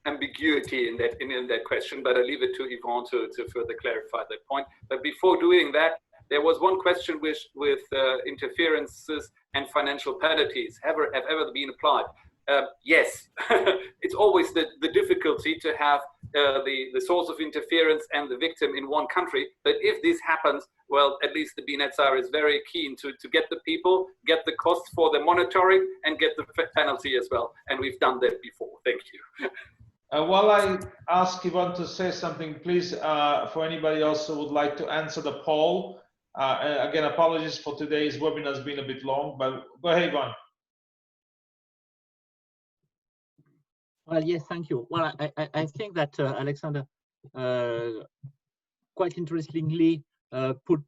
ambiguity in that question, but I leave it to Yvon to further clarify that point. But before doing that, there was one question with interferences and financial penalties have ever been applied. Yes, it's always the difficulty to have the source of interference and the victim in one country. But if this happens, well, at least the BNETZA is very keen to get the people, get the costs for the monitoring, and get the penalty as well. And we've done that before. Thank you.
While I ask Yvon to say something, please, for anybody else who would like to answer the poll. Again, apologies for today's webinar has been a bit long, but go ahead, Yvon.
Well, yes, thank you. Well, I think that Alexander quite interestingly put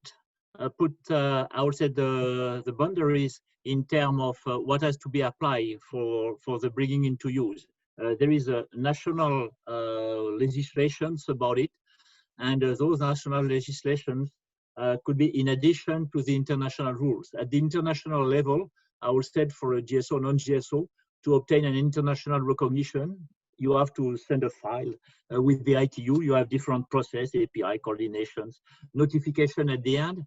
I would say the boundaries in terms of what has to be applied for the bringing into use. There is a national legislations about it, and those national legislations could be in addition to the international rules. At the international level, I would say for a GSO, non-GSO, to obtain an international recognition, you have to send a file with the ITU. You have different process, API coordinations, notification at the end.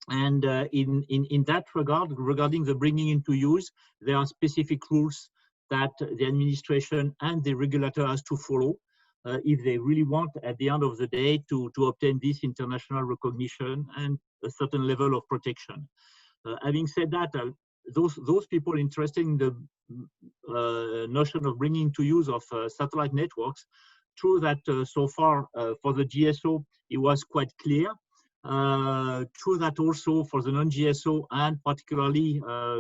And in that regard, regarding the bringing into use, there are specific rules that the administration and the regulator has to follow if they really want, at the end of the day, to obtain this international recognition and a certain level of protection. Having said that, those people interested in the notion of bringing to use of satellite networks, true that so far for the GSO, it was quite clear. True that also for the non-GSO and particularly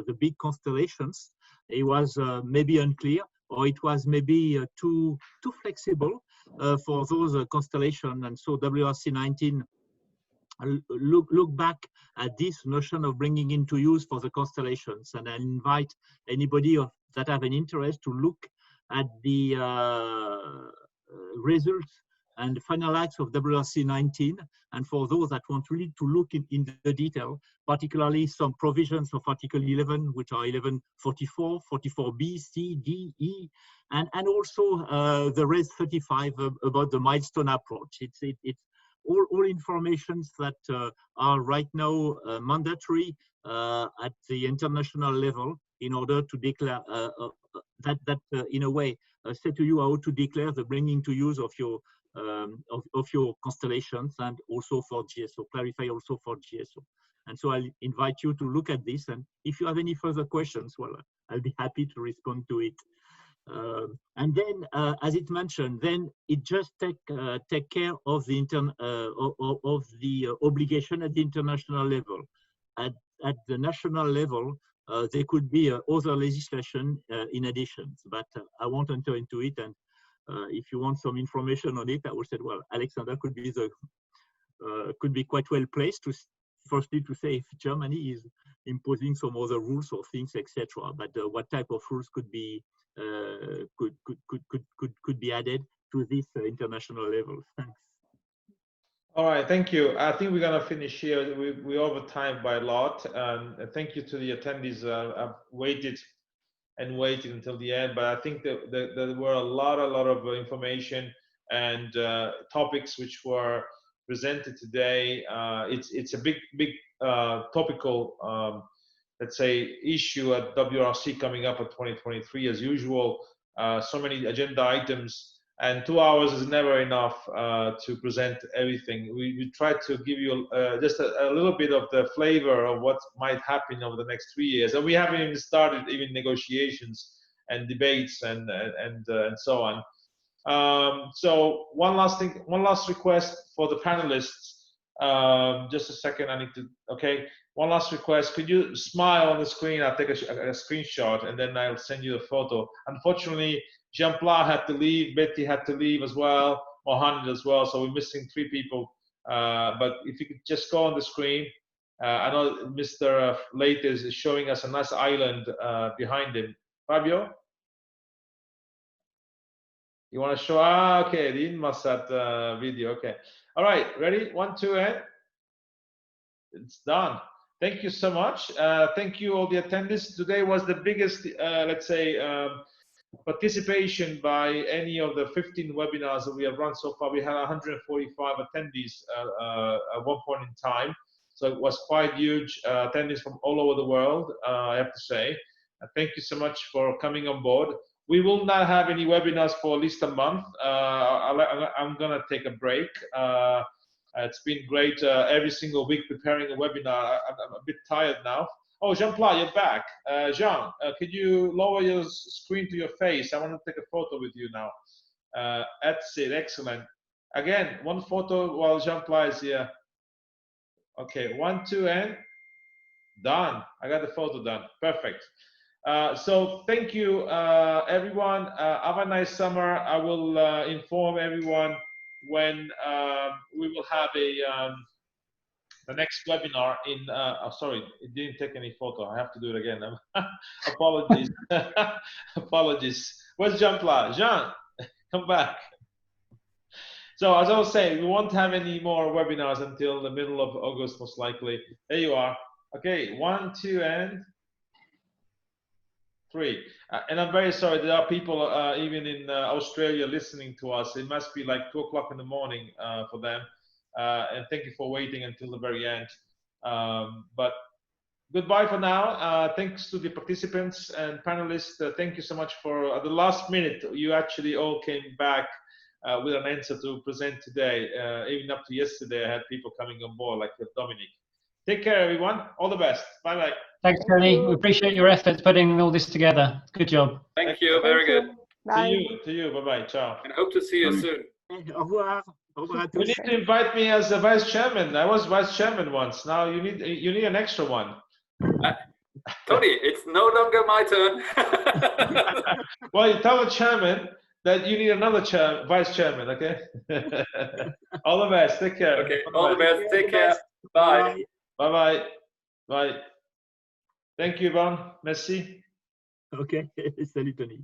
the big constellations, it was maybe unclear, or it was maybe too flexible for those constellations. And so WRC-19 look back at this notion of bringing into use for the constellations, and I invite anybody that have an interest to look at the results and the final acts of WRC-19, and for those that want really to look in the detail, particularly some provisions of Article 11, which are 1144, 44B, C, D, E, and also the Res 35 about the milestone approach. It's all informations that are right now mandatory at the international level in order to declare that in a way say to you how to declare the bringing to use of your constellations, and also for GSO, clarify also for GSO. And so I'll invite you to look at this, and if you have any further questions, well, I'll be happy to respond to it. And then, as it mentioned, then it just take care of the obligation at the international level. At the national level, there could be other legislation in addition, but I won't enter into it. And if you want some information on it, I would say, well, Alexander could be quite well placed to firstly to say if Germany is imposing some other rules or things, etc. But what type of rules could be could be added to this international level? Thanks.
All right, thank you. I think we're gonna finish here. We're over time by a lot. Thank you to the attendees. I've waited until the end, but I think that there were a lot of information and topics which were presented today. It's a big topical let's say issue at WRC coming up at 2023 as usual. So many agenda items, and 2 hours is never enough to present everything. We try to give you just a little bit of the flavor of what might happen over the next 3 years, and we haven't even started even negotiations and debates and so on. So one last request for the panelists. Just a second, I need to, okay. One last request, could you smile on the screen? I'll take a screenshot and then I'll send you a photo. Unfortunately, Jean-Pierre had to leave, Betty had to leave as well, Mohammed as well, so we're missing 3 people. But if you could just go on the screen. I know Mr. Leite is showing us a nice island behind him. Fabio? You want to show? Ah, okay, the Intelsat video, okay. All right, ready? 1, 2, and it's done. Thank you so much. Thank you all the attendees. Today was the biggest, let's say, participation by any of the 15 webinars that we have run so far. We had 145 attendees at one point in time. So it was quite huge, attendees from all over the world, I have to say. Thank you so much for coming on board. We will not have any webinars for at least a month. I'm gonna take a break. It's been great every single week preparing a webinar. I'm a bit tired now. Oh, Jean-Pierre, you're back. Jean, could you lower your screen to your face? I want to take a photo with you now. That's it, excellent. Again, one photo while Jean-Pierre is here. Okay, 1, 2, and done. I got the photo done, perfect. So thank you, everyone. Have a nice summer. I will inform everyone when we will have the next webinar in sorry, it didn't take any photo. I have to do it again. Apologies. Apologies. Where's Jean-Pierre? Jean, come back. So as I was saying, we won't have any more webinars until the middle of August, most likely. There you are. Okay, 1, 2, and 3. And I'm very sorry, there are people even in Australia listening to us. It must be like 2 o'clock in the morning for them. And thank you for waiting until the very end. But goodbye for now. Thanks to the participants and panelists. Thank you so much for the last minute. You actually all came back with an answer to present today. Even up to yesterday, I had people coming on board like Dominic. Take care, everyone. All the best. Bye-bye.
Thanks, Tony. We appreciate your efforts putting all this together. Good job.
Thank you. Very good.
Bye.
To you. Bye-bye. Ciao.
And hope to see you soon.
Au revoir. Au revoir à
You
tous.
need to invite me as a vice chairman. I was vice chairman once. Now you need an extra one.
Tony, it's no longer my turn.
Well, you tell the chairman that you need another vice chairman, okay? All the best. Take care.
Okay, all the best. Take care. Bye.
Bye-bye. Bye. Thank you, Yvon. Merci.
Ok, salut Tony.